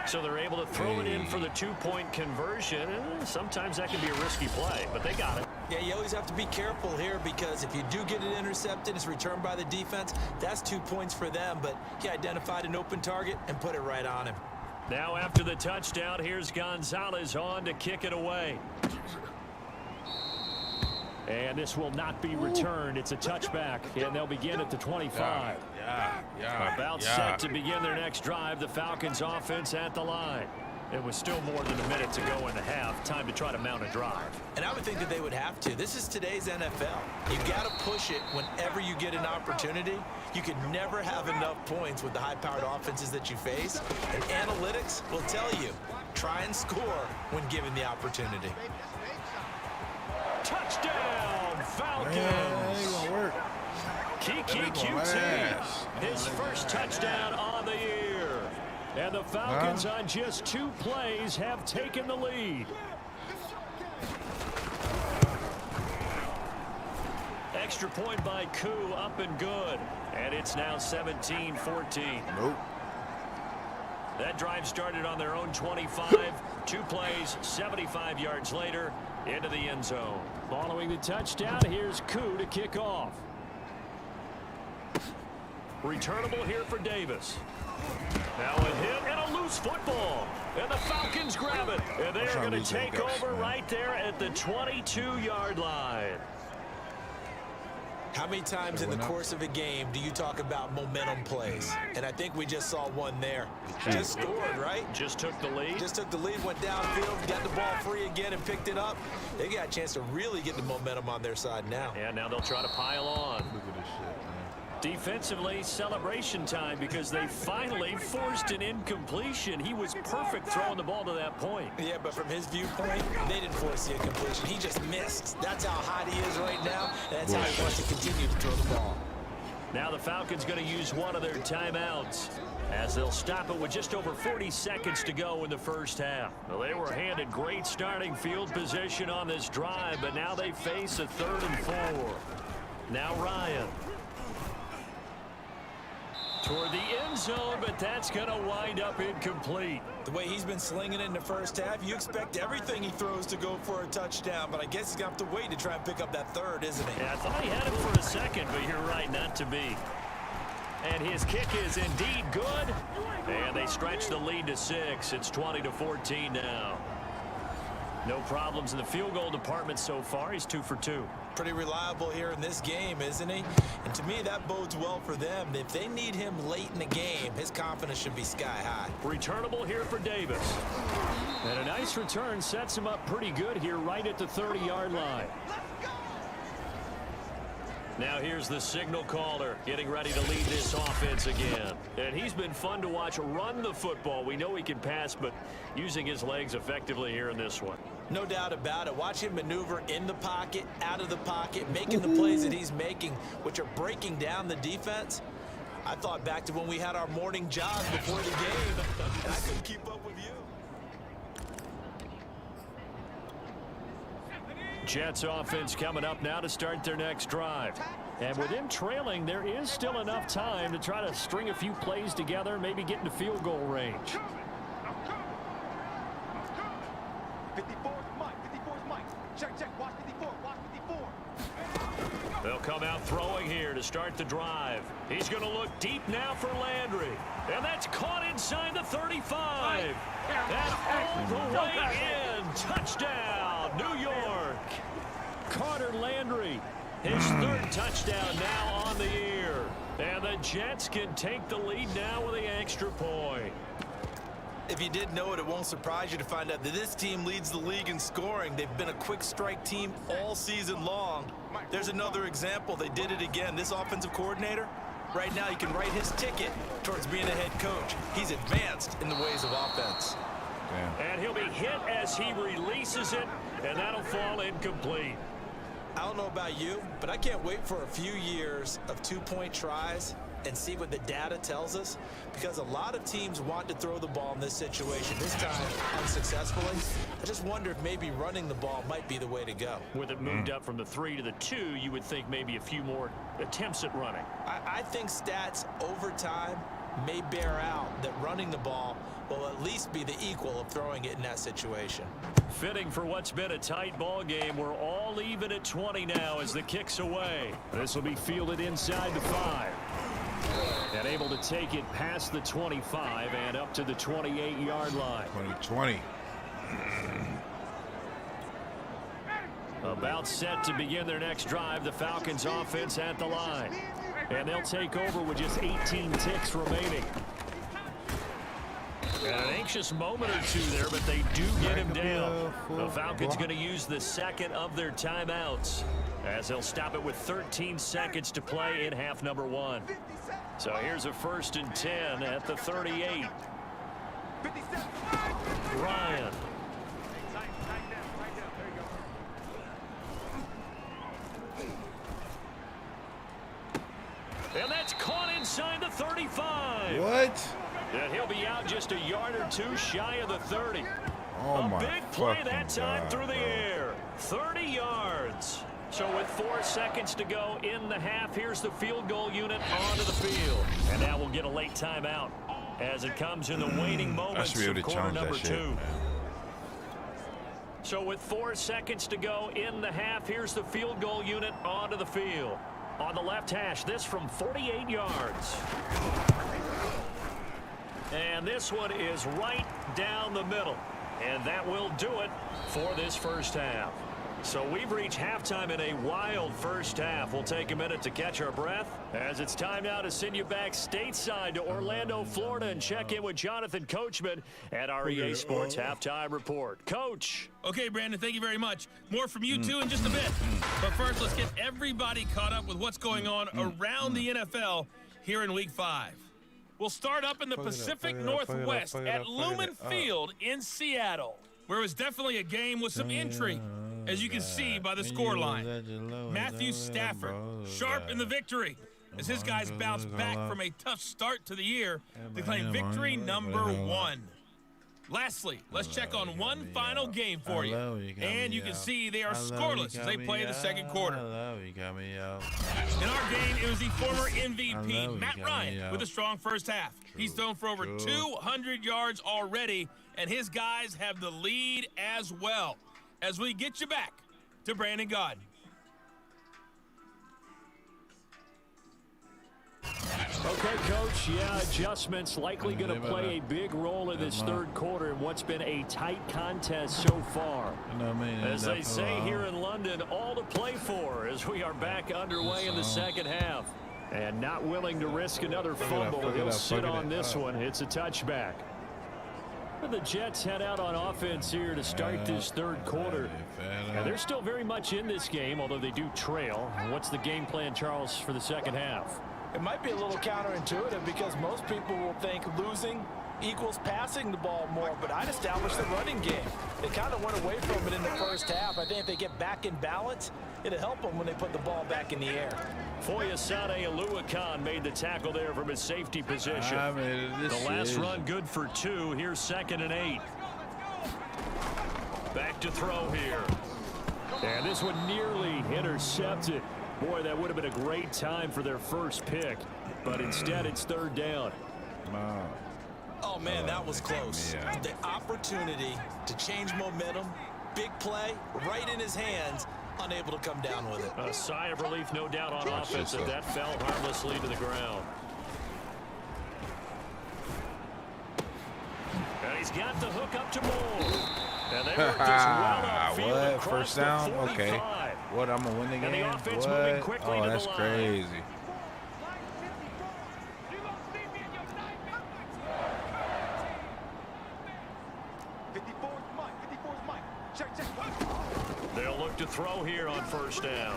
So they're able to throw it in for the 2-point conversion. Sometimes that can be a risky play, but they got it. Yeah, you always have to be careful here because if you do get it intercepted, it's returned by the defense. That's 2 points for them, but he identified an open target and put it right on him. Now after the touchdown, here's Gonzalez on to kick it away. And this will not be returned. It's a touchback, and they'll begin at the 25. About set to begin their next drive. The Falcons offense at the line. It was still more than a minute to go in the half. Time to try to mount a drive. And I would think that they would have to. This is today's NFL. You got to push it whenever you get an opportunity. You could never have enough points with the high-powered offenses that you face. And analytics will tell you, try and score when given the opportunity. Touchdown, Falcons! Ain't gonna work. Kiki QT, his first touchdown on the year. And the Falcons on just 2 plays have taken the lead. Extra point by Koo, up and good. And it's now 17-14. Nope. That drive started on their own 25. 2 plays, 75 yards later, into the end zone. Following the touchdown, here's Koo to kick off. Returnable here for Davis. Now a hit and a loose football. And the Falcons grab it. And they're going to take over right there at the 22-yard line. How many times in the course of a game do you talk about momentum plays? And I think we just saw one there. Just scored, right? Just took the lead. Just took the lead, went downfield, got the ball free again and picked it up. They got a chance to really get the momentum on their side now. And now they'll try to pile on. Look at this shit, man. Defensively, celebration time because they finally forced an incompletion. He was perfect throwing the ball to that point. Yeah, but from his viewpoint, they didn't force the incompletion. He just missed. That's how hot he is right now, and that's how he wants to continue to throw the ball. Now the Falcons going to use one of their timeouts as they'll stop it with just over 40 seconds to go in the first half. Well, they were handed great starting field position on this drive, but now they face a 3rd and 4. Now Ryan. Toward the end zone, but that's going to wind up incomplete. The way he's been slinging it in the first half, you expect everything he throws to go for a touchdown, but I guess he's going to have to wait to try and pick up that 3rd, isn't he? Yeah, I thought he had it for a second, but you're right, not to be. And his kick is indeed good, and they stretch the lead to 6. It's 20-14 now. No problems in the field goal department so far. He's 2 for 2. Pretty reliable here in this game, isn't he? And to me, that bodes well for them. If they need him late in the game, his confidence should be sky high. Returnable here for Davis. And a nice return sets him up pretty good here right at the 30-yard line. Now here's the signal caller getting ready to lead this offense again. And he's been fun to watch run the football. We know he can pass, but using his legs effectively here in this one. No doubt about it. Watch him maneuver in the pocket, out of the pocket, making the plays that he's making, which are breaking down the defense. I thought back to when we had our morning jog before the game, and I couldn't keep up with you. Jets offense coming up now to start their next drive. And with them trailing, there is still enough time to try to string a few plays together, maybe get into field goal range. 54's Mike. 54's Mike. Check. Watch 54. Watch 54. They'll come out throwing here to start the drive. He's going to look deep now for Landry. And that's caught inside the 35. And all the way in. Touchdown, New York. Carter Landry, his third touchdown now on the year. And the Jets can take the lead now with the extra point. If you didn't know it, it won't surprise you to find out that this team leads the league in scoring. They've been a quick strike team all season long. There's another example. They did it again. This offensive coordinator, right now, he can write his ticket towards being a head coach. He's advanced in the ways of offense. And he'll be hit as he releases it, and that'll fall incomplete. I don't know about you, but I can't wait for a few years of two-point tries and see what the data tells us, because a lot of teams want to throw the ball in this situation, this time unsuccessfully. I just wonder if maybe running the ball might be the way to go. With it moved up from the 3 to the 2, you would think maybe a few more attempts at running. I think stats over time may bear out that running the ball will at least be the equal of throwing it in that situation. Fitting for what's been a tight ball game. We're all even at 20 now as the kick's away. This will be fielded inside the 5. And able to take it past the 25 and up to the 28-yard line. 2020. About set to begin their next drive. The Falcons offense at the line. And they'll take over with just 18 ticks remaining. And an anxious moment or two there, but they do get him down. The Falcons going to use the second of their timeouts, as they'll stop it with 13 seconds to play in half number 1. So here's a 1st and 10 at the 38. Ryan. And that's caught inside the 35. What? And he'll be out just a yard or two shy of the 30. Oh, a big play that time through the air. 30 yards. So with 4 seconds to go in the half, here's the field goal unit onto the field. And now we'll get a late timeout as it comes in the waning moments of quarter number 2. So with 4 seconds to go in the half, here's the field goal unit onto the field. On the left hash, this from 48 yards. And this one is right down the middle. And that will do it for this first half. So we've reached halftime in a wild first half. We'll take a minute to catch our breath as it's time now to send you back stateside to Orlando, Florida, and check in with Jonathan Coachman at our EA Sports Halftime Report. Coach. Okay, Brandon, thank you very much. More from you two in just a bit. But first, let's get everybody caught up with what's going on around the NFL here in Week 5. We'll start up in the Pacific Northwest at Lumen Field in Seattle, where it was definitely a game with some intrigue, as you can see by the scoreline. Matthew Stafford, sharp in the victory, as his guys bounce back from a tough start to the year to claim victory number 1. Lastly, let's check on one final game for you. And you can see they are scoreless as they play the second quarter. In our game, it was the former MVP, Matt Ryan, with a strong first half. He's thrown for over 200 yards already, and his guys have the lead as well. As we get you back to Brandon Gaudin. Okay, Coach, adjustments likely going to play a big role in this third quarter in what's been a tight contest so far. As they say here in London, all to play for as we are back underway in the second half. And not willing to risk another fumble. He'll sit on this one. It's a touchback. The Jets head out on offense here to start this third quarter. And they're still very much in this game, although they do trail. What's the game plan, Charles, for the second half? It might be a little counterintuitive because most people will think losing equals passing the ball more, but I'd establish the running game. They kind of went away from it in the first half. I think if they get back in balance, it'll help them when they put the ball back in the air. Foyesade Oluwakan made the tackle there from his safety position. The last run good for 2. Here's 2nd and 8. Back to throw here. And this one nearly intercepted. Boy, that would have been a great time for their first pick. But instead, it's 3rd down. Oh, man, that was close. The opportunity to change momentum, big play, right in his hands, unable to come down with it. A sigh of relief, no doubt, on offense, and that fell harmlessly to the ground. And he's got the hook up to Moore. And they worked this well upfield across First down? the 45. Okay. What, I'm going to win the game? And the offense moving quickly to that's the line. crazy. They'll look to throw here on 1st down.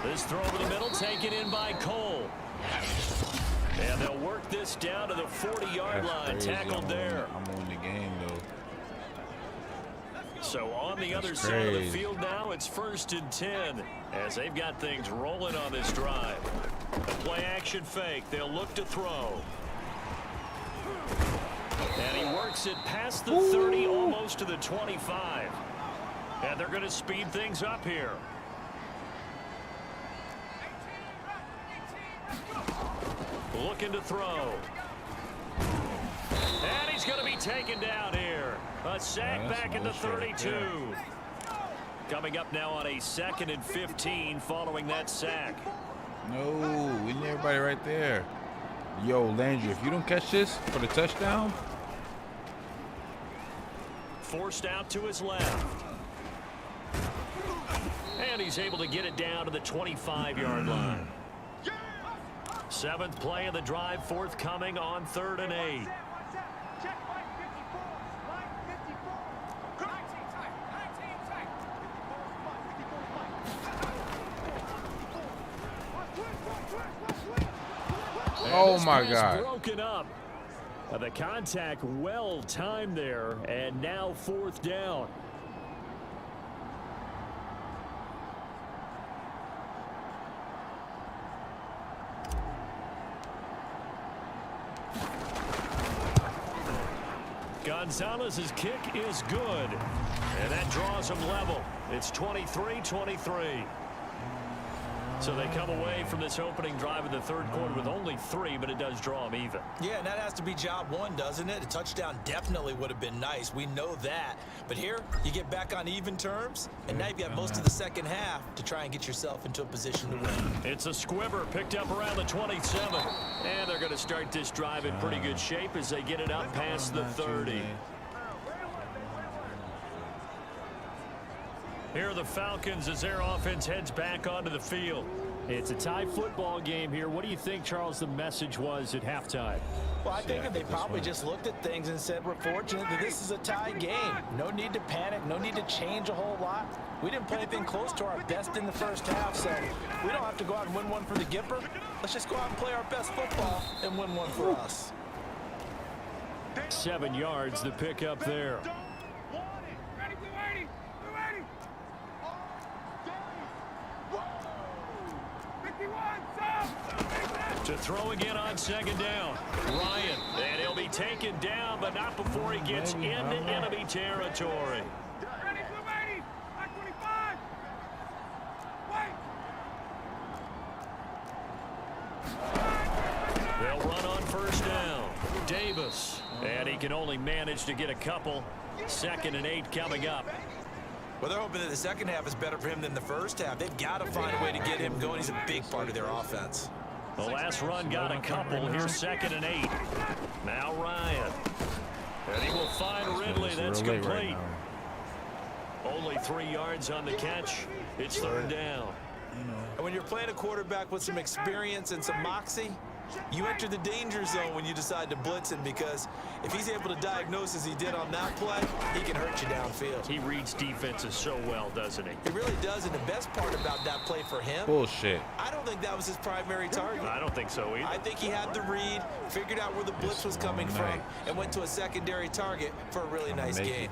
This throw over the middle taken in by Cole. And they'll work this down to the 40-yard line. Tackled there. I'm on the game, though. So on the other side of the field now, it's 1st and 10 as they've got things rolling on this drive. A play action fake. They'll look to throw. And he works it past the 30, almost to the 25. And they're going to speed things up here. Looking to throw. And he's going to be taken down here. A sack back at the 32. Coming up now on a 2nd and 15 following that sack. No, we need everybody right there. Yo, Landry, if you don't catch this for the touchdown. Forced out to his left. And he's able to get it down to the 25-yard line. 7th play of the drive forthcoming on 3rd and 8. Oh my God. Broken up. The contact well timed there, and now 4th down. Gonzalez's kick is good, and that draws them level. It's 23-23. So they come away from this opening drive in the 3rd quarter with only 3, but it does draw them even. Yeah, and that has to be job 1, doesn't it? A touchdown definitely would have been nice. We know that. But here, you get back on even terms, and now you've got most of the second half to try and get yourself into a position to win. It's a squibber picked up around the 27. And they're going to start this drive in pretty good shape as they get it up past the 30. Here are the Falcons as their offense heads back onto the field. It's a tie football game here. What do you think, Charles, the message was at halftime? Well, I think that they probably just looked at things and said, we're fortunate that this is a tie game. No need to panic. No need to change a whole lot. We didn't play anything close to our best in the first half, so we don't have to go out and win one for the Gipper. Let's just go out and play our best football and win one for us. 7 yards, the pickup there. To throw again on 2nd down. Ryan, and he'll be taken down, but not before he gets into enemy territory. They'll run on 1st down. Davis, and he can only manage to get a couple. 2nd and 8 coming up. Well, they're hoping that the second half is better for him than the first half. They've got to find a way to get him going. He's a big part of their offense. The last run got a couple. Here's 2nd and 8. Now Ryan. And he will find Ridley. That's complete. Only 3 yards on the catch. It's 3rd down. And when you're playing a quarterback with some experience and some moxie, You enter the danger zone when you decide to blitz him, because if he's able to diagnose as he did on that play, he can hurt you downfield. He reads defenses so well, doesn't he? He really does, and the best part about that play for him, bullshit. I don't think that was his primary target. I don't think so either. I think he had the read, figured out where the blitz was coming from, and went to a secondary target for a really nice gain.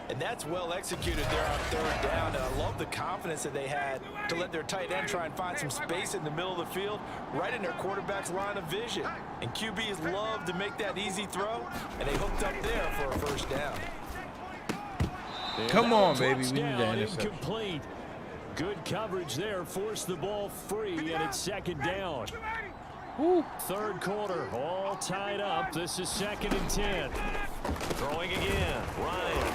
And that's well executed there on third down. And I love the confidence that they had to let their tight end try and find some space in the middle of the field, right in their quarterback's line of vision. And QBs love to make that easy throw, and they hooked up there for a first down. Come on, baby. We need that incomplete. Good coverage there. Forced the ball free, and it's second down. Woo. Third quarter, all tied up. This is 2nd and 10. Throwing again. Ryan.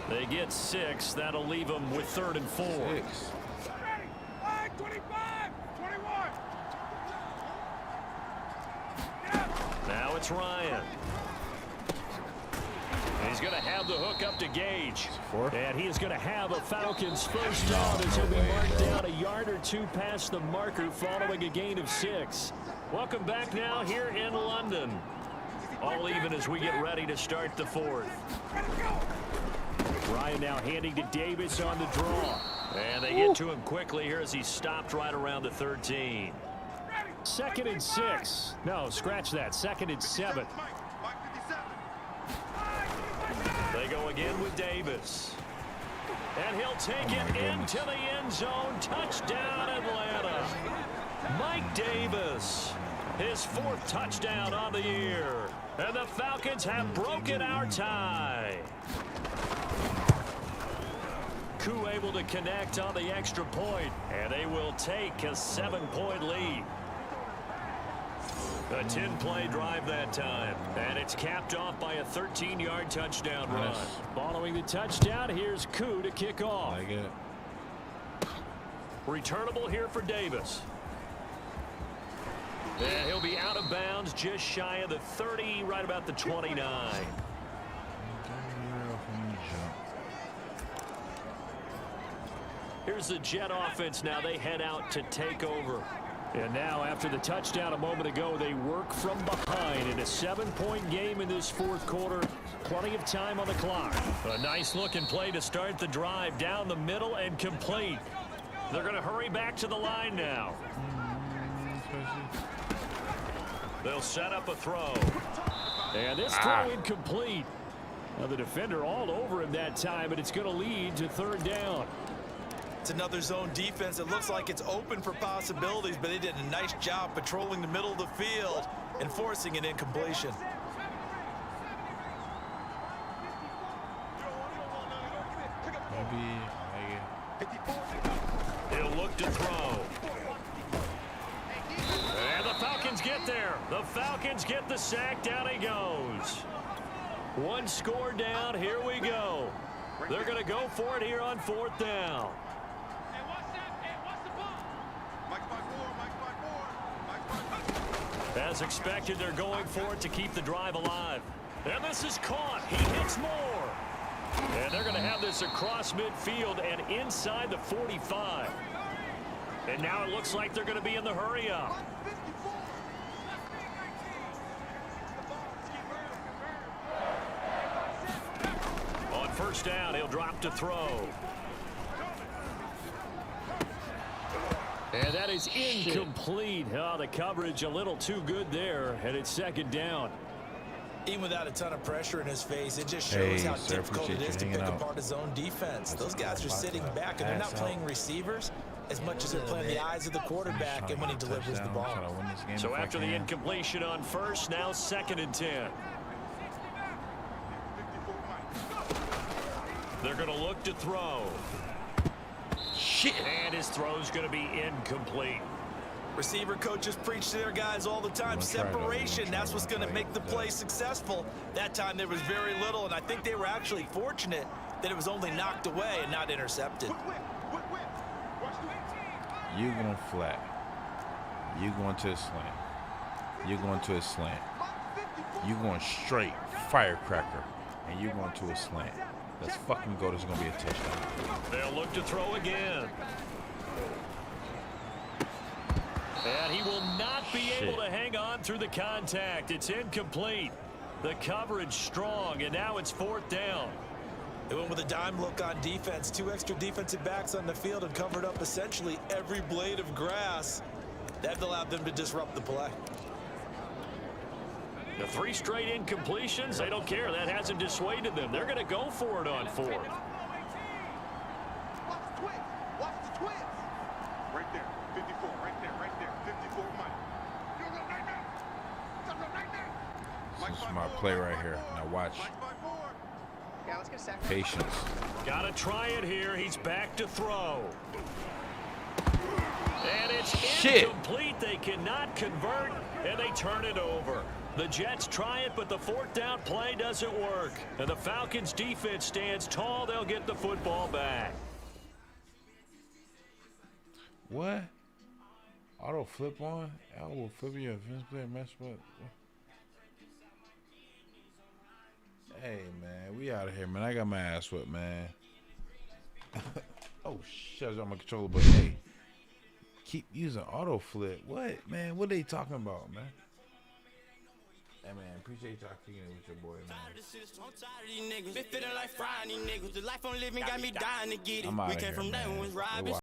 They get 6. That'll leave them with 3rd and 4. 6. 25, 21. Now it's Ryan. He's going to have the hook up to Gage. 4. And he is going to have a Falcons first down as he'll be marked down a yard or 2 past the marker following a gain of 6. Welcome back now here in London. All even as we get ready to start the 4th. Ryan now handing to Davis on the draw. And they get to him quickly here as he stopped right around the 13. 2nd and 6. No, scratch that. 2nd and 7. They go again with Davis. And he'll take it into the end zone. Touchdown, Atlanta. Mike Davis. His 4th touchdown on the year. And the Falcons have broken our tie. Koo able to connect on the extra point. And they will take a 7-point lead. A 10-play drive that time. And it's capped off by a 13-yard touchdown run. Following the touchdown, here's Koo to kick off. I get it. Returnable here for Davis. And he'll be out of bounds just shy of the 30, right about the 29. Here's the Jet offense now. They head out to take over. And now after the touchdown a moment ago, they work from behind in a 7-point game in this 4th quarter. Plenty of time on the clock. A nice looking play to start the drive down the middle and complete. They're going to hurry back to the line now. They'll set up a throw. And this throw incomplete. Now the defender all over him that time, but it's going to lead to 3rd down. It's another zone defense. It looks like it's open for possibilities, but they did a nice job patrolling the middle of the field and forcing an incompletion. He'll look to throw. And the Falcons get there. The Falcons get the sack. Down he goes. 1 score down. Here we go. They're going to go for it here on 4th down. As expected, they're going for it to keep the drive alive. And this is caught. He hits more. And they're going to have this across midfield and inside the 45. And now it looks like they're going to be in the hurry up. On 1st down, he'll drop to throw. And that is incomplete. Oh, the coverage a little too good there, and it's 2nd down. Even without a ton of pressure in his face, it just shows how difficult it is to pick apart his own defense. Those guys are sitting back, and they're not playing receivers as much as they're playing the eyes of the quarterback and when he delivers the ball. So after the incompletion on 1st, now 2nd and 10. They're going to look to throw. And his throw's going to be incomplete. Receiver coaches preach to their guys all the time. Separation, that's what's going to make the play successful. That time there was very little, and I think they were actually fortunate that it was only knocked away and not intercepted. You going flat. You going to a slant. You going to a slant. You going straight firecracker, and you going to a slant. Let's fucking go. There's going to be a touchdown. They'll look to throw again. And he will not be able to hang on through the contact. It's incomplete. The coverage strong, and now it's 4th down. They went with a dime look on defense. 2 extra defensive backs on the field and covered up essentially every blade of grass. That allowed them to disrupt the play. The 3 straight incompletions, they don't care. That hasn't dissuaded them. They're going to go for it on 4th. Watch the twins. Watch the twins. Right there. 54. Right there. Right there. 54 Mike. You're a nightmare. You're a nightmare. This is my play right here. Now watch. Yeah, let's get a sack. Patience. Got to try it here. He's back to throw. And it's incomplete. They cannot convert, and they turn it over. The Jets try it, but the 4th down play doesn't work. And the Falcons' defense stands tall. They'll get the football back. What? Auto flip on? I will flip your offense player mess with. Hey, man, we out of here, man. I got my ass whipped, man. Oh, shit, I was on my controller, but hey, keep using auto flip. What, man? What they talking about, man? Hey, man, appreciate y'all kicking it with your boy, man. I'm out of here, man.